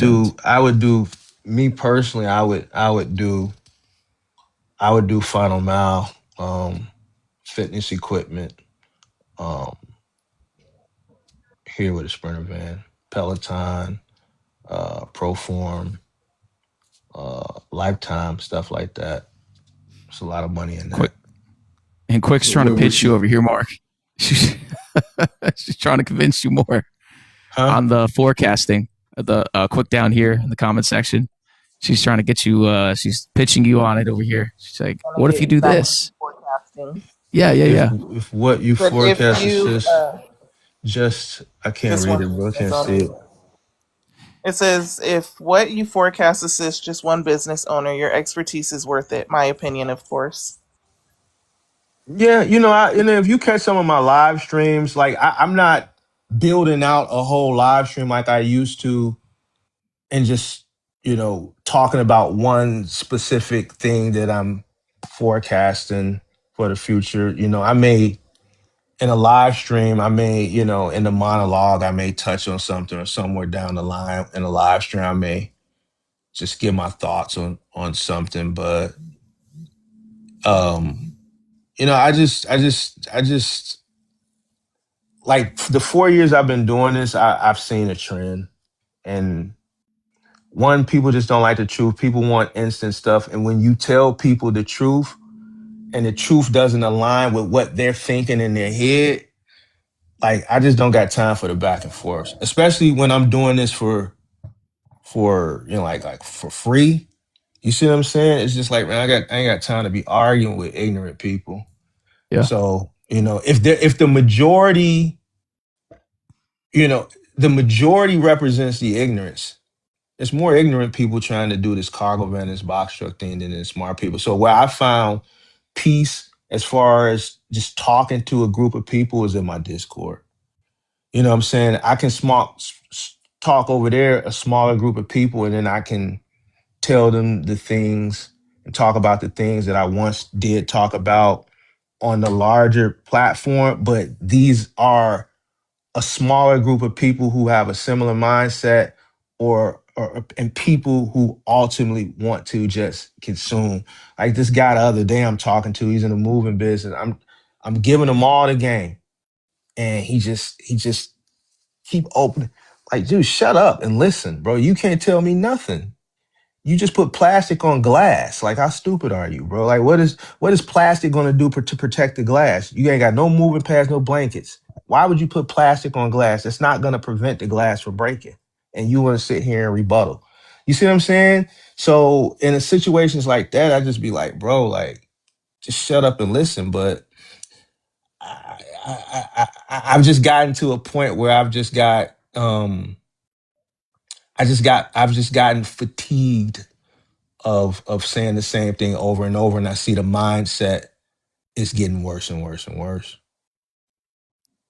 do. Me personally, I would do Final Mile, fitness equipment, here with a Sprinter van, Peloton, Proform, Lifetime, stuff like that. There's a lot of money in that. Quick's trying to pitch you over here, Mark. She's trying to convince you more on the forecasting. The Quick down here in the comment section. She's trying to get you. She's pitching you on it over here. She's like, "What if you do this?" Forecasting. Yeah. If what you forecast is just I can't read it, bro. I can't see it. It says, if what you forecast assists just one business owner, your expertise is worth it. My opinion, of course. Yeah, if you catch some of my live streams, like I'm not building out a whole live stream like I used to, and just talking about one specific thing that I'm forecasting for the future. In a live stream, I may, in the monologue, I may touch on something, or somewhere down the line in a live stream, I may just give my thoughts on something. But, I just like the 4 years I've been doing this, I've seen a trend. And one, people just don't like the truth. People want instant stuff. And when you tell people the truth and the truth doesn't align with what they're thinking in their head, like, I just don't got time for the back and forth, especially when I'm doing this for like for free. You see what I'm saying? It's just like, man, I ain't got time to be arguing with ignorant people. Yeah. So, if the majority, the majority represents the ignorance. There's more ignorant people trying to do this cargo van, this box truck thing than the smart people. So where I found peace as far as just talking to a group of people is in my Discord. You know what I'm saying? I can talk over there, a smaller group of people, and then I can tell them the things and talk about the things that I once did talk about on the larger platform. But these are a smaller group of people who have a similar mindset, or and people who ultimately want to just consume. Like this guy the other day I'm talking to, he's in the moving business. I'm giving him all the game, and he just keep opening. Like, dude, shut up and listen, bro. You can't tell me nothing. You just put plastic on glass. Like, how stupid are you, bro? Like, what is plastic going to do to protect the glass? You ain't got no moving parts, no blankets. Why would you put plastic on glass? It's not going to prevent the glass from breaking. And you want to sit here and rebuttal. You see what I'm saying? So in situations like that, I just be like, bro, like, just shut up and listen. But I've just gotten to a point where I've just gotten fatigued of saying the same thing over and over, and I see the mindset is getting worse and worse and worse.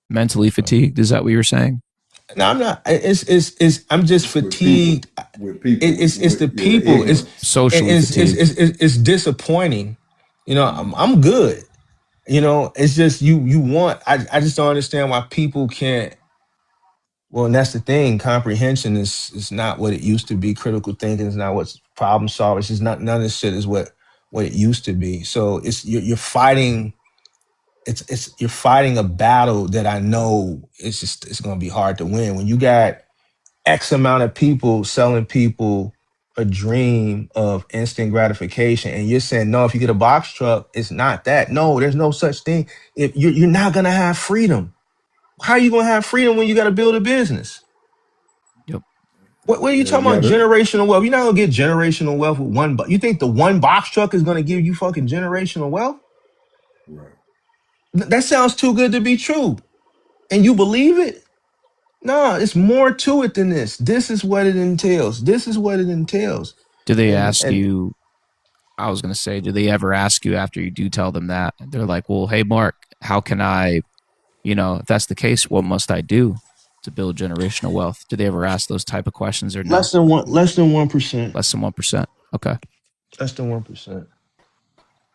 Mentally fatigued. Is that what you're saying? No, I'm not. It's I'm just It's with people, fatigued. with people, It's the with yeah, people. ignorance. Socially fatigued. It's disappointing. You know, I'm good. You know, it's just you want. I just don't understand why people can't. Well, and that's the thing. Comprehension is not what it used to be. Critical thinking is not what's problem solving. It's just not, none of this shit is what it used to be. So it's you're fighting. It's you're fighting a battle that I know it's going to be hard to win when you got X amount of people selling people a dream of instant gratification, and you're saying no. If you get a box truck, it's not that. No, there's no such thing. If you're not going to have freedom, how are you going to have freedom when you got to build a business? Yep. What are you Yeah, you talking about? got it. Generational wealth? You're not gonna get generational wealth with one. You think the one box truck is gonna give you fucking generational wealth? Right. That sounds too good to be true, and you believe it? No, it's more to it than this. This is what it entails. This is what it entails. Do they ask And you? I was going to say, do they ever ask you after you do tell them that? They're like, well, hey, Mark, how can I, if that's the case, what must I do to build generational wealth? Do they ever ask those type of questions or no? less than 1%. Less than 1%. Okay. Less than 1%.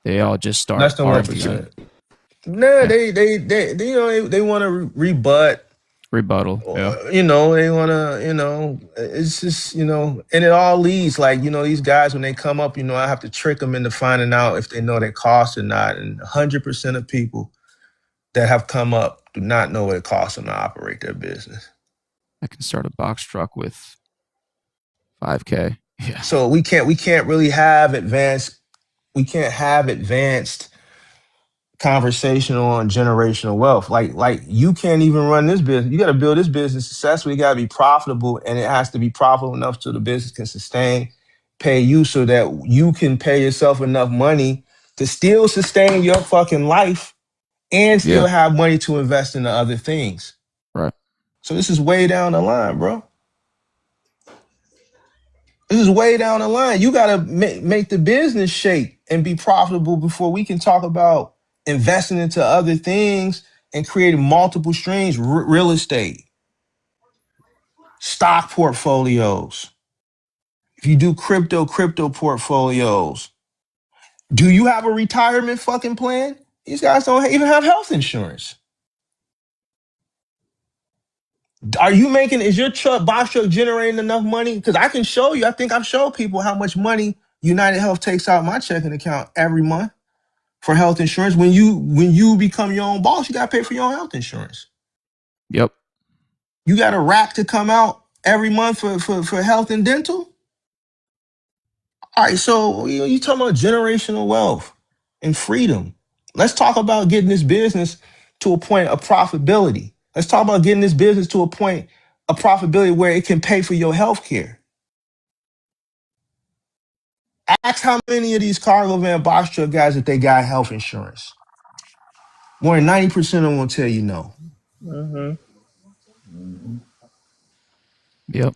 They all just start Less than one arguing. percent. Nah, Yeah. they want to rebut. Rebuttal. Yeah. They want to, it's just, and it all leads like, these guys, when they come up, I have to trick them into finding out if they know their cost or not. And 100% of people that have come up do not know what it costs them to operate their business. I can start a box truck with 5K. Yeah. So we can't really have advanced conversation on generational wealth. Like you can't even run this business. You got to build this business successfully. You got to be profitable, and it has to be profitable enough so the business can sustain, pay you, so that you can pay yourself enough money to still sustain your fucking life and still Yeah. have money to invest into other things. Right. So this is way down the line, bro. This is way down the line. You got to make the business shake and be profitable before we can talk about investing into other things and creating multiple streams, real estate, stock portfolios. If you do crypto portfolios, do you have a retirement fucking plan? These guys don't even have health insurance. Is your box truck generating enough money? Because I can show you, I think I've showed people how much money United Health takes out of my checking account every month for health insurance. When you become your own boss, you gotta pay for your own health insurance. Yep. You got a rack to come out every month for health and dental. All right, so you talking about generational wealth and freedom. Let's talk about getting this business to a point of profitability. Let's talk about getting this business to a point of profitability where it can pay for your health care. Ask how many of these cargo van box truck guys if they got health insurance. More than 90% of them will tell you no. Mm-hmm. Yep.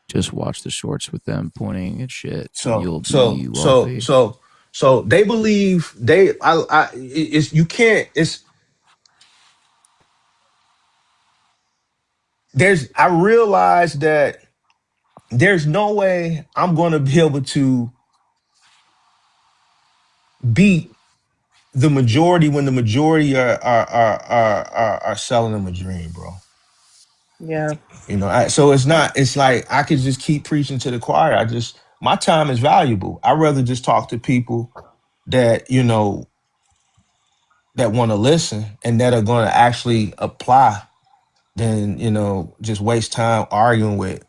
Just watch the shorts with them pointing at shit, and So you'll so be so wealthy. so so they believe it's you can't it's there's I realize that there's no way I'm going to be able to beat the majority when the majority are selling them a dream, bro. Yeah. So it's not. It's like I could just keep preaching to the choir. My time is valuable. I'd rather just talk to people that that want to listen and that are going to actually apply than just waste time arguing with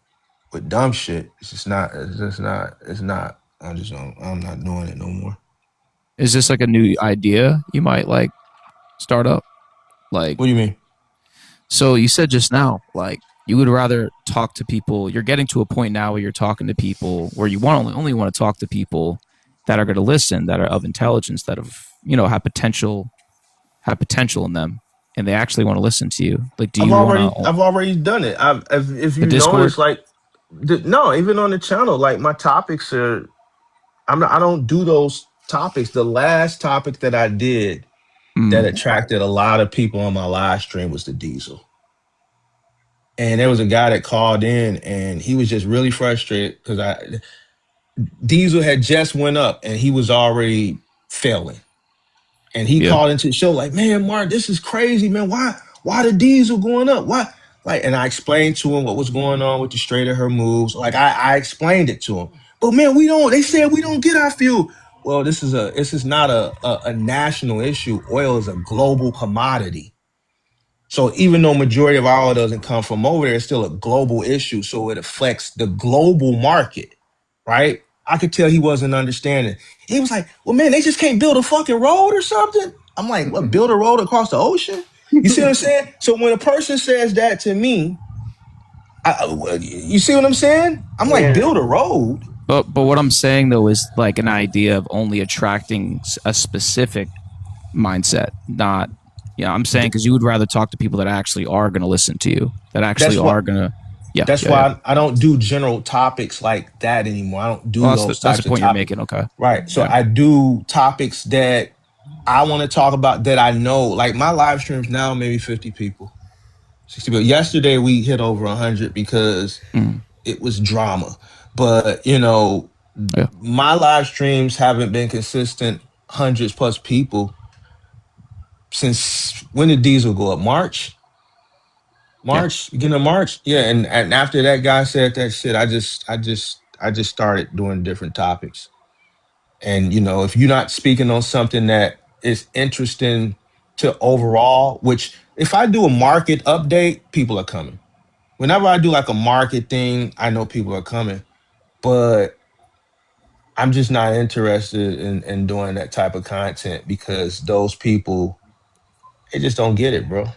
dumb shit. It's just not. It's just not. It's not. I'm not doing it no more. Is this like a new idea you might like start up? Like, What do you mean? so you said just now, like you would rather talk to people. You're getting to a point now where you're talking to people where you want only want to talk to people that are going to listen, that are of intelligence, that have potential in them, and they actually want to listen to you. Like, do you want to I've already done it. If the you Discord? notice, like, no, even on the channel, like my topics are. I don't do those topics. The last topic that I did that Mm, attracted a lot of people on my live stream was the diesel. And there was a guy that called in and he was just really frustrated because diesel had just went up and he was already failing. And he yeah, called into the show like, man, Mark, this is crazy, man. Why the diesel going up? Why? Like, and I explained to him what was going on with the Strait of Hormuz. Like I explained it to him. But man, they said we don't get our fuel. Well, this is not a national issue. Oil is a global commodity. So even though majority of our oil doesn't come from over there, it's still a global issue. So it affects the global market, right? I could tell he wasn't understanding. He was like, well, man, they just can't build a fucking road or something. I'm like, what, build a road across the ocean? You see what I'm saying? So when a person says that to me, you see what I'm saying? I'm like, Yeah. build a road. but what I'm saying though is like an idea of only attracting a specific mindset, not. Yeah, I'm saying because you would rather talk to people that actually are going to listen to you, that actually That's are what going to. Yeah, That's yeah, yeah. why I don't do general topics like that anymore. I don't Well, do those that's the types of point you're topics. making. Okay. Right. So Yeah. I do topics that I want to talk about that I know. Like my live streams now, maybe 50 people, 60 people. Yesterday we hit over 100 because Mm, it was drama. But, yeah. my live streams haven't been consistent hundreds plus people since when did diesel go up? Yeah. Beginning of March. Yeah. And after that guy said that shit, I just started doing different topics. And if you're not speaking on something that is interesting to overall, which if I do a market update, people are coming. Whenever I do like a market thing, I know people are coming. But I'm just not interested in doing that type of content because those people, they just don't get it, bro.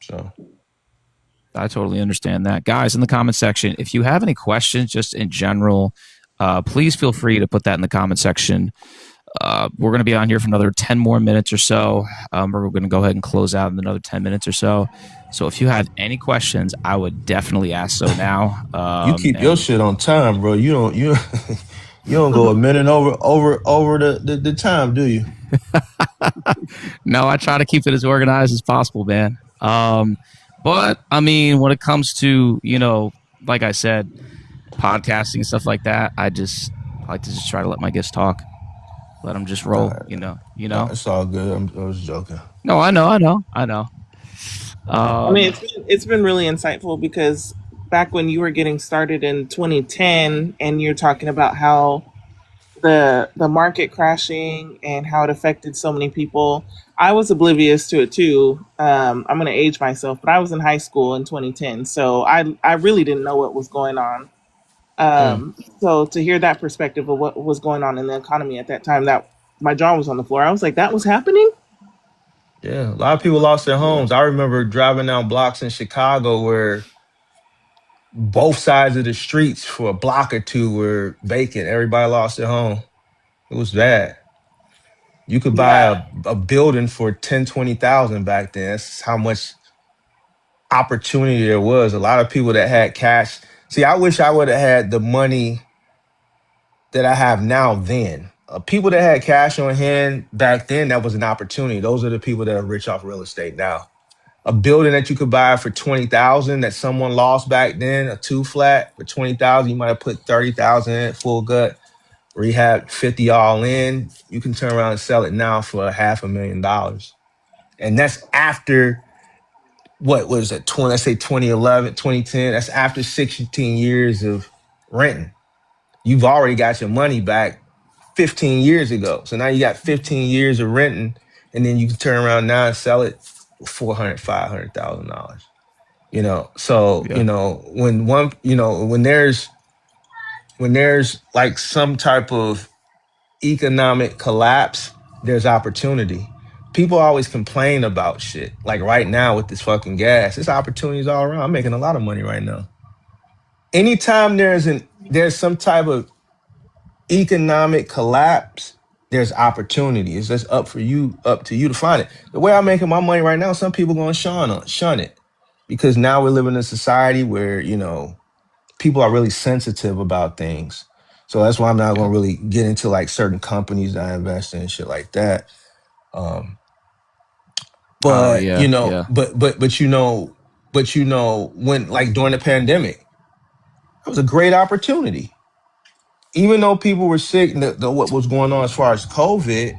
So I totally understand that. Guys, in the comment section, if you have any questions just in general, please feel free to put that in the comment section. We're going to be on here for another 10 more minutes or so. We're going to go ahead and close out in another 10 minutes or so. So if you have any questions, I would definitely ask so now. you keep your And shit on time, bro. You you don't go a minute over the time, do you? no, I try to keep it as organized as possible, man. But I mean, when it comes to, like I said, podcasting and stuff like that, I like to just try to let my guests talk, let them just roll, No, it's all good. I was joking. No, I know. I mean, Um, it's been really insightful because back when you were getting started in 2010, and you're talking about how the market crashing and how it affected so many people, I was oblivious to it too. I'm going to age myself, but I was in high school in 2010, so I really didn't know what was going on. Mm, So to hear that perspective of what was going on in the economy at that time, that my jaw was on the floor. I was like, that was happening. yeah, a lot of people lost their homes. I remember driving down blocks in Chicago where both sides of the streets for a block or two were vacant. Everybody lost their home. It was bad. You could buy Yeah. a building for 10, 20,000 back then. That's how much opportunity there was. A lot of people that had cash. See, I wish I would have had the money that I have now then. People that had cash on hand back then, that was an opportunity. Those are the people that are rich off real estate now. a building that you could buy for 20,000 that someone lost back then, a 2-flat for 20,000, you might have put 30,000 in it, full gut, rehab 50 all in. You can turn around and sell it now for $500,000. And that's after what was it, let's say 2011, 2010. That's after 16 years of renting. You've already got your money back 15 years ago. So now you got 15 years of renting, and then you can turn around now and sell it for $400,000, $500,000. So Yeah. when there's like some type of economic collapse, there's opportunity. People always complain about shit. Like right now with this fucking gas, there's opportunities all around. I'm making a lot of money right now. Anytime there's some type of economic collapse, there's opportunity. It's just up to you to find it. The way I'm making my money right now, some people gonna shun it, because now we're living in a society where people are really sensitive about things. So that's why I'm not gonna really get into like certain companies that I invest in and shit like that. But when like during the pandemic, it was a great opportunity. Even though people were sick, what was going on as far as COVID,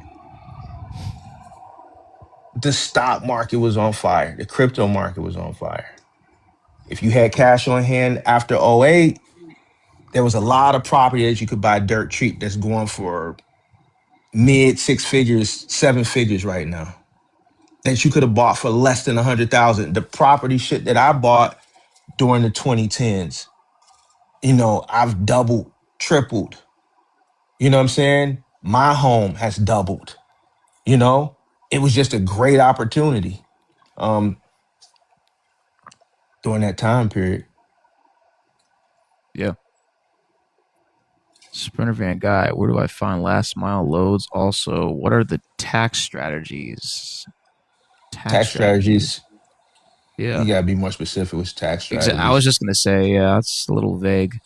the stock market was on fire. The crypto market was on fire. If you had cash on hand after '08, there was a lot of property that you could buy dirt cheap that's going for mid 6 figures, 7 figures right now, that you could have bought for less than 100,000. The property shit that I bought during the 2010s, I've doubled, tripled. You know what I'm saying? My home has doubled. It was just a great opportunity during that time period. Yeah. Sprinter van guy, where do I find last mile loads? Also, what are the tax strategies? Tax strategies. Yeah. You gotta be more specific with tax strategies. I was just gonna say, yeah, it's a little vague.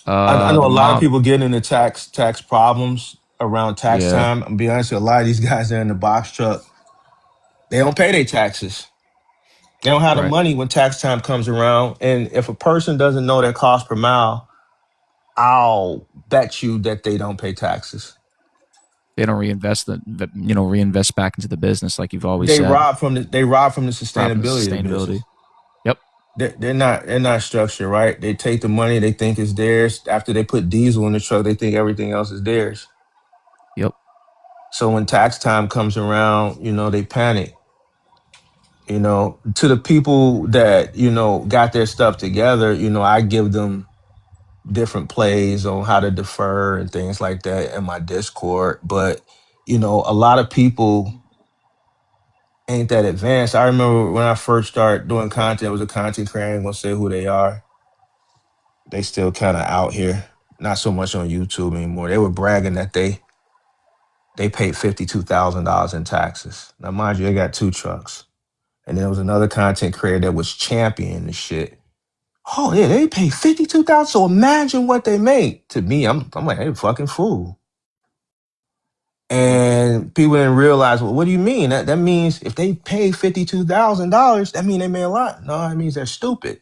I know a lot of people get into tax problems around tax time. I'm be honest with you, a lot of these guys that are in the box truck, they don't pay their taxes. They don't have the money when tax time comes around. And if a person doesn't know their cost per mile, I'll bet you that they don't pay taxes. They don't reinvest reinvest back into the business like you've always said. They rob from the sustainability of the business. Yep. They're not structured right. They take the money they think is theirs. After they put diesel in the truck, they think everything else is theirs. Yep. So when tax time comes around, they panic. To the people that, got their stuff together, I give them different plays on how to defer and things like that in my Discord. But, a lot of people ain't that advanced. I remember when I first started doing content, it was a content creator. I ain't gonna say who they are. They still kind of out here, not so much on YouTube anymore. They were bragging that they paid $52,000 in taxes. Now, mind you, they got 2 trucks. And there was another content creator that was championing the shit. Oh yeah, they paid $52,000. So imagine what they made. To me, I'm like, hey, fucking fool. And people didn't realize, well, what do you mean? That means if they pay $52,000, that means they made a lot. No, that means they're stupid.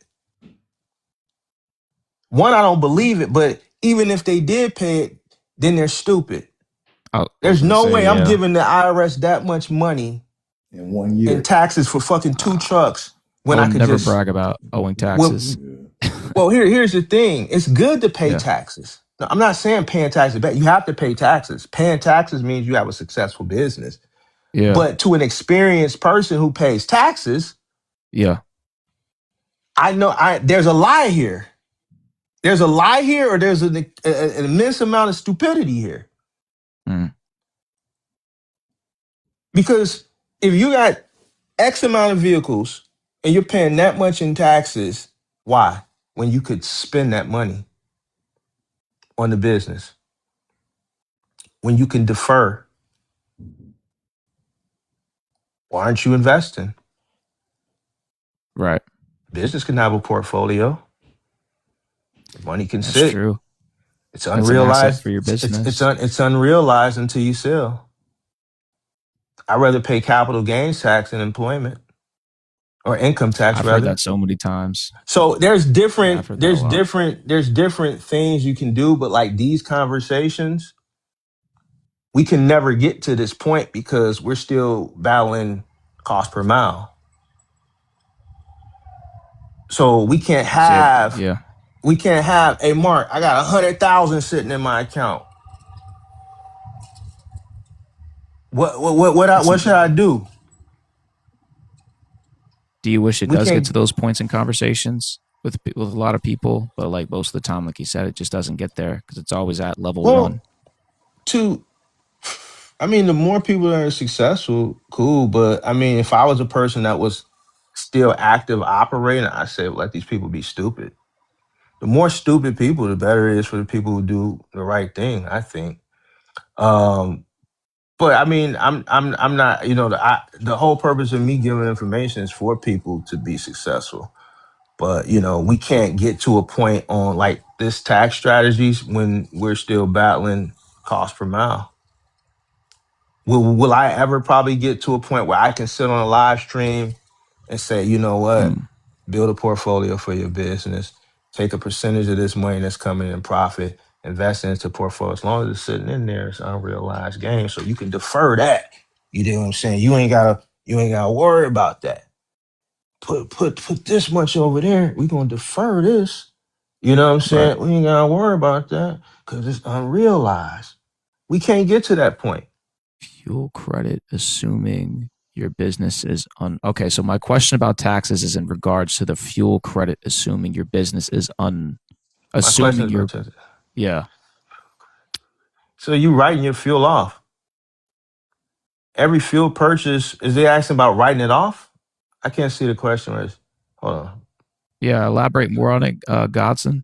One, I don't believe it, but even if they did pay it, then they're stupid. There's no way I'm giving the IRS that much money in 1 year in taxes for fucking 2 trucks when I could never just brag about owing taxes. Well, here's the thing. It's good to pay taxes. Now, I'm not saying paying taxes, but you have to pay taxes. Paying taxes means you have a successful business. Yeah. But to an experienced person who pays taxes, I know there's a lie here. There's a lie here, or there's an immense amount of stupidity here. Because if you got X amount of vehicles and you're paying that much in taxes, why? When you could spend that money on the business, when you can defer, why aren't you investing? Right. Business can have a portfolio. Money can sit. That's true. It's unrealized. That's an asset for your business. It's unrealized until you sell. I'd rather pay capital gains tax than employment. or income tax I've heard rather. that so many times. So there's Yeah, different, I've heard that a there's lot. different, there's different things you can do, but like these conversations, we can never get to this point because we're still battling cost per mile. So So yeah. we can't have, hey Mark, I got 100,000 sitting in my account. It's What should I do? Do you wish it We does get to can't. those points in conversations with a lot of people, but like most of the time, like you said, it just doesn't get there because it's always at level Well, one. to I mean, the more people that are successful, cool. But I mean, if I was a person that was still active operating, I say let these people be stupid. The more stupid people, the better it is for the people who do the right thing, I think. Um, but I mean, I'm not. You know, the whole purpose of me giving information is for people to be successful. But you know, we can't get to a point on like this tax strategies when we're still battling cost per mile. Will I ever probably get to a point where I can sit on a live stream and say, you know what, Hmm. build a portfolio for your business, take a percentage of this money that's coming in profit, invest it into portfolio. As long as it's sitting in there, it's unrealized gain. So you can defer that. You know what I'm saying? You ain't gotta worry about that. Put this much over there. We're gonna defer this. You know what I'm Right. saying? We ain't gotta worry about that because it's unrealized. We can't get to that point. Fuel credit, assuming your business is okay. So my question about taxes is in regards to the fuel credit, assuming your business is My question assuming is your about to. yeah. So you writing your fuel off. Every fuel purchase, is they asking about writing it off? I can't see the question. Hold on. Yeah, elaborate more on it, Godson.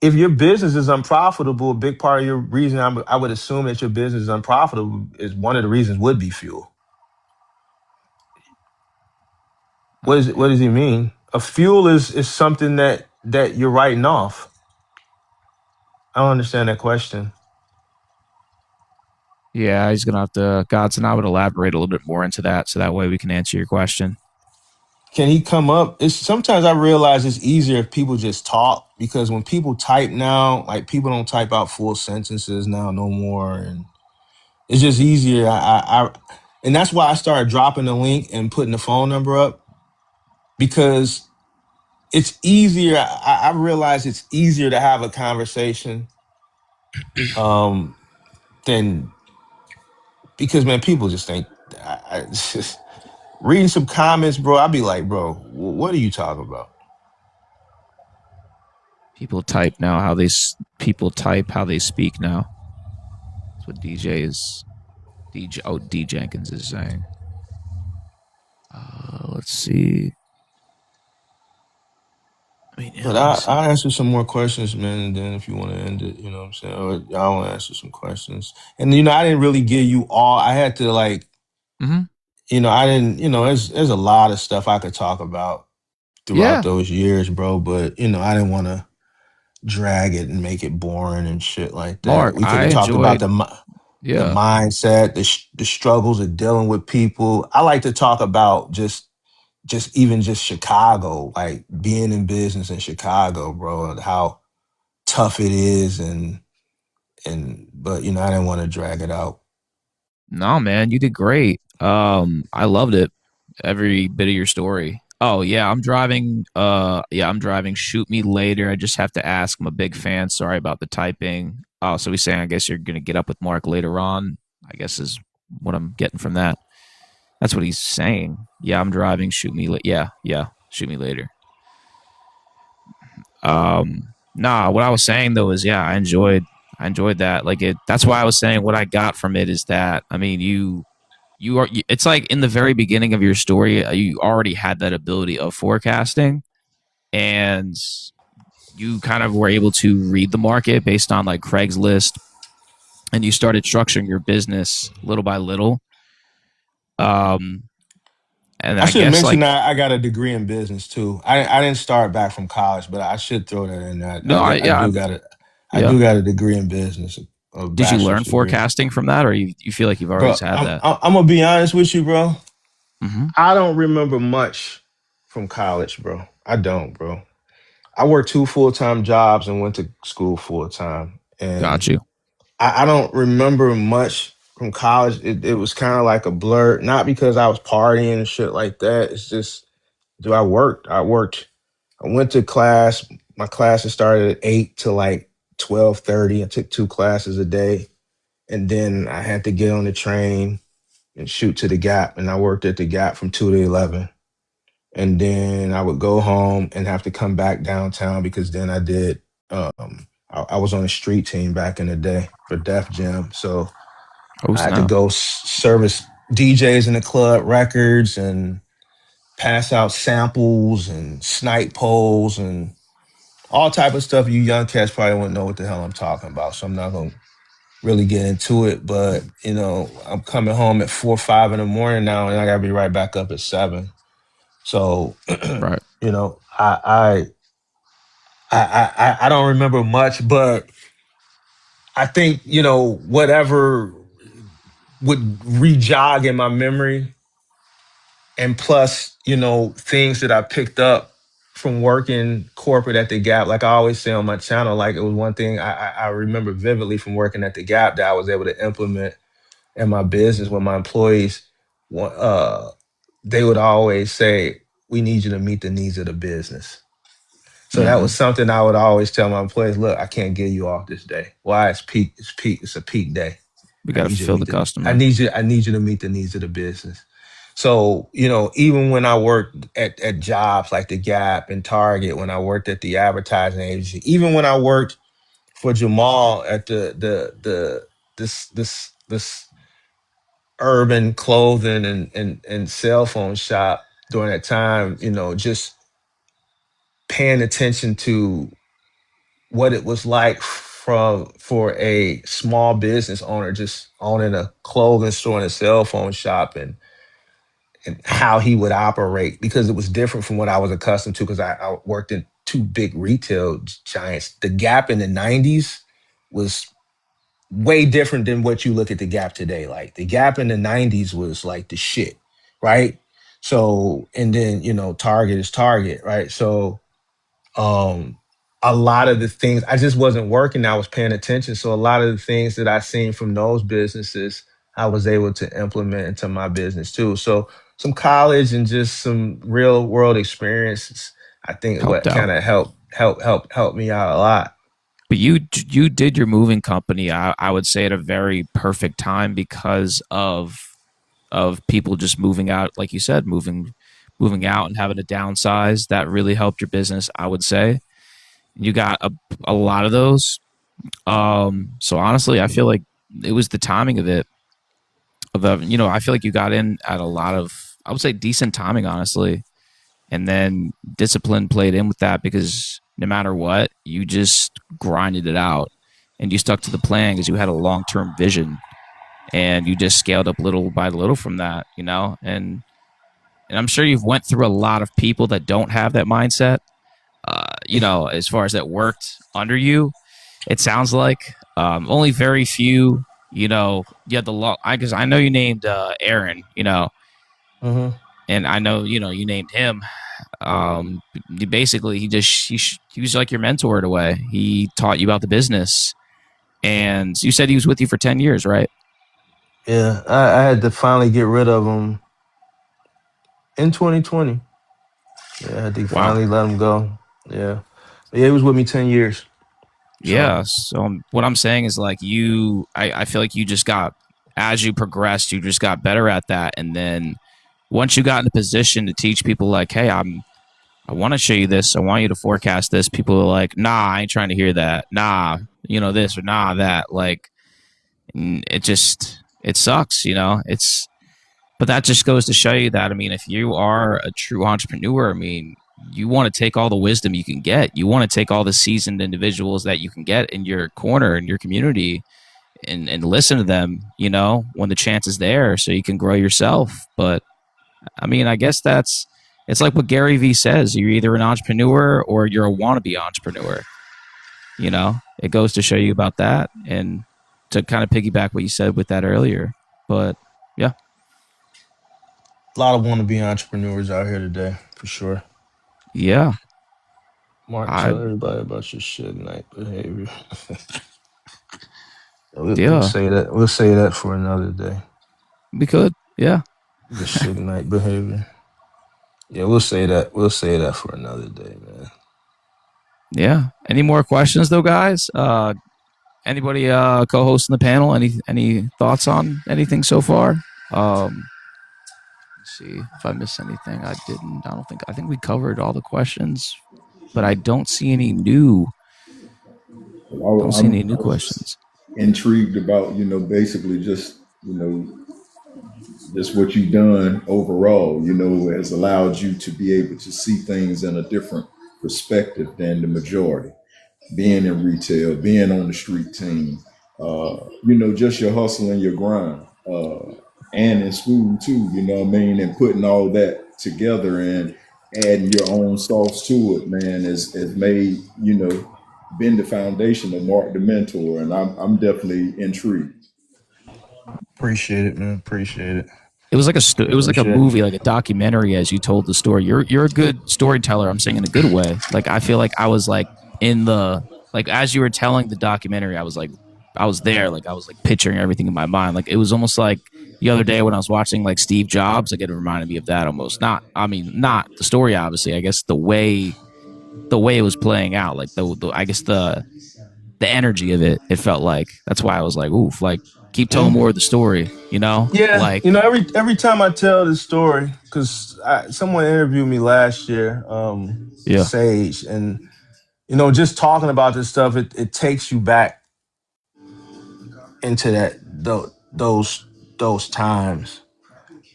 If your business is unprofitable, a big part of your reason I would assume that your business is unprofitable is one of the reasons would be fuel. What Okay. does he mean? A fuel is something that you're writing off. I don't understand that question. Yeah, he's gonna have to Godson. I would elaborate a little bit more into that, so that way we can answer your question. Can he come up? It's sometimes I realize it's easier if people just talk because when people type now, like people don't type out full sentences now no more, and it's just easier. And that's why I started dropping the link and putting the phone number up because it's easier. I realize it's easier to have a conversation um, than because man, people just think. It's just, reading some comments, bro, I'd be like, bro, what are you talking about? People type how they speak now. That's what D Jenkins is saying. Let's see. I mean, yeah, But let me see. I'll answer some more questions, man. And then if you want to end it, you know what I'm saying? Or y'all want to answer some questions. And, you know, I didn't really give you all. I had to, like, Mm-hmm. you know, I didn't, you know, there's a lot of stuff I could talk about throughout Yeah, those years, bro. But, you know, I didn't want to drag it and make it boring and shit like that. Mark, We could I have talked about enjoyed. the Yeah, mindset, the struggles of dealing with people. I like to talk about just even just Chicago, like being in business in Chicago, bro, and how tough it is and but you know, I didn't want to drag it out. no, man, you did great. I loved it. Every bit of your story. Oh yeah, I'm driving. Yeah, I'm driving. Shoot me later. I just have to ask. I'm a big fan. Sorry about the typing. Oh, so he's saying I guess you're gonna get up with Mark later on. I guess is what I'm getting from that. That's what he's saying. Yeah, I'm driving. Shoot me. Yeah, yeah. Shoot me later. Nah. What I was saying though is, yeah, I enjoyed that. Like it. That's why I was saying what I got from it is that I mean, you are. It's like in the very beginning of your story, you already had that ability of forecasting, and you kind of were able to read the market based on like Craigslist, and you started structuring your business little by little. Um, and I I should guess mention like that I got a degree in business too. I didn't start back from college, but I should throw that in there. no, I do got it. I yeah. do got a degree in business. a Did you bachelor's learn degree. forecasting from that, or you feel like you've Bro, always had I'm that? I'm gonna be honest with you, bro. Mm-hmm. I don't remember much from college, bro. I don't, bro. I worked 2 full-time jobs and went to school full time, and Got you. I don't remember much from college. It was kind of like a blur, not because I was partying and shit like that. It's just, do I worked. I worked. I went to class. My classes started at 8 to like 12:30. I took 2 classes a day, and then I had to get on the train and shoot to the Gap, and I worked at the Gap from 2 to 11. And then I would go home and have to come back downtown because then I did. I was on a street team back in the day for Def Jam, so Oh I had to snap! go service DJs in the club, records, and pass out samples and snipe poles and all type of stuff. You young cats probably wouldn't know what the hell I'm talking about, so I'm not gonna really get into it. But I'm coming home at 4 or 5 in the morning now, and I gotta be right back up at 7. So, Right. I don't remember much, but I think whatever would re-jog in my memory, and plus things that I picked up from working corporate at the Gap. Like I always say on my channel, like it was one thing I remember vividly from working at the Gap that I was able to implement in my business with my employees. They would always say, "We need you to meet the needs of the business." So that Mm-hmm. was something I would always tell my employees, look, I can't get you off this day. Why? It's peak, it's a peak day. We I got to need you to fulfill the meet customer. I need you to meet the needs of the business. So, even when I worked at jobs like the Gap and Target, when I worked at the advertising agency, even when I worked for Jamal at this urban clothing and cell phone shop during that time, just paying attention to what it was like for a small business owner just owning a clothing store and a cell phone shop, and how he would operate, because it was different from what I was accustomed to, because I worked in two big retail giants. The Gap in the 90s was way different than what you look at the Gap today. Like the Gap in the 90s was like the shit, right? So, and then Target is Target, right? So um a lot of the things I just wasn't working. I was paying attention. So a lot of the things that I seen from those businesses, I was able to implement into my business too. So some college and just some real world experiences, I think Helped what out. kind of helped me out a lot. But you did your moving company. I would say at a very perfect time because of people just moving out, like you said, moving out and having to downsize. That really helped your business, I would say. You got a lot of those. So honestly, I feel like it was the timing of it. I feel like you got in at a lot of, I would say, decent timing, honestly. And then discipline played in with that because no matter what, you just grinded it out and you stuck to the plan because you had a long term vision and you just scaled up little by little from that, and I'm sure you've went through a lot of people that don't have that mindset. As far as that worked under you, it sounds like only very few. You had the law. Because I know you named Aaron. Hmm. And I know you named him. Basically, he was like your mentor in a way. He taught you about the business, and you said he was with you for 10 years, right? Yeah, I had to finally get rid of him in 2020. Yeah, I had to Wow. finally let him go. Yeah. Yeah, he was with me 10 years. So, Yeah. So what I'm saying is like I feel like you just got as you progressed, you just got better at that, and then once you got in a position to teach people like, hey, I want to show you this. I want you to forecast this. People are like, nah, I ain't trying to hear that. Nah, this or nah, that. Like, it sucks, but that just goes to show you that, I mean, if you are a true entrepreneur, I mean, you want to take all the wisdom you can get. You want to take all the seasoned individuals that you can get in your corner, in your community, and listen to them, when the chance is there so you can grow yourself. But I mean, I guess it's like what Gary Vee says. You're either an entrepreneur or you're a wannabe entrepreneur. It goes to show you about that. And to kind of piggyback what you said with that earlier. But yeah, A lot of wannabe entrepreneurs out here today, for sure. yeah, Mark, I tell everybody about your Suge Knight behavior. we'll yeah, say that. We'll say that for another day. we could, yeah, The Suge Knight behavior. Yeah, we'll say that. We'll say that for another day, man. yeah. Any more questions though, guys? Anybody co-hosting the panel? Any thoughts on anything so far? Let's see if I missed anything. I didn't. I don't think. I think we covered all the questions, but I don't see any new. Don't see any I new was questions. intrigued about, basically just, just what you've done overall, has allowed you to be able to see things in a different perspective than the majority. Being in retail, being on the street team, just your hustle and your grind, and in school too, and putting all that together and adding your own sauce to it, man, has made, been the foundation of Mark the Mentor. And I'm definitely intrigued. Appreciate it, man. Appreciate it. It was like it was like a Appreciate it. movie, like a documentary as you told the story. You're a good storyteller. I'm saying in a good way. Like I feel like I was like in the like as you were telling the documentary, I was there. Like I was like picturing everything in my mind. Like it was almost like the other day when I was watching like Steve Jobs. Like it reminded me of that almost. Not the story obviously. I guess the way it was playing out. Like the I guess the energy of it. It felt like that's why I was like, oof. Like keep telling Yeah. more of the story. You know, Yeah, like every time I tell this story, because someone interviewed me last year, yeah. Sage, and just talking about this stuff, it takes you back into those times,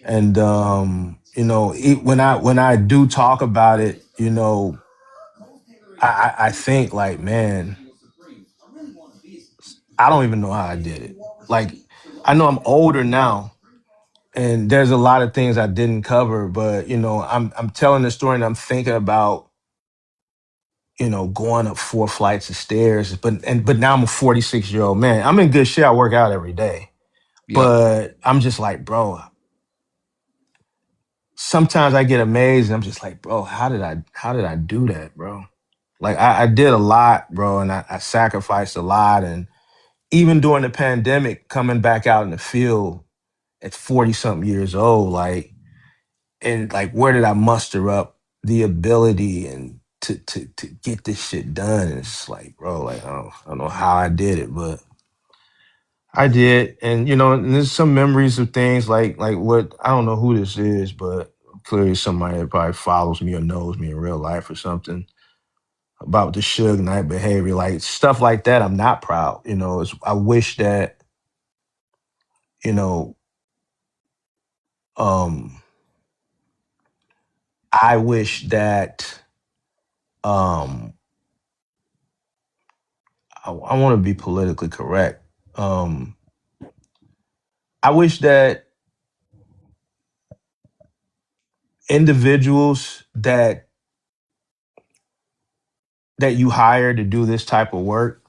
and when I do talk about it, I think like, man, I don't even know how I did it. Like, I know I'm older now, and there's a lot of things I didn't cover, but I'm telling the story and I'm thinking about going up 4 flights of stairs, but now I'm a 46-year-old man. I'm in good shape. I work out every day, Yep. but I'm just like, bro. Sometimes I get amazed, and I'm just like, bro, how did I do that, bro? Like I did a lot, bro, and I sacrificed a lot, and even during the pandemic, coming back out in the field at 40 something years old, like, and like, where did I muster up the ability and to get this shit done? And it's like, bro, like, I don't know how I did it, but I did. And and there's some memories of things like what, I don't know who this is, but clearly somebody that probably follows me or knows me in real life or something, about the Suge Knight behavior, like stuff like that. I'm not proud. I wish that, you know, um, I wish that, um, I want to be politically correct. Um, I wish that individuals that you hire to do this type of work,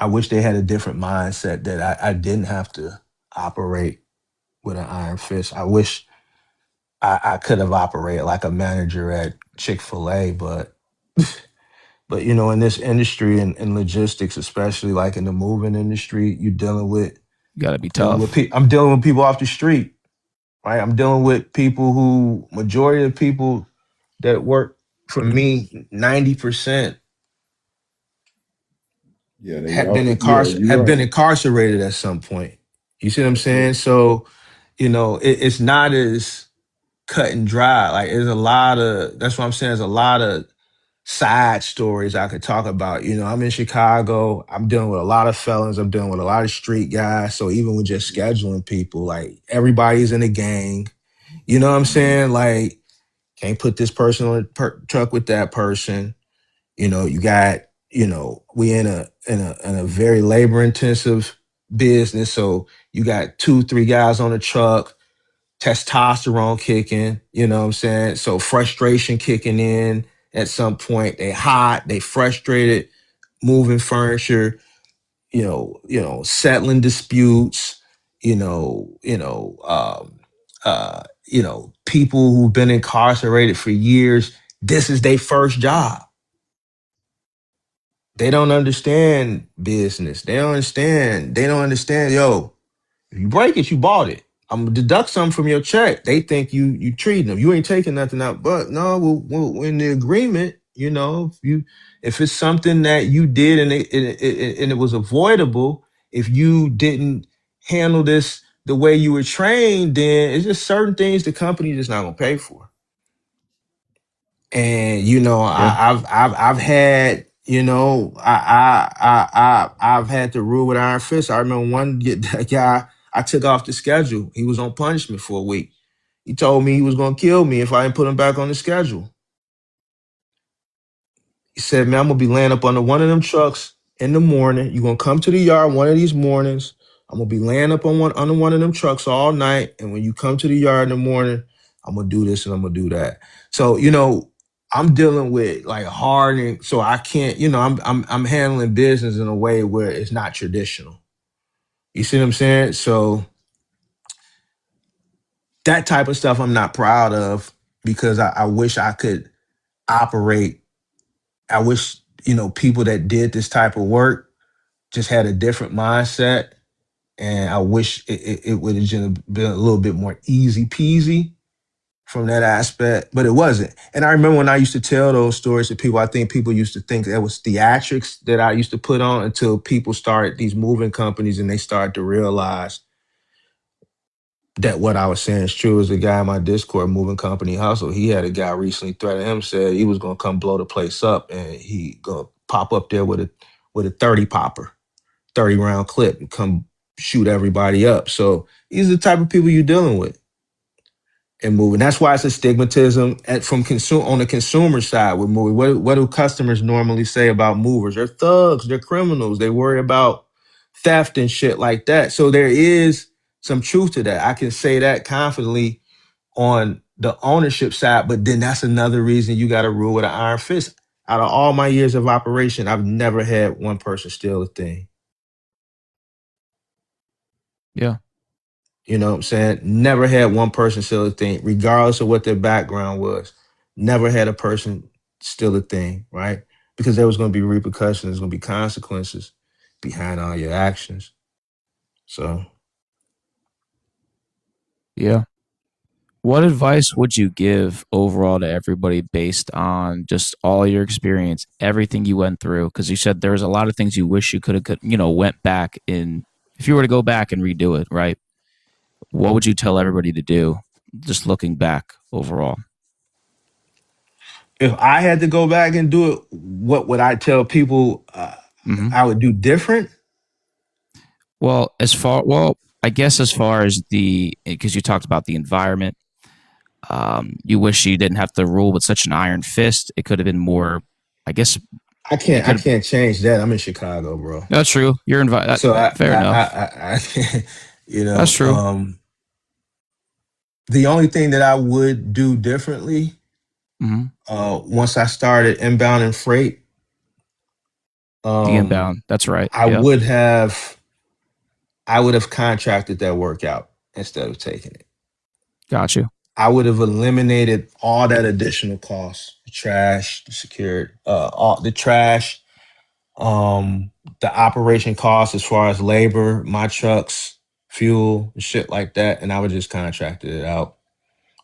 I wish they had a different mindset, that I didn't have to operate with an iron fist. I wish I could have operated like a manager at Chick-fil-A, but in this industry and logistics, especially like in the moving industry, you're You got to be dealing with tough. people. I'm dealing with people off the street, right? I'm dealing with people who, majority of people that work for me, 90% Yeah, they have been off. Yeah, you're have been right. incarcerated at some point. You see what I'm That's it. saying? So, it's not as cut and dry. Like, there's a lot of, that's what I'm saying. There's a lot of side stories I could talk about. I'm in Chicago. I'm dealing with a lot of felons. I'm dealing with a lot of street guys. So even with just scheduling people, like, everybody's in a gang. You know what I'm saying? Like, can't put this person on a truck with that person. You got, we in a very labor intensive business. So you got 2, 3 guys on the truck, testosterone kicking, you know what I'm saying? So frustration kicking in at some point. They hot, they frustrated, moving furniture. settling disputes, people who've been incarcerated for years. This is their first job. They don't understand business. They don't understand. Yo, if you break it, you bought it. I'm gonna deduct something from your check. They think you treating them. You ain't taking nothing out. But no, we're in the agreement. If it's something that you did and it was avoidable, if you didn't handle this the way you were trained, then it's just certain things the company just not gonna pay for. And Yeah. I've had I've had to rule with iron fist. I remember one guy I took off the schedule. He was on punishment for a week. He told me he was gonna kill me if I didn't put him back on the schedule. He said, "Man, I'm gonna be laying up under one of them trucks in the morning. You're gonna come to the yard one of these mornings. I'm gonna be laying up under one of them trucks all night. And when you come to the yard in the morning, I'm gonna do this and I'm gonna do that." So, I'm dealing with like hardening, so I can't, I'm handling business in a way where it's not traditional. You see what I'm saying? So that type of stuff I'm not proud of because I wish I could operate. I wish, people that did this type of work just had a different mindset. And I wish it would have just been a little bit more easy peasy from that aspect, but it wasn't. And I remember when I used to tell those stories to people, I think people used to think that was theatrics that I used to put on until people started these moving companies and they started to realize that what I was saying is true. As a guy in my Discord, moving company hustle, he had a guy recently threaten him, said he was gonna come blow the place up and he gonna pop up there with a 30 popper, 30 round clip and come shoot everybody up. So these are the type of people you're dealing with and moving. That's why it's a stigmatism on the consumer side with moving. What do customers normally say about movers? They're thugs, they're criminals, they worry about theft and shit like that. So there is some truth to that. I can say that confidently on the ownership side, but then that's another reason you got to rule with an iron fist. Out of all my years of operation, I've never had one person steal a thing. Yeah. You know what I'm saying? Never had one person steal a thing, regardless of what their background was. Never had a person steal a thing, right? Because there was going to be repercussions, there's going to be consequences behind all your actions. So, Yeah. What advice would you give overall to everybody based on just all your experience, everything you went through? Because you said there was a lot of things you wish you could have, went back in. If you were to go back and redo it, right? What would you tell everybody to do? Just looking back overall. if I had to go back and do it, what would I tell people Mm-hmm. I would do different? Well, I guess as far as because you talked about the environment, you wish you didn't have to rule with such an iron fist. It could have been more. I guess I it can't. I could have. can't change that. I'm in Chicago, bro. That's true. You're invited. So Fair enough. I can't. That's true. The only thing that I would do differently, Mm-hmm. once I started inbound and freight, The um, inbound. That's right. I Yep. would have I would have contracted that workout instead of taking it. Got you. I would have eliminated all that additional costs, the trash, the security, all the trash, the operation costs as far as labor, my trucks, fuel, shit like that, and I would just contracted it out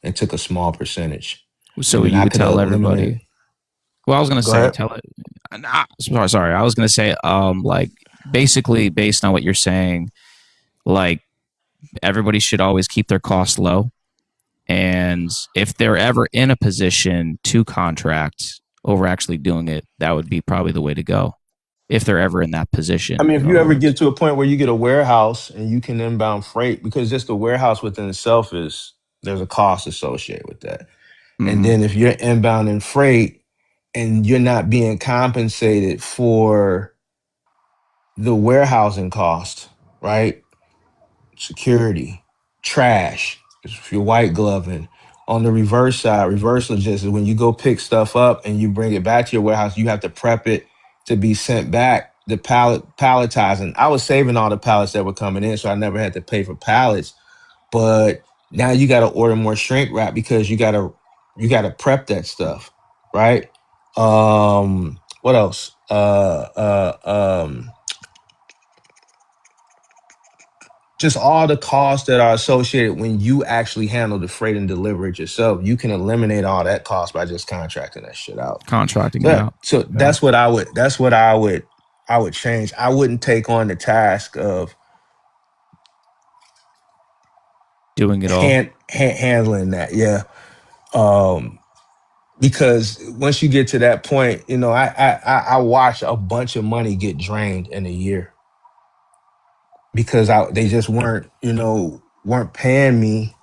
and took a small percentage, So and then you I would could have tell eliminated. everybody. Well, I was gonna Go say ahead. tell it. Nah, sorry. I was gonna say like basically based on what you're saying, like everybody should always keep their costs low. And if they're ever in a position to contract over actually doing it, that would be probably the way to go. If they're ever in that I position, mean, if in you other ever get words. to a point where you get a warehouse and you can inbound freight, because just the warehouse within itself there's a cost associated with that. And Mm-hmm. then if you're inbound in freight and you're not being compensated for the warehousing cost, right? Security, trash, if you're white gloving. On the reverse side, reverse logistics, when you go pick stuff up and you bring it back to your warehouse, you have to prep it to be sent back the palletizing. I was saving all the pallets that were coming in, so I never had to pay for pallets. But now you got to order more shrink wrap because you gotta prep that stuff, right? What else? Just all the costs that are associated when you actually handle the freight and deliver it yourself. You can eliminate all that cost by just contracting that shit out. Contracting it So, out. so Yeah. that's what I would change. I wouldn't take on the task of Doing it all. handling that. Yeah. Um, because once you get to that point, I watched a bunch of money get drained in a year because they just weren't paying me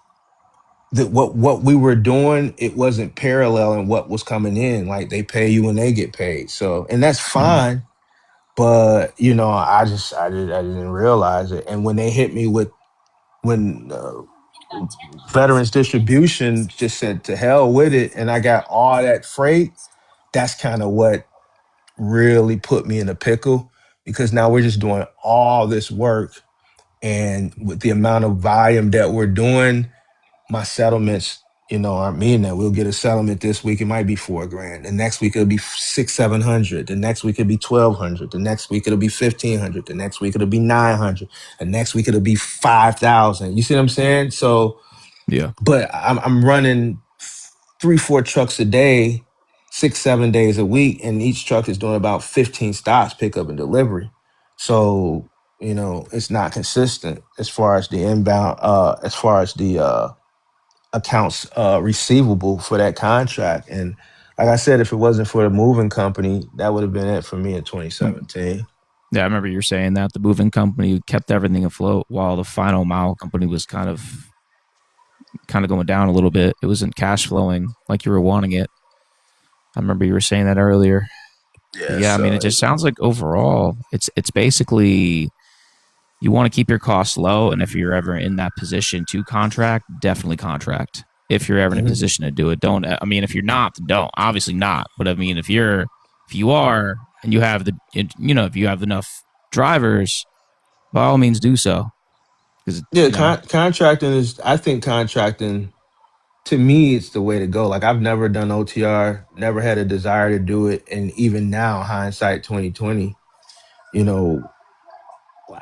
that what we were doing. It wasn't paralleling what was coming in. Like they pay you when they get paid. So, and that's Mm. fine. But I didn't realize it. And when they hit me with when Veterans Distribution just said to hell with it, and I got all that freight, that's kind of what really put me in a pickle because now we're just doing all this work, and with the amount of volume that we're doing, my settlements, aren't meeting that. We'll get a settlement this week. It might be $4,000. The next week it'll be 600, 700. The next week it'll be 1,200. The next week it'll be 1,500. The next week it'll be 900. The next week it'll be 5,000. You see what I'm saying? So, Yeah. but I'm running 3, 4 trucks a day, 6, 7 days a week, and each truck is doing about 15 stops, pickup and delivery. So, it's not consistent as far as the inbound, as far as the accounts receivable for that contract. And like I said, if it wasn't for the moving company, that would have been it for me in Mm. 2017. Yeah, I remember you were saying that the moving company kept everything afloat while the final mile company was kind of going down a little bit. It wasn't cash flowing like you were wanting it. I remember you were saying that earlier. But Yeah, yeah, I mean, so it just sounds like overall, it's basically you want to keep your costs low, and if you're ever in that position to contract, definitely contract. If you're ever in a mhm. position to do it, don't. I mean, if you're not, don't. Obviously not. But I mean, if you are, and you have if you have enough drivers, by all means, do so. Because Yeah, contracting is. I think contracting to me, it's the way to go. Like I've never done OTR, never had a desire to do it, and even now, hindsight 2020, you know,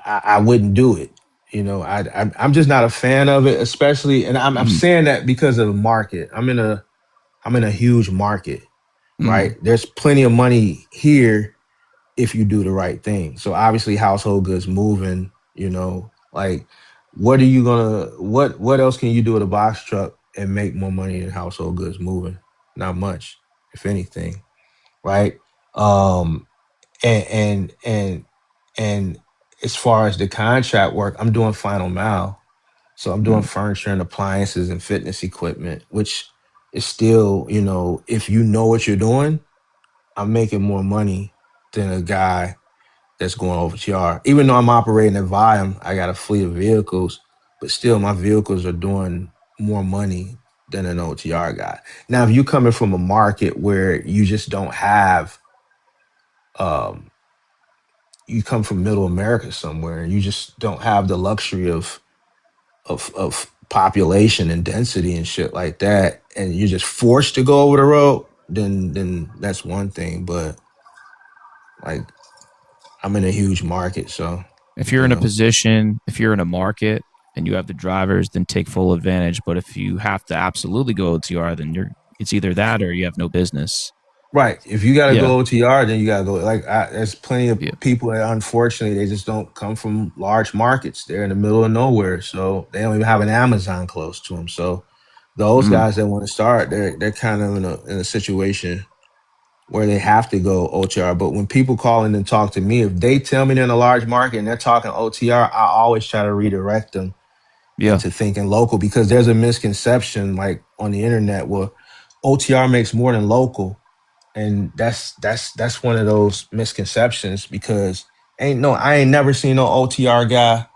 I wouldn't do it. I'm just not a fan of it, especially, and I'm mm, saying that because of the market. I'm in a huge market, right? mm, There's plenty of money here if you do the right thing. So obviously, household goods moving. Like what else can you do with a box truck and make more money than household goods moving? Not much, if anything, right? Um, and and as far as the contract work, I'm doing final mile. So I'm doing mm. furniture and appliances and fitness equipment, which is still, if you know what you're doing, I'm making more money than a guy that's going over TR. Even though I'm operating at volume, I got a fleet of vehicles, but still my vehicles are doing more money than an OTR guy. Now, if you're coming from a market where you just don't have, um, you come from middle America somewhere and you just don't have the luxury of population and density and shit like that, and you're just forced to go over the road, then that's one thing. But like I'm in a huge market, so If you're you in a know. position, if you're in a market and you have the drivers, then take full advantage. But if you have to absolutely go OTR, then it's either that or you have no business. Right. If you got to Yeah. go OTR, then you got to go. Like, there's plenty of Yeah. people that unfortunately they just don't come from large markets. They're in the middle of nowhere, so they don't even have an Amazon close to them. So those Mm, guys that want to start, they're kind of in a situation where they have to go OTR. But when people call in and talk to me, if they tell me they're in a large market and they're talking OTR, I always try to redirect them yeah. into thinking local because there's a misconception like on the internet where OTR makes more than local, and that's one of those misconceptions because I ain't never seen no OTR guy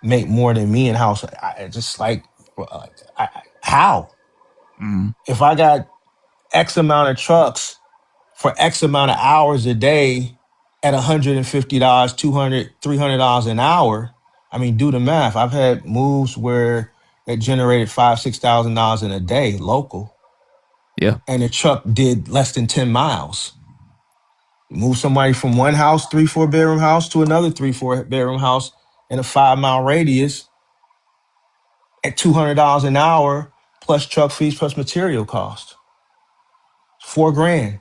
make more than me in house. I just like how Mm, if I got X amount of trucks for X amount of hours a day. at $150, $200, $300 an hour. I mean, do the math. I've had moves where it generated $5,000-$6,000 in a day local, Yeah. and the truck did less than 10 miles. Move somebody from one house, 3-4 bedroom house, to another 3-4 bedroom house in a 5 mile radius at $200 an hour plus truck fees plus material cost. $4,000.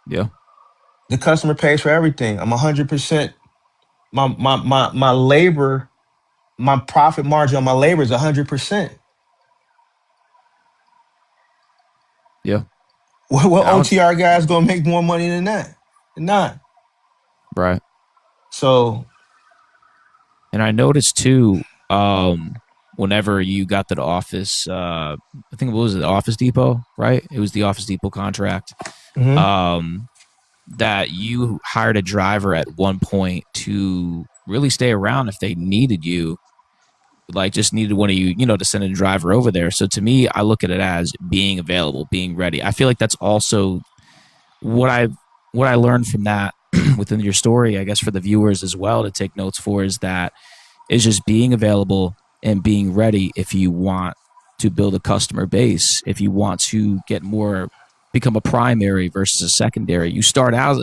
Yeah. The customer pays for everything. I'm 100%. My labor, my profit margin on my labor is 100%. Yeah. What And I was OTR guys gonna make more money than that? They're not. right. So And I noticed too, whenever you got to the office, I think it was the Office Depot, right? It was the Office Depot contract. mhm. Um, that you hired a driver at one point to really stay around if they needed you, like just needed one of you, to send a driver over there. So to me, I look at it as being available, being ready. I feel like that's also what I learned from that within your story, I guess for the viewers as well to take notes for is that is just being available and being ready if you want to build a customer base, if you want to get more become a primary versus a secondary. You start out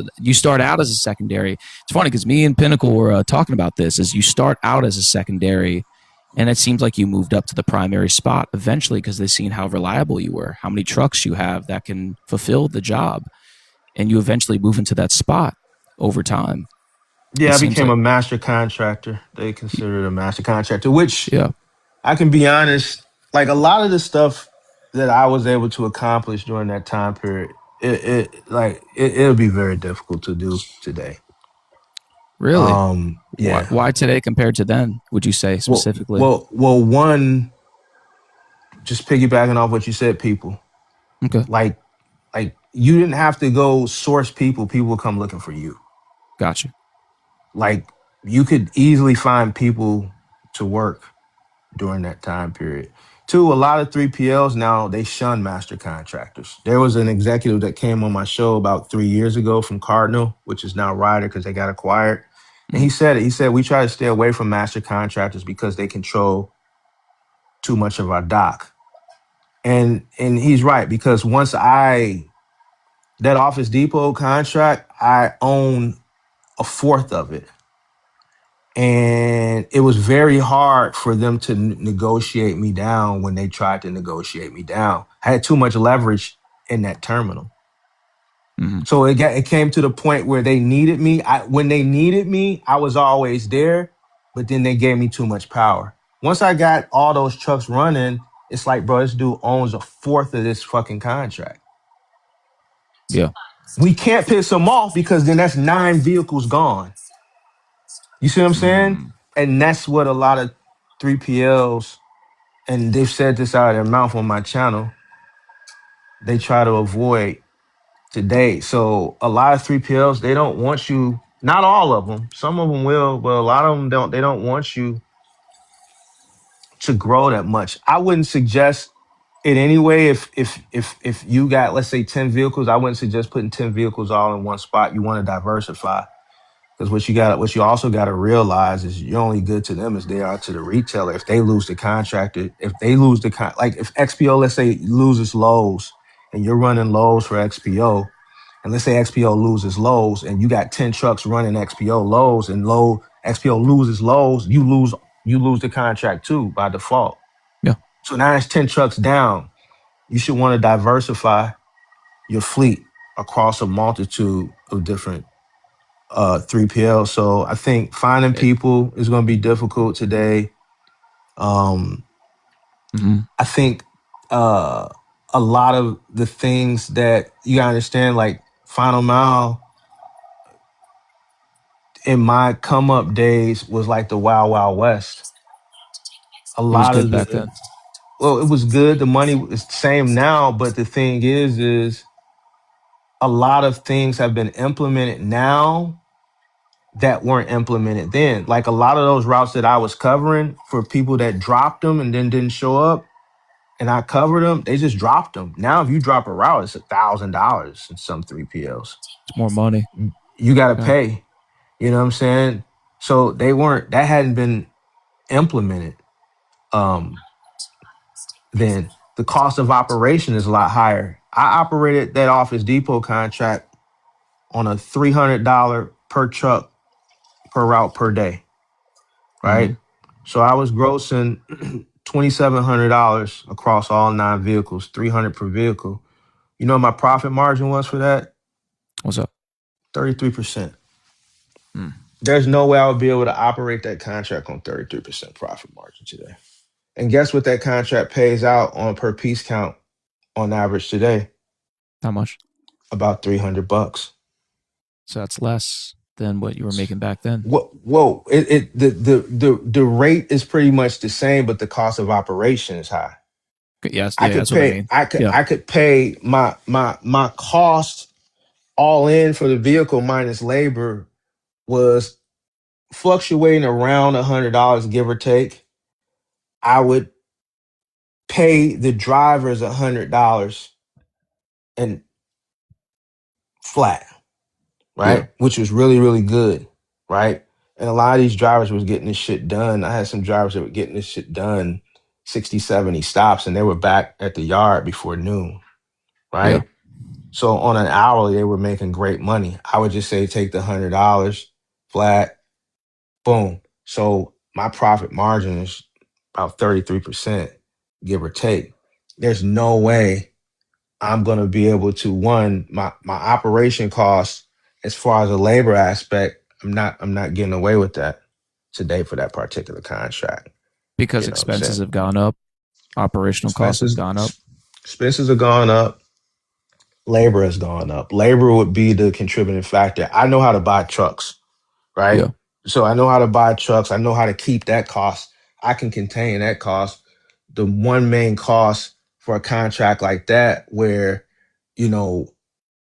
as a secondary. It's funny because me and Pinnacle were talking about this as you start out as a secondary and it seems like you moved up to the primary spot eventually because they've seen how reliable you were, how many trucks you have that can fulfill the job, and you eventually move into that spot over time. It Yeah, I seems became like, a master contractor. They consider it a master contractor, which yeah, I can be honest, like a lot of the stuff that I was able to accomplish during that time period, it'll be very difficult to do today. really. Why, Yeah. why today compared to then? Would you say Well, specifically? one, just piggybacking off what you said, people Okay, like you didn't have to go source people. People will come looking for you. gotcha. Like you could easily find people to work during that time period. Two, a lot of 3PLs now they shun master contractors. There was an executive that came on my show about 3 years ago from Cardinal, which is now Ryder because they got acquired. And he Mm, said it. He said we try to stay away from master contractors because they control too much of our dock. And he's right because once that Office Depot contract, I own a fourth of it. And it was very hard for them to negotiate me down when they tried to negotiate me down. I had too much leverage in that terminal. mm, So it came to the point where they needed me. When they needed me, I was always there, but then they gave me too much power. Once I got all those trucks running, it's like, bro, this dude owns a fourth of this fucking contract. yeah. We can't piss him off because then that's 9 vehicles gone. You see what I'm saying? Mm, And that's what a lot of 3PLs, and they've said this out of their mouth on my channel, they try to avoid today. So a lot of 3PLs, they don't want you, not all of them, some of them will, but a lot of them don't, they don't want you to grow that much. I wouldn't suggest it anyway. If you got, let's say, 10 vehicles, I wouldn't suggest putting 10 vehicles all in one spot. You want to diversify. Because what you also got to realize is you're only good to them as they are to the retailer. If they lose the contractor, if they lose like if XPO, let's say, loses Lowe's and you're running Lowe's for XPO, and let's say XPO loses Lowe's and you got 10 trucks running XPO Lowe's and XPO loses Lowe's, you lose the contract too by default. yeah. So now it's 10 trucks down. You should want to diversify your fleet across a multitude of different 3PL. So I think finding It, people is going to be difficult today. Um, mm, I think a lot of the things that you gotta understand, like Final Mile in my come up days was like the Wild Wild West. A it was lot good of back the then. well, it was good. The money is the same now, but the thing is a lot of things have been implemented now that weren't implemented then. Like a lot of those routes that I was covering for people that dropped them and then didn't show up, and I covered them, they just dropped them. Now, if you drop a route, it's $1,000 in some 3PLs. It's more money. you got to Okay. pay. You know what I'm saying? So that hadn't been implemented. Then the cost of operation is a lot higher. I operated that Office Depot contract on a $300 per truck per route per day, Mm-hmm. right? So I was grossing $2,700 across all 9 vehicles, 300 per vehicle. You know what my profit margin was for that? What's up? 33%. Mm. There's no way I would be able to operate that contract on 33% profit margin today. And guess what that contract pays out on per piece count on average today? How much? About $300. So that's less than what you were making back then. Whoa! The rate is pretty much the same, but the cost of operation is high. Yes, yeah, that's what I mean. Yeah, I could pay my cost all in for the vehicle minus labor was fluctuating around $100, give or take. I would pay the drivers $100 and flat, yeah, right? Which was really, really good, right? And a lot of these drivers was getting this shit done. I had some drivers that were getting this shit done 60, 70 stops, and they were back at the yard before noon, yeah. right? So on an hourly, they were making great money. I would just say take the $100 flat, boom. So my profit margin is about 33%, give or take. There's no way I'm gonna be able to my operation costs as far as the labor aspect. I'm not getting away with that today for that particular contract. Because You know what I'm expenses saying? have gone up, operational costs have Expenses gone up. expenses have gone up, labor has gone up. Labor would be the contributing factor. I know how to buy trucks, right? Yeah, So I know how to buy trucks. I know how to keep that cost. I can contain that cost. The one main cost for a contract like that, where, you know,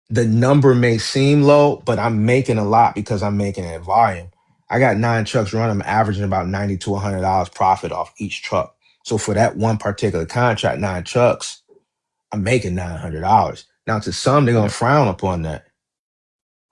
the number may seem low, but I'm making a lot because I'm making it in volume. I got 9 trucks running. I'm averaging about $90 to $100 profit off each truck. So for that one particular contract, 9 trucks, I'm making $900. Now to some, they're gonna yeah. frown upon that,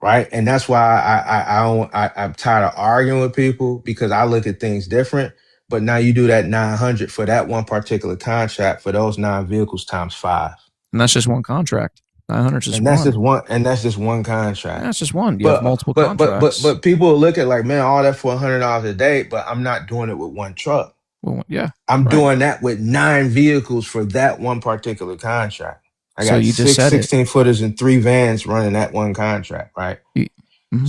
right? And that's why I'm tired of arguing with people because I look at things different. But now you do that 900 for that one particular contract for those 9 vehicles times 5, And that's just one contract. 900 is just and that's one. just one, and that's just one Yeah, contract. that's just one. You have multiple contracts. But people will look at like, man, all that for $100 a day. But I'm not doing it with one truck. Well, yeah, I'm right. doing that with 9 vehicles for that one particular contract. I So got you just 6 said it. 16-footers and 3 vans running that one contract, right? Mm-hmm.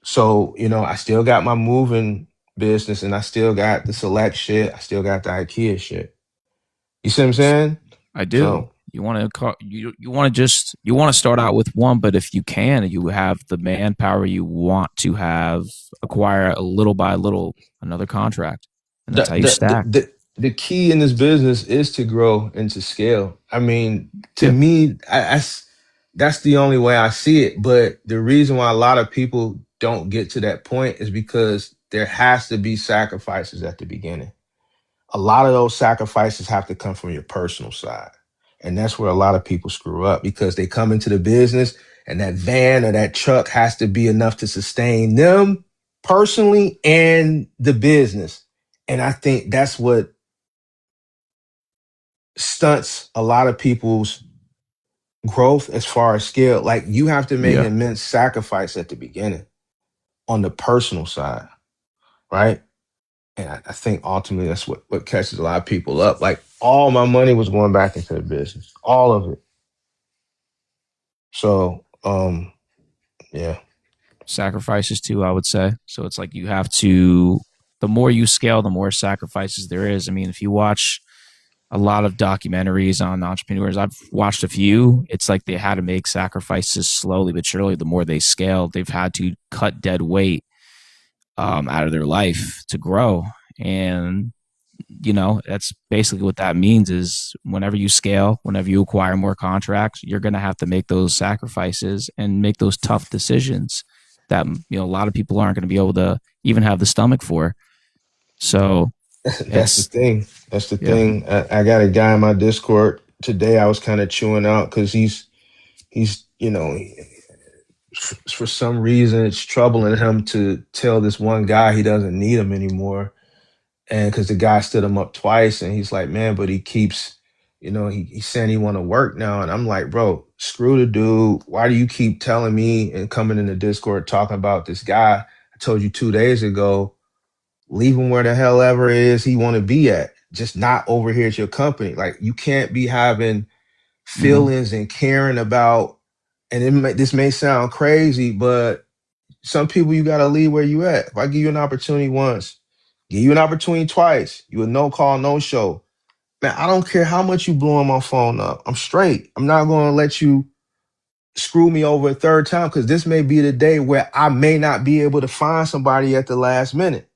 So, you know, I still got my moving business and I still got the select shit. I still got the IKEA shit. You see what I'm saying? I do. So You want to you want to just you want to start out with one, but if you can, you have the manpower you want to have acquire a little by little another contract, and the that's how you the stack. the key in this business is to grow and to scale. I mean, to Yeah, me, that's the only way I see it. But the reason why a lot of people don't get to that point is because there has to be sacrifices at the beginning. A lot of those sacrifices have to come from your personal side. And that's where a lot of people screw up because they come into the business and that van or that truck has to be enough to sustain them personally and the business. And I think that's what stunts a lot of people's growth as far as scale. Like you have to make an yeah. immense sacrifice at the beginning on the personal side, right? And I think ultimately that's what catches a lot of people up. Like all my money was going back into the business, all of it. So, yeah, Sacrifices too, I would say. So it's like you have to. The more you scale, the more sacrifices there is. I mean, if you watch a lot of documentaries on entrepreneurs. I've watched a few. It's like they had to make sacrifices slowly but surely. The more they scale, they've had to cut dead weight out of their life to grow. And that's basically what that means is whenever you scale, whenever you acquire more contracts, you're going to have to make those sacrifices and make those tough decisions that a lot of people aren't going to be able to even have the stomach for. So that's the it's thing. That's the yeah, thing. I got a guy in my Discord today. I was kind of chewing out because he's for some reason it's troubling him to tell this one guy he doesn't need him anymore. And because the guy stood him up twice, and he's like, man, but he keeps, he's saying he want to work now. And I'm like, bro, screw the dude. Why do you keep telling me and coming in the Discord talking about this guy? I told you 2 days ago, leave him where the hell ever it is he want to be at. Just not over here at your company. Like, you can't be having feelings and caring about, and this may sound crazy, but some people you got to leave where you at. If I give you an opportunity once, give you an opportunity twice, you a no call, no show. Man, I don't care how much you blowing my phone up. I'm straight. I'm not going to let you screw me over a third time, because this may be the day where I may not be able to find somebody at the last minute.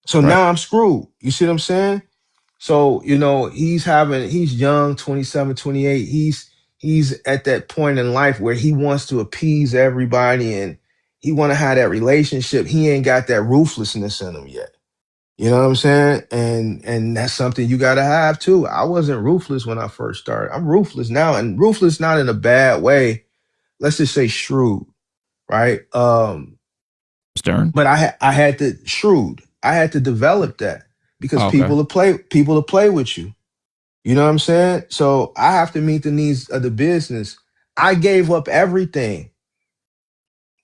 So now I'm screwed. You see what I'm saying? So, he's young, 27, 28. He's at that point in life where he wants to appease everybody, and he want to have that relationship. He ain't got that ruthlessness in him yet. You know what I'm saying? And that's something you got to have too. I wasn't ruthless when I first started. I'm ruthless now, and ruthless not in a bad way. Let's just say shrewd, right? Stern. But I had to shrewd. I had to develop that, because people to play with you. You know what I'm saying? So I have to meet the needs of the business. I gave up everything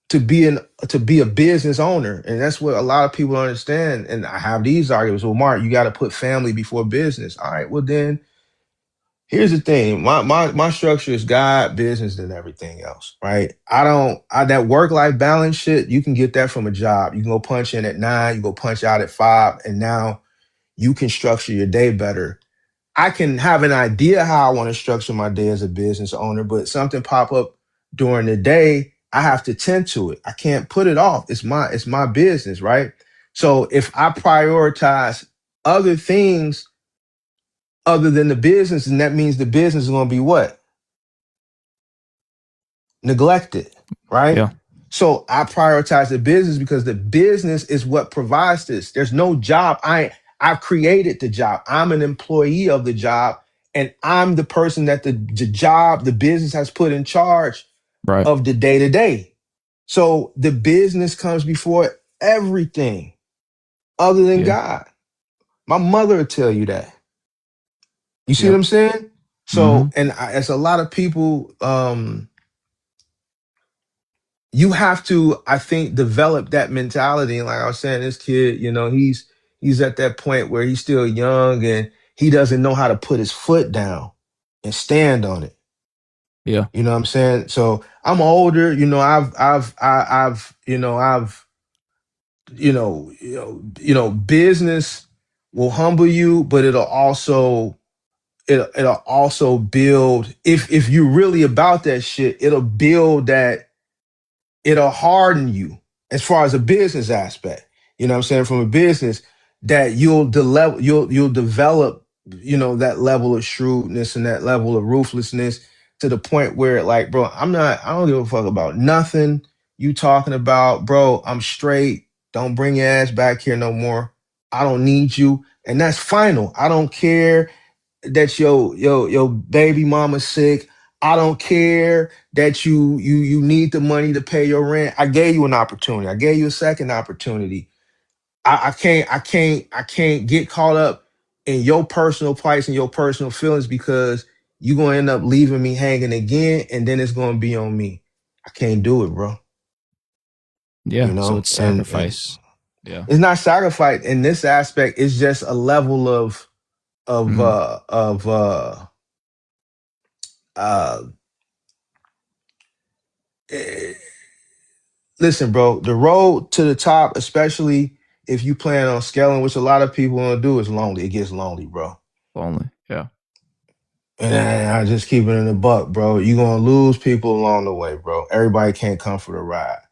to be a business owner, and that's what a lot of people don't understand. And I have these arguments. Well, Mark, you got to put family before business. All right. Well, then here's the thing. My structure is God, business, and everything else. Right? That work-life balance shit. You can get that from a job. You can go punch in at 9. You go punch out at 5, and now you can structure your day better. I can have an idea how I want to structure my day as a business owner, but something pop up during the day, I have to tend to it. I can't put it off. It's my business, right? So if I prioritize other things other than the business, then that means the business is going to be what? Neglected, right? Yeah. So I prioritize the business, because the business is what provides this. There's no job. I've created the job. I'm an employee of the job, and I'm the person that the job, the business has put in charge of the day to day. So the business comes before everything other than God. My mother will tell you that. You see what I'm saying? So, and as a lot of people, you have to, I think, develop that mentality. And like I was saying, this kid, he's at that point where he's still young, and he doesn't know how to put his foot down and stand on it. Yeah. You know what I'm saying? So I'm older, business will humble you, but it'll also build, if you're really about that shit, it'll harden you as far as a business aspect. You know what I'm saying? From a business, that you'll develop, that level of shrewdness and that level of ruthlessness, to the point where, like, bro, I don't give a fuck about nothing you talking about, bro. I'm straight. Don't bring your ass back here no more. I don't need you. And that's final. I don't care that your baby mama's sick. I don't care that you need the money to pay your rent. I gave you an opportunity. I gave you a second opportunity. I can't get caught up in your personal plights and your personal feelings, because you're gonna end up leaving me hanging again, and then it's gonna be on me. I can't do it, bro. Yeah. So it's sacrifice. Yeah. It's not sacrifice in this aspect. It's just a level of eh, listen, bro, the road to the top, especially if you plan on scaling, which a lot of people want to do, is lonely. It gets lonely, bro. Lonely. Yeah. And I just keep it in the buck, bro. You're going to lose people along the way, bro. Everybody can't come for the ride,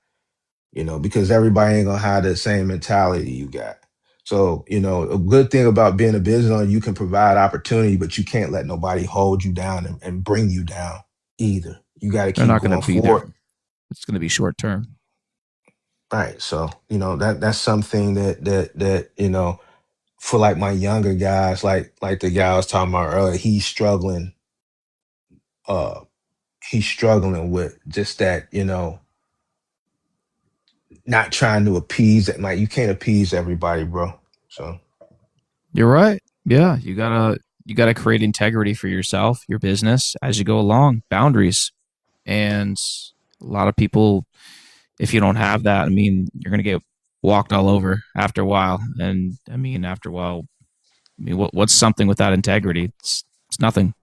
because everybody ain't going to have the same mentality you got. So, a good thing about being a business owner, you can provide opportunity, but you can't let nobody hold you down and bring you down either. You got to They're keep not going going to be there. forward. It's going to be short term. Right. So, that's something that for like my younger guys, like the guy I was talking about earlier, he's struggling with just that, not trying to appease it. Like, you can't appease everybody, bro. So You're right. Yeah, you gotta create integrity for yourself, your business as you go along, boundaries. And a lot of people, if you don't have that, I mean, you're gonna get walked all over after a while. And I mean, after a while, I mean, what's something without integrity? It's nothing.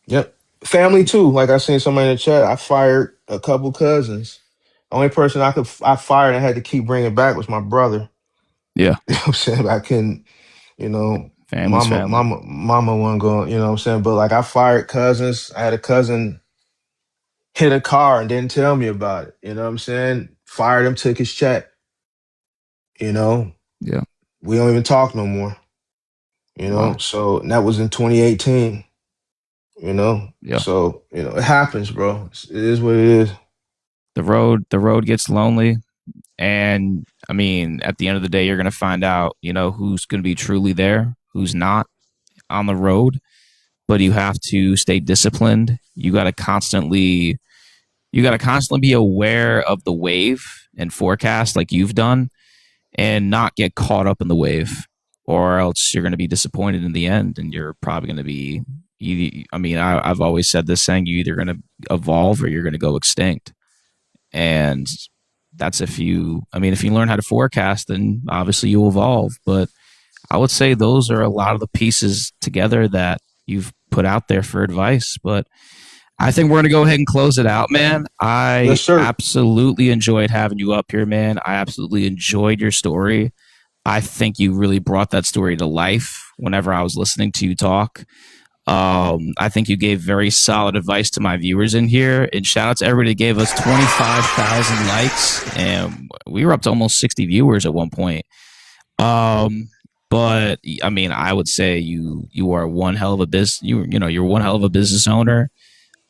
yep. Family too. Like I seen somebody in the chat, I fired a couple cousins. Only person I fired and had to keep bringing back was my brother. Yeah, You know what I'm saying? I couldn't, you know, family's family. mama wasn't going, you know what I'm saying? But like, I fired cousins. I had a cousin hit a car and didn't tell me about it. You know what I'm saying? Fired him, took his check. You know, Yeah, we don't even talk no more. You know, wow. so and that was in 2018. You know, Yeah, so it happens, bro. It is what it is. the road gets lonely, and I mean, at the end of the day, you're gonna find out, who's gonna be truly there, who's not on the road. But you have to stay disciplined. You got to constantly be aware of the wave and forecast like you've done, and not get caught up in the wave, or else you're going to be disappointed in the end, and you're probably going to be. I mean, I've always said this saying: you're either going to evolve or you're going to go extinct. And that's if you. I mean, if you learn how to forecast, then obviously you evolve. But I would say those are a lot of the pieces together that you've put out there for advice. But I think we're going to go ahead and close it out, man. I Yes, sir. absolutely enjoyed having you up here, man. I absolutely enjoyed your story. I think you really brought that story to life whenever I was listening to you talk. I think you gave very solid advice to my viewers in here. And shout out to everybody that gave us 25,000 likes. And we were up to almost 60 viewers at one point. But I mean, I would say you are one hell of a business. You're one hell of a business owner.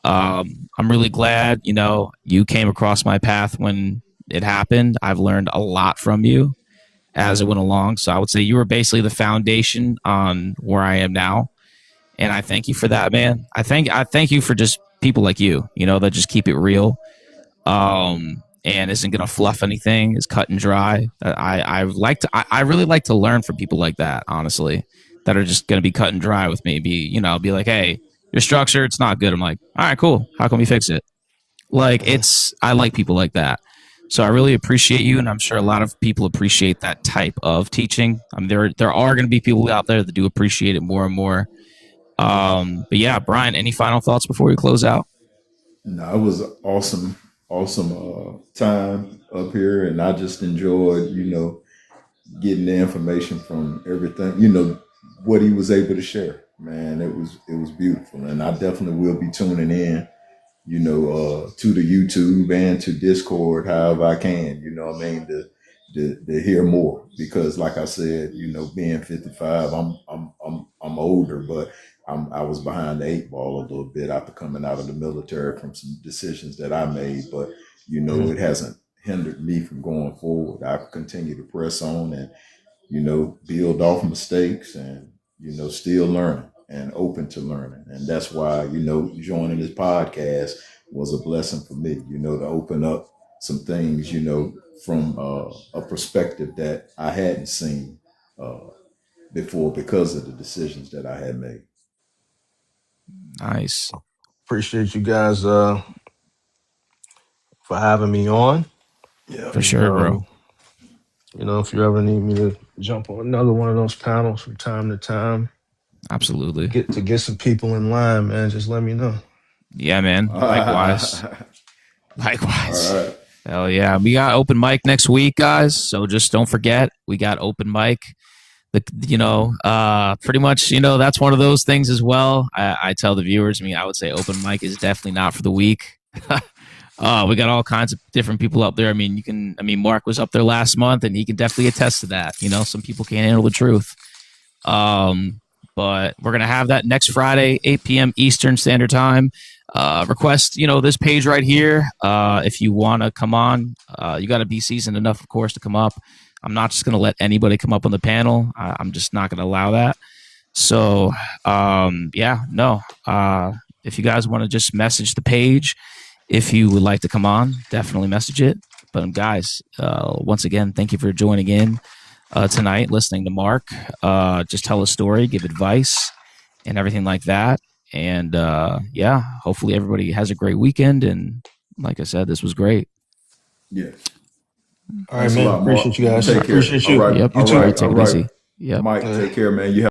I'm really glad you came across my path when it happened. I've learned a lot from you as it went along. So I would say you were basically the foundation on where I am now, and I thank you for that, man. I thank you for just people like you, that just keep it real, and isn't gonna fluff anything, is cut and dry. I really like to learn from people like that, honestly, that are just gonna be cut and dry with me. Be like, hey, your structure, it's not good. I'm like, all right, cool. How can we fix it? Like, I like people like that. So I really appreciate you, and I'm sure a lot of people appreciate that type of teaching. I mean, there are going to be people out there that do appreciate it more and more. But yeah, Brian, any final thoughts before we close out? No, it was awesome time up here, and I just enjoyed, getting the information from everything, what he was able to share. Man, it was beautiful, and I definitely will be tuning in, to the YouTube and to Discord, however I can, what I mean, to hear more, because like I said, being 55, I'm older, but I was behind the eight ball a little bit after coming out of the military from some decisions that I made, but Mhm. it hasn't hindered me from going forward. I continue to press on and build off mistakes and, still learning and open to learning. And that's why, joining this podcast was a blessing for me, to open up some things, from a perspective that I hadn't seen uh, before because of the decisions that I had made. Nice. Appreciate you guys for having me on. Yeah. For And sure, bro. if you ever need me to jump on another one of those panels from time to time, Absolutely. get some people in line, man, just let me know. Yeah, man. Likewise. All Likewise. right. Hell yeah. We got open mic next week, guys. So just don't forget, we got open mic. Pretty much, that's one of those things as well. I tell the viewers, I mean, I would say open mic is definitely not for the weak. We got all kinds of different people up there. I mean, Mark was up there last month, and he can definitely attest to that. Some people can't handle the truth. But we're going to have that next Friday, 8 p.m. Eastern Standard Time. Request, this page right here. If you want to come on, you got to be seasoned enough, of course, to come up. I'm not just going to let anybody come up on the panel. I'm just not going to allow that. So, yeah, no. If you guys want to just message the page, if you would like to come on, definitely message it. But guys, once again, thank you for joining in tonight, listening to Mark just tell a story, give advice, and everything like that. And yeah, hopefully everybody has a great weekend. And like I said, this was great. Yes. All right, Thanks a man. lot, Mark. Appreciate you guys. Take care. Appreciate All you. right. Yep, you All too. right. Take All it right. easy. Yep. Mike, take care, man. You have